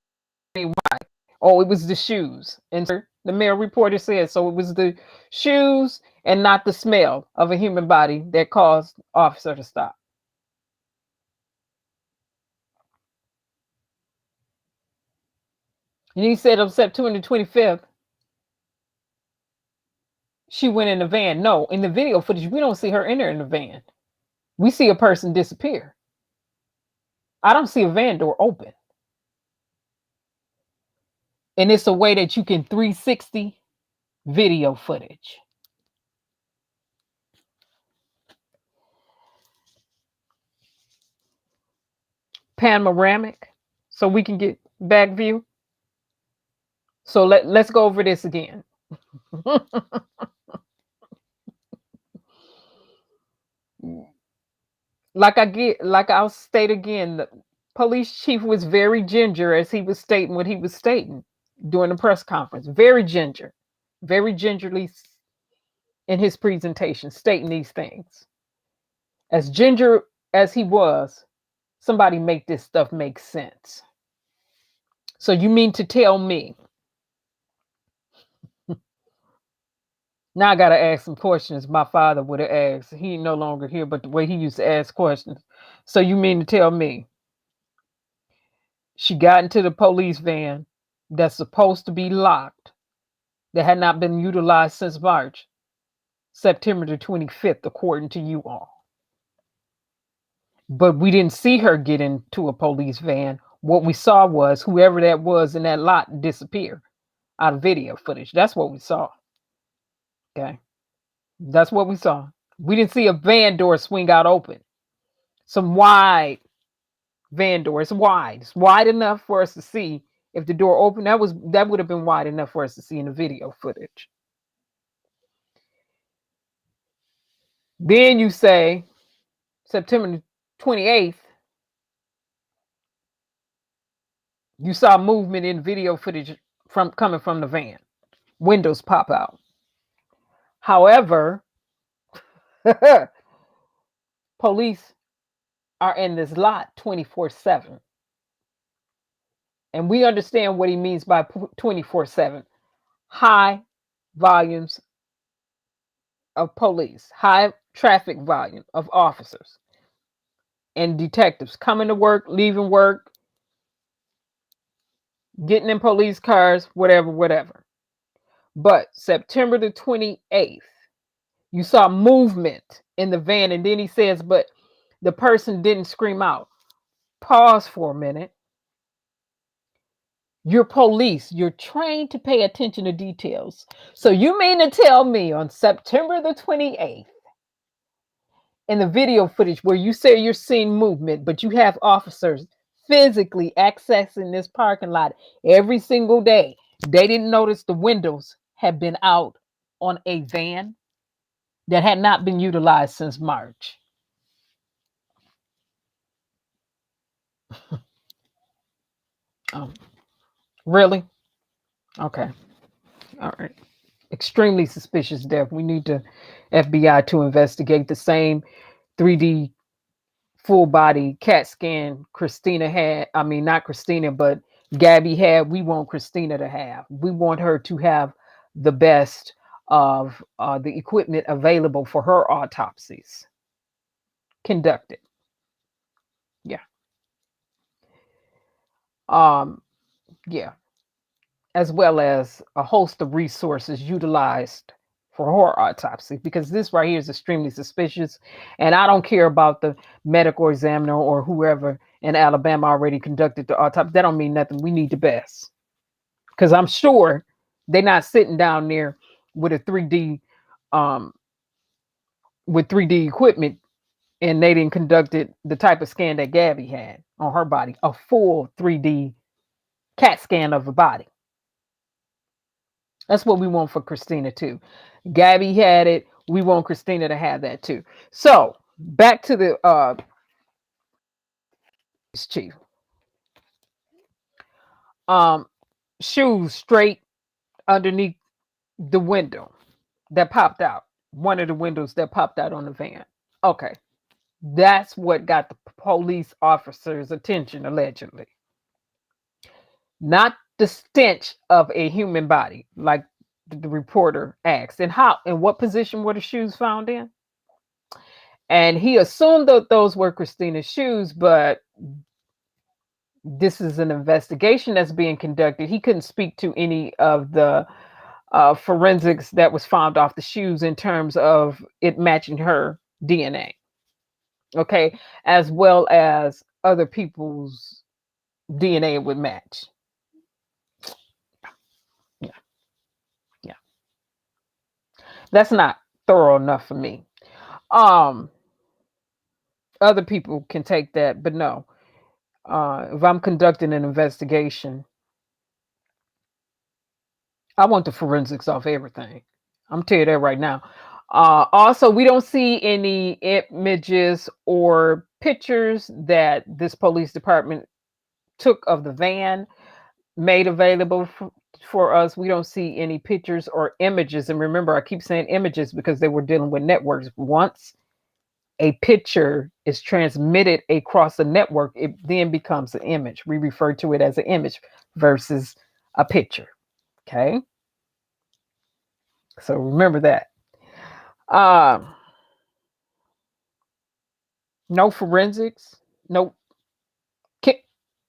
mean, why? Oh, it was the shoes. And the male reporter said, so it was the shoes and not the smell of a human body that caused the officer to stop. And he said on September 25th, she went in the van. No, in the video footage, we don't see her enter in the van. We see a person disappear. I don't see a van door open. And it's a way that you can 360 video footage. Panoramic, so we can get back view. So let's go over this again. Like I'll state again, the police chief was very ginger as he was stating what he was stating during the press conference. Very gingerly in his presentation, stating these things. As ginger as he was, somebody make this stuff make sense. So you mean to tell me? Now I gotta ask some questions my father would have asked. He no longer here, but the way he used to ask questions. So you mean to tell me she got into the police van that's supposed to be locked, that had not been utilized since March, September the 25th, according to you all. But we didn't see her get into a police van. What we saw was whoever that was in that lot disappear out of video footage. That's what we saw. Okay. That's what we saw. We didn't see a van door swing out open. Some wide van door. It's wide. It's wide enough for us to see if the door opened. That would have been wide enough for us to see in the video footage. Then you say September 28th, you saw movement in video footage coming from the van. Windows pop out. However, police are in this lot 24/7. And we understand what he means by 24/7. High volumes of police, high traffic volume of officers and detectives coming to work, leaving work, getting in police cars, whatever. But September the 28th, you saw movement in the van, and then he says, but the person didn't scream out. Pause for a minute. You're police. You're trained to pay attention to details. So you mean to tell me on September the 28th, in the video footage where you say you're seeing movement, but you have officers physically accessing this parking lot every single day, they didn't notice the windows had been out on a van? that had not been utilized since March. Really? Okay. All right. Extremely suspicious death. We need the FBI to investigate. The same 3D full body CAT scan Christina had. I mean, not Christina, but Gabby had. We want Christina to have. We want her to have the best of the equipment available for her autopsies conducted. Yeah. Yeah. As well as a host of resources utilized for her autopsy, because this right here is extremely suspicious. And I don't care about the medical examiner or whoever in Alabama already conducted the autopsy. That don't mean nothing. We need the best, because I'm sure they're not sitting down there with a 3D with 3D equipment, and they didn't conducted the type of scan that Gabby had on her body, a full 3D CAT scan of the body. That's what we want for Christina too. Gabby had it. We want Christina to have that too. So back to the chief. Shoes straight underneath the window that popped out. One of the windows that popped out on the van. Okay. That's what got the police officer's attention, allegedly. Not the stench of a human body, like the reporter asked. And how, in what position were the shoes found in? And he assumed that those were Christina's shoes, but this is an investigation that's being conducted. He couldn't speak to any of the forensics that was found off the shoes in terms of it matching her DNA. Okay, as well as other people's DNA would match. Yeah. That's not thorough enough for me. Other people can take that, but no. If I'm conducting an investigation, I want the forensics off everything. I'm telling you that right now. Also, we don't see any images or pictures that this police department took of the van made available for us. We don't see any pictures or images. And remember, I keep saying images because they were dealing with networks. Once a picture is transmitted across a network, it then becomes an image. We refer to it as an image versus a picture. Okay. So remember that. No forensics. No.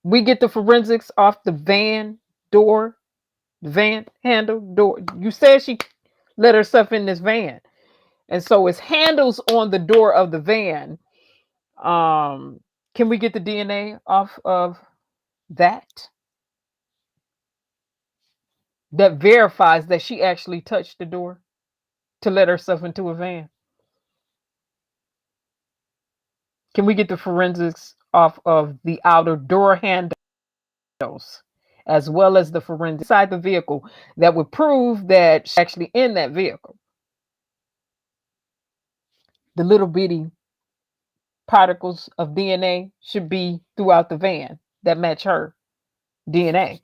We get the forensics off the van door, the van handle door. You said she let herself in this van. And so it's handles on the door of the van. Can we get the DNA off of that? That verifies that she actually touched the door to let herself into a van. Can we get the forensics off of the outer door handles, as well as the forensics inside the vehicle that would prove that she's actually in that vehicle? The little bitty particles of DNA should be throughout the van that match her DNA.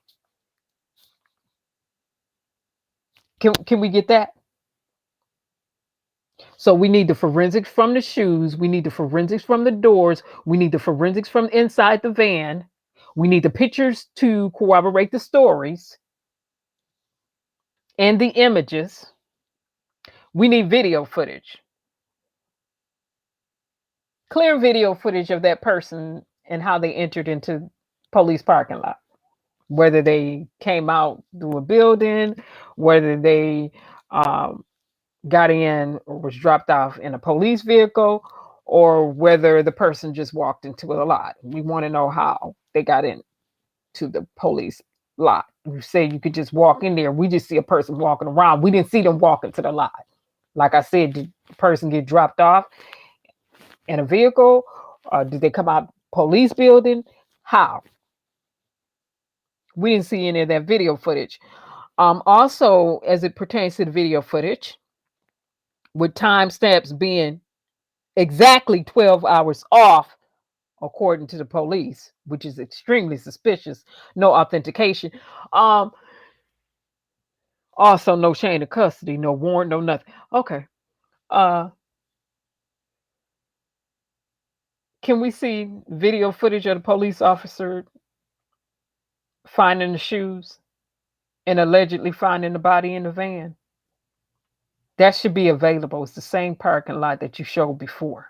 Can we get that? So we need the forensics from the shoes. We need the forensics from the doors. We need the forensics from inside the van. We need the pictures to corroborate the stories and the images. We need video footage. Clear video footage of that person and how they entered into police parking lot. Whether they came out through a building, whether they got in or was dropped off in a police vehicle, or whether the person just walked into a lot. We want to know how they got into the police lot. You say you could just walk in there. We just see a person walking around. We didn't see them walk into the lot. Like I said, did the person get dropped off in a vehicle? Did they come out police building? How? We didn't see any of that video footage. Also, as it pertains to the video footage, with timestamps being exactly 12 hours off, according to the police, which is extremely suspicious. No authentication. Also no chain of custody, no warrant, no nothing. Okay. Can we see video footage of the police officer finding the shoes and allegedly finding the body in the van? That should be available. It's the same parking lot that you showed before.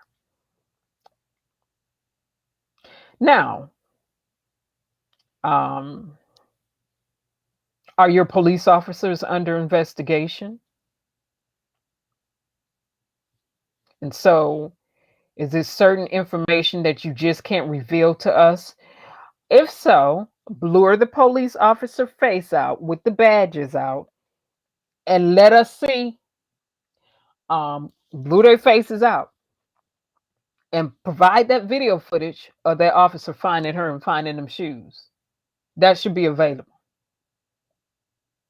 Now, are your police officers under investigation? And so, is this certain information that you just can't reveal to us? If so, blur the police officer face out with the badges out and let us see. Blur their faces out and provide that video footage of that officer finding her and finding them shoes. That should be available.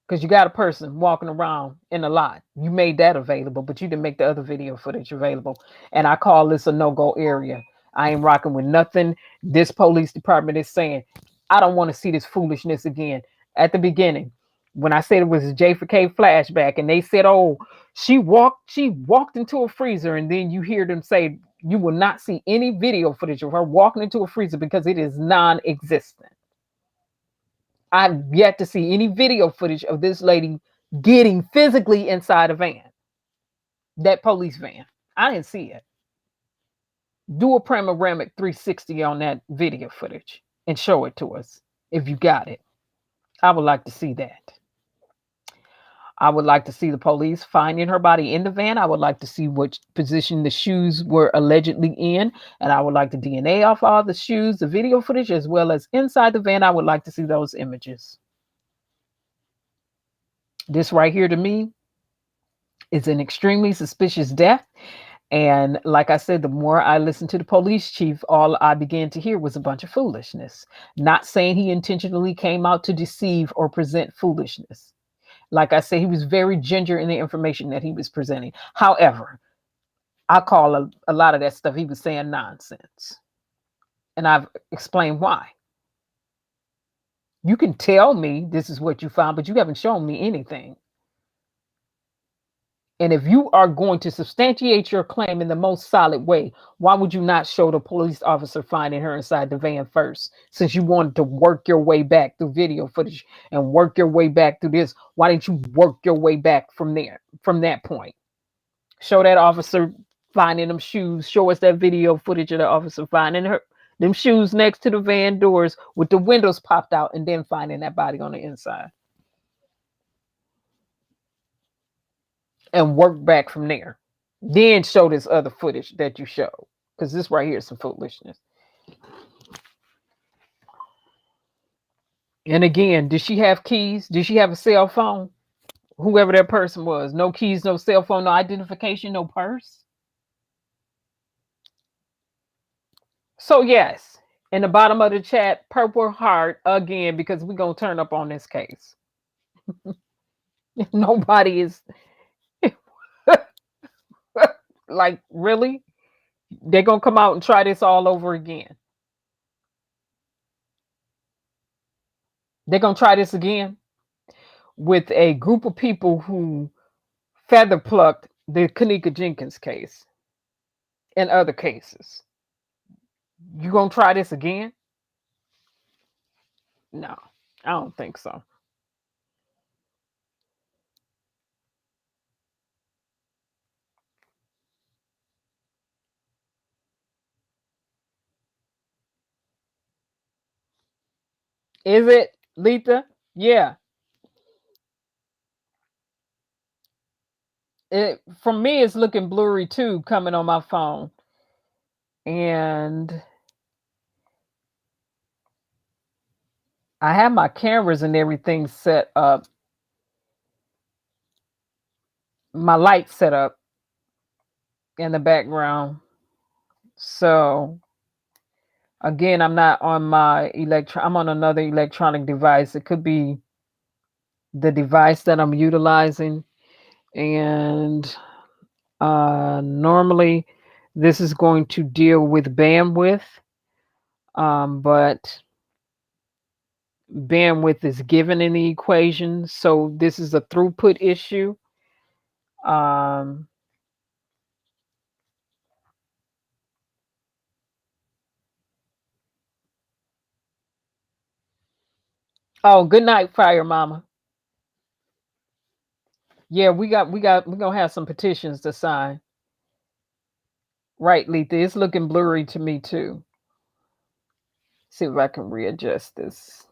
Because you got a person walking around in a lot. You made that available, but you didn't make the other video footage available. And I call this a no-go area. I ain't rocking with nothing this police department is saying. I don't want to see this foolishness again. At the beginning, when I said it was a J for K flashback, and they said, oh, she walked into a freezer, and then you hear them say you will not see any video footage of her walking into a freezer because it is non-existent. I've yet to see any video footage of this lady getting physically inside a van. That police van. I didn't see it. Do a panoramic 360 on that video footage and show it to us if you got it. I would like to see that. I would like to see the police finding her body in the van. I would like to see which position the shoes were allegedly in. And I would like the DNA off all the shoes, the video footage, as well as inside the van. I would like to see those images. This right here to me is an extremely suspicious death. And like I said, the more I listened to the police chief, all I began to hear was a bunch of foolishness. Not saying he intentionally came out to deceive or present foolishness. Like I said, he was very ginger in the information that he was presenting. However, I call a lot of that stuff he was saying nonsense. And I've explained why. You can tell me this is what you found, but you haven't shown me anything. And if you are going to substantiate your claim in the most solid way, why would you not show the police officer finding her inside the van first? Since you wanted to work your way back through video footage and work your way back through this, why didn't you work your way back from there, from that point? Show that officer finding them shoes. Show us that video footage of the officer finding her them shoes next to the van doors with the windows popped out and then finding that body on the inside. And work back from there. Then show this other footage that you showed. Because this right here is some foolishness. And again, did she have keys? Did she have a cell phone? Whoever that person was. No keys, no cell phone, no identification, no purse. So yes, in the bottom of the chat, purple heart again, because we're going to turn up on this case. Nobody is... Like, really? They're going to come out and try this all over again. They're going to try this again with a group of people who feather plucked the Kenneka Jenkins case and other cases. You going to try this again? No, I don't think so. Is it, Letha? Yeah. For me, it's looking blurry too, coming on my phone. And I have my cameras and everything set up. My light set up in the background. So again, I'm not on my I'm on another electronic device. It could be the device that I'm utilizing. And Normally, this is going to deal with bandwidth, but bandwidth is given in the equation, so this is a throughput issue. Oh, good night, Fire Mama. Yeah, we're gonna have some petitions to sign. Right, Letha. It's looking blurry to me too. See if I can readjust this.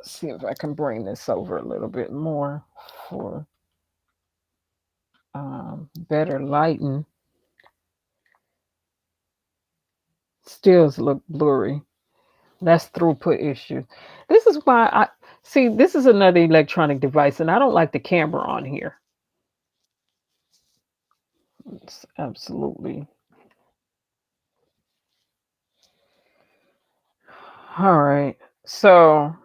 See if I can bring this over a little bit more for better lighting. Still look blurry. That's throughput issue. This is why I see this is another electronic device, and I don't like the camera on here. It's absolutely. All right. So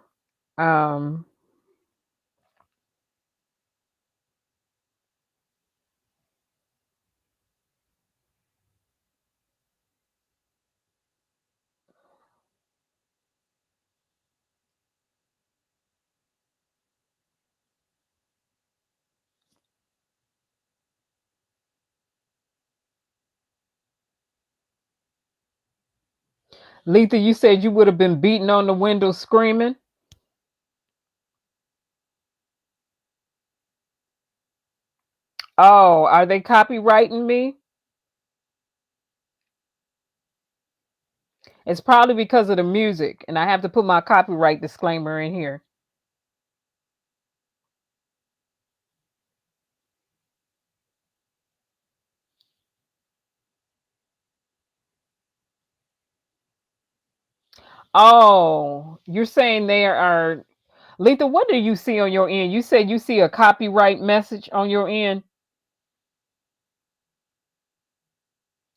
Letha, you said you would have been beating on the window screaming. Oh, are they copywriting me? It's probably because of the music, and I have to put my copyright disclaimer in here. Oh, you're saying there are, Letha, what do you see on your end? You said you see a copyright message on your end.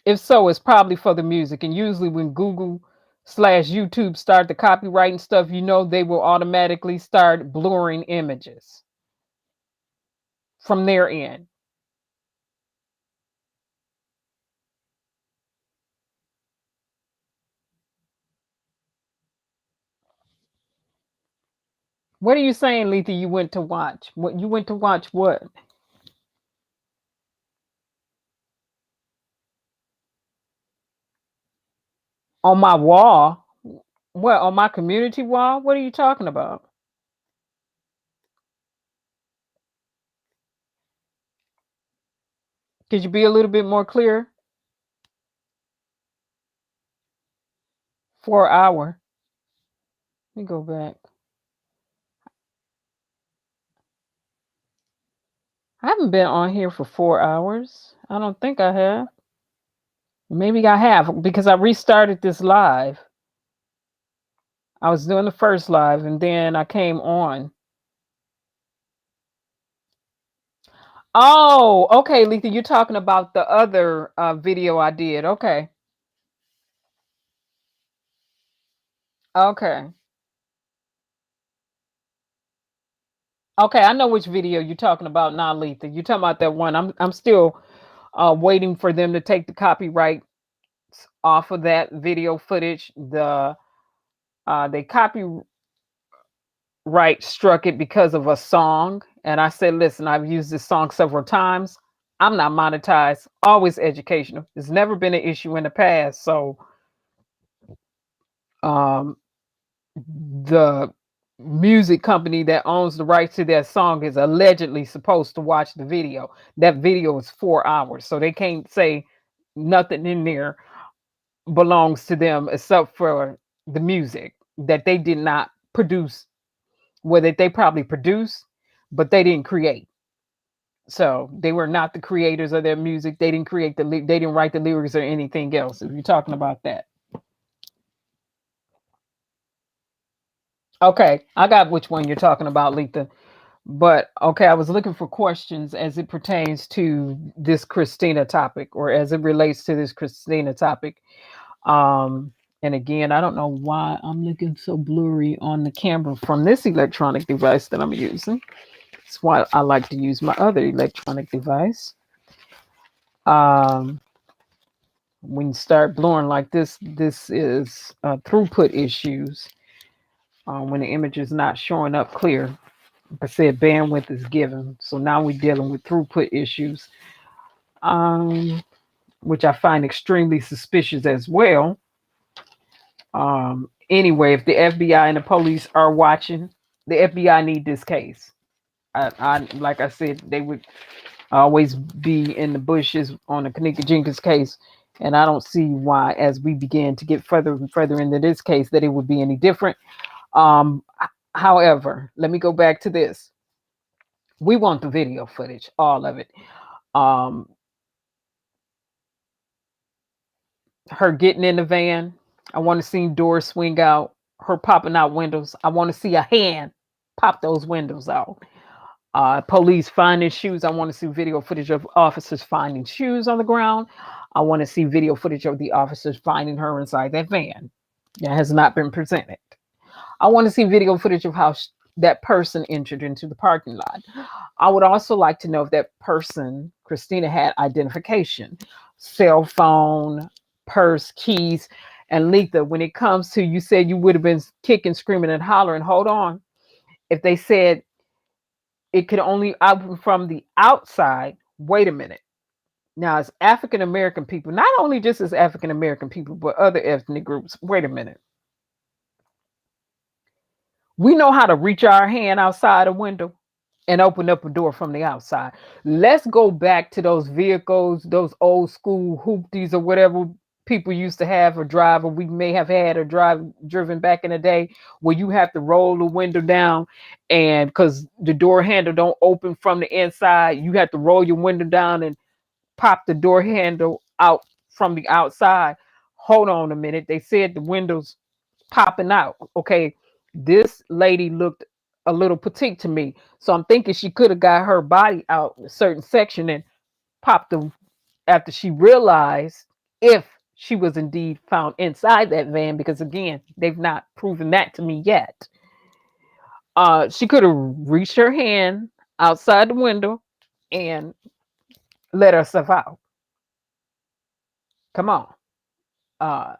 If so, it's probably for the music. And usually when Google/YouTube start the copyright and stuff, you know, they will automatically start blurring images from their end. What are you saying, Letha, you went to watch? What you went to watch what? On my wall? What, on my community wall? What are you talking about? Could you be a little bit more clear? 4 hour. Let me go back. I haven't been on here for 4 hours. I don't think I have. Maybe I have because I restarted this live. I was doing the first live and then I came on. Oh, okay, Letha, you're talking about the other video I did. Okay. Okay. Okay, I know which video you're talking about now, Letha. You're talking about that one. I'm still waiting for them to take the copyright off of that video footage. They copyright struck it because of a song, and I said, listen, I've used this song several times. I'm not monetized. Always educational. It's never been an issue in the past. So the music company that owns the rights to that song is allegedly supposed to watch the video. That video is 4 hours, so they can't say nothing in there belongs to them except for the music that they did not produce, that they probably produced, but they didn't create. So they were not the creators of their music. They didn't create they didn't write the lyrics or anything else. If you're talking about that. Okay, I got which one you're talking about, Letha. But okay, I was looking for questions as it pertains to this CHIRSTINA topic, or as it relates to this CHRISTINA topic. And again, I don't know why I'm looking so blurry on the camera from this electronic device that I'm using. That's why I like to use my other electronic device. When you start blurring like this, this is throughput issues. When the image is not showing up clear, like I said, bandwidth is given. So now we're dealing with throughput issues, which I find extremely suspicious as well. Anyway, if the FBI and the police are watching, the FBI need this case. I like I said, they would always be in the bushes on the Kenneka Jenkins case, and I don't see why, as we begin to get further and further into this case, that it would be any different. However, let me go back to this. We want the video footage, all of it. Her getting in the van. I want to see doors swing out. Her popping out windows. I want to see a hand pop those windows out. Police finding shoes. I want to see video footage of officers finding shoes on the ground. I want to see video footage of the officers finding her inside that van. That has not been presented. I want to see video footage of how that person entered into the parking lot. I would also like to know if that person, Christina, had identification, cell phone, purse, keys, and Letha. When it comes to, you said you would have been kicking, screaming, and hollering. Hold on. If they said it could only open from the outside, wait a minute. Now, as African American people, not only just as African American people, but other ethnic groups, wait a minute. We know how to reach our hand outside a window and open up a door from the outside. Let's go back to those vehicles, those old school hoopties or whatever people used to have or drive, or we may have had or driven back in the day, where you have to roll the window down, and because the door handle don't open from the inside, you have to roll your window down and pop the door handle out from the outside. Hold on a minute. They said the windows popping out. Okay, this lady looked a little petite to me, so I'm thinking she could have got her body out a certain section and popped them after she realized if she was indeed found inside that van, because again, they've not proven that to me yet. She could have reached her hand outside the window and let herself out. Come on.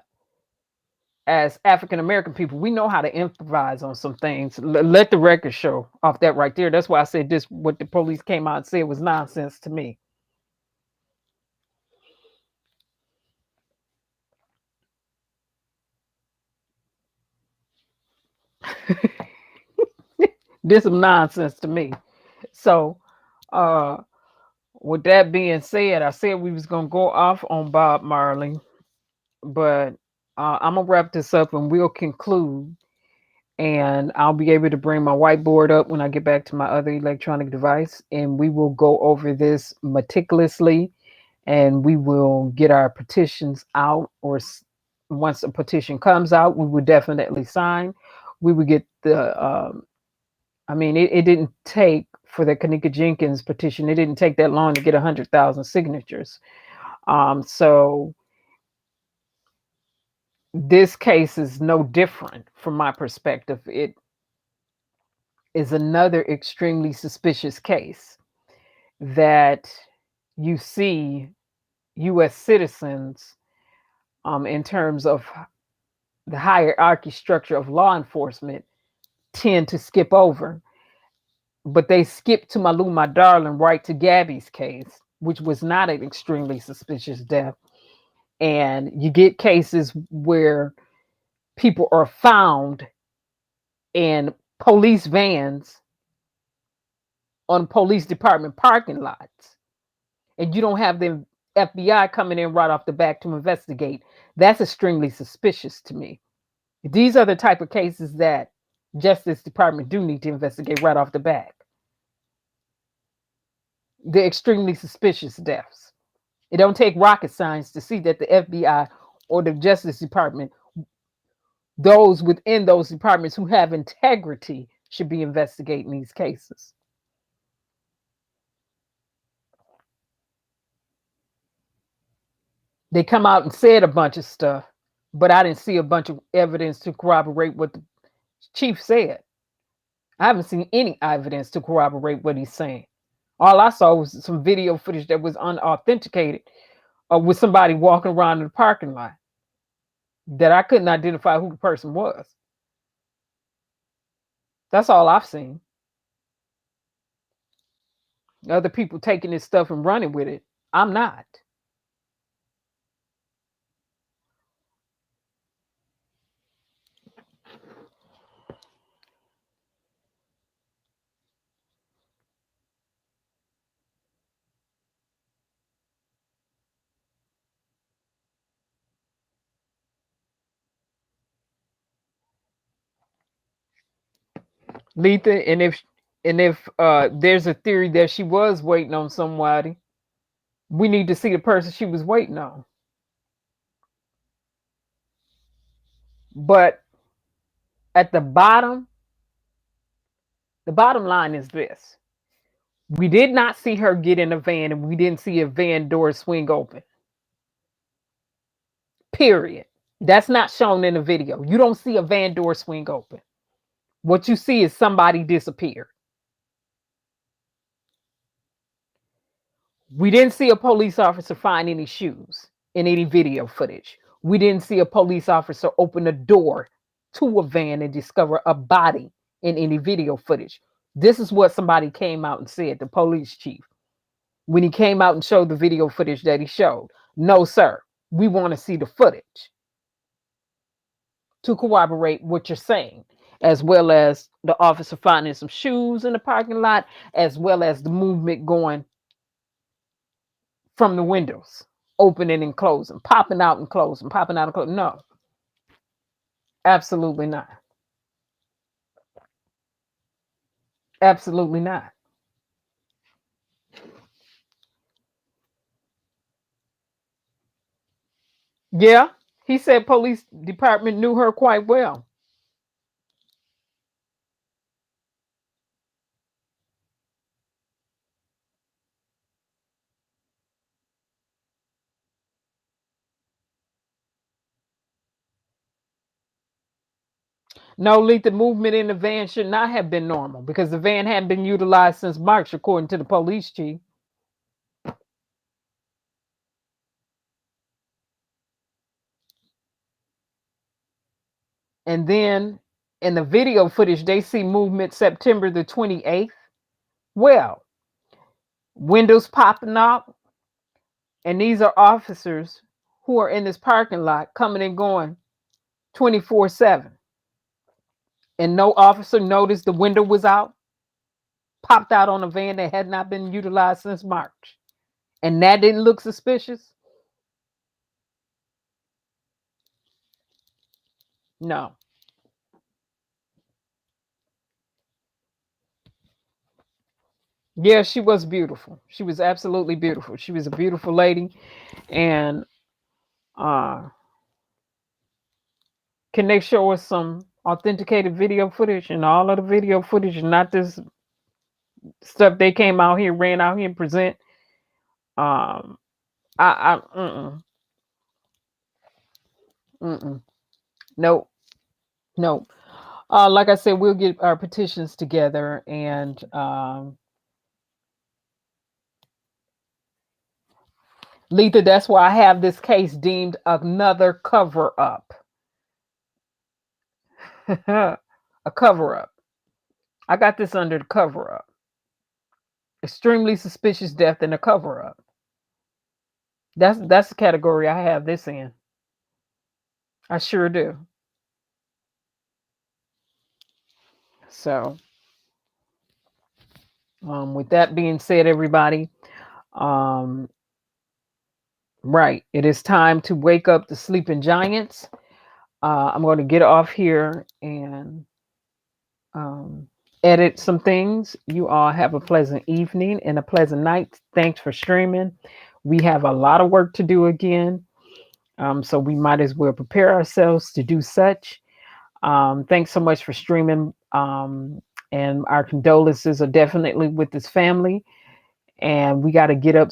As African American people, we know how to improvise on some things. Let the record show off that right there. That's why I said this, what the police came out and said was nonsense to me. This is nonsense to me. So with that being said, I said we was gonna go off on Bob Marley, but I'm gonna wrap this up and we'll conclude, and I'll be able to bring my whiteboard up when I get back to my other electronic device, and we will go over this meticulously, and we will get our petitions out, or once a petition comes out, we will definitely sign. We would get the I mean, it didn't take, for the Kenneka Jenkins petition, it didn't take that long to get 100,000 signatures. So this case is no different from my perspective. It is another extremely suspicious case that you see U.S. citizens, in terms of the hierarchy structure of law enforcement, tend to skip over. But they skipped to Malou, my darling, right to Gabby's case, which was not an extremely suspicious death. And you get cases where people are found in police vans on police department parking lots, and you don't have the FBI coming in right off the back to investigate. That's extremely suspicious to me. These are the type of cases that Justice Department do need to investigate right off the back. The extremely suspicious deaths. It don't take rocket science to see that the FBI or the Justice Department, those within those departments who have integrity, should be investigating these cases. They come out and said a bunch of stuff, but I didn't see a bunch of evidence to corroborate what the chief said. I haven't seen any evidence to corroborate what he's saying. All I saw was some video footage that was unauthenticated, with somebody walking around in the parking lot that I couldn't identify who the person was. That's all I've seen. Other people taking this stuff and running with it. I'm not. Letha, and if there's a theory that she was waiting on somebody, we need to see the person she was waiting on. But at the bottom line is this. We did not see her get in a van, and we didn't see a van door swing open. Period. That's not shown in the video. You don't see a van door swing open. What you see is somebody disappear. We didn't see a police officer find any shoes in any video footage. We didn't see a police officer open a door to a van and discover a body in any video footage. This is what somebody came out and said, the police chief, when he came out and showed the video footage that he showed. No, sir, we want to see the footage to corroborate what you're saying, as well as the officer finding some shoes in the parking lot, as well as the movement going from the windows, opening and closing, popping out and closing, popping out and closing. No, absolutely not. Absolutely not. Yeah, he said police department knew her quite well. No, Letha, movement in the van should not have been normal because the van hadn't been utilized since March, according to the police chief. And then in the video footage, they see movement September the 28th. Well, windows popping up. And these are officers who are in this parking lot coming and going 24/7. And no officer noticed the window was out, popped out on a van that had not been utilized since March. And that didn't look suspicious? No. Yeah, she was beautiful. She was absolutely beautiful. She was a beautiful lady. And can they show us some authenticated video footage and all of the video footage and not this stuff they came out here, ran out here and present? Nope. Nope. Like I said, we'll get our petitions together and Letha, that's why I have this case deemed another cover-up. A cover-up. I got this under the cover-up. Extremely suspicious death and a cover-up. That's the category I have this in. I sure do. So, with that being said, everybody, right, it is time to wake up the sleeping giants. I'm going to get off here and edit some things. You all have a pleasant evening and a pleasant night. Thanks for streaming. We have a lot of work to do again. So we might as well prepare ourselves to do such. Thanks so much for streaming. And our condolences are definitely with this family. And we got to get up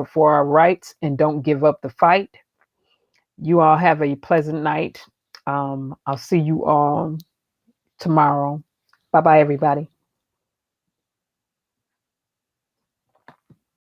for our rights and don't give up the fight. You all have a pleasant night. I'll see you all tomorrow. Bye. Bye-bye, everybody.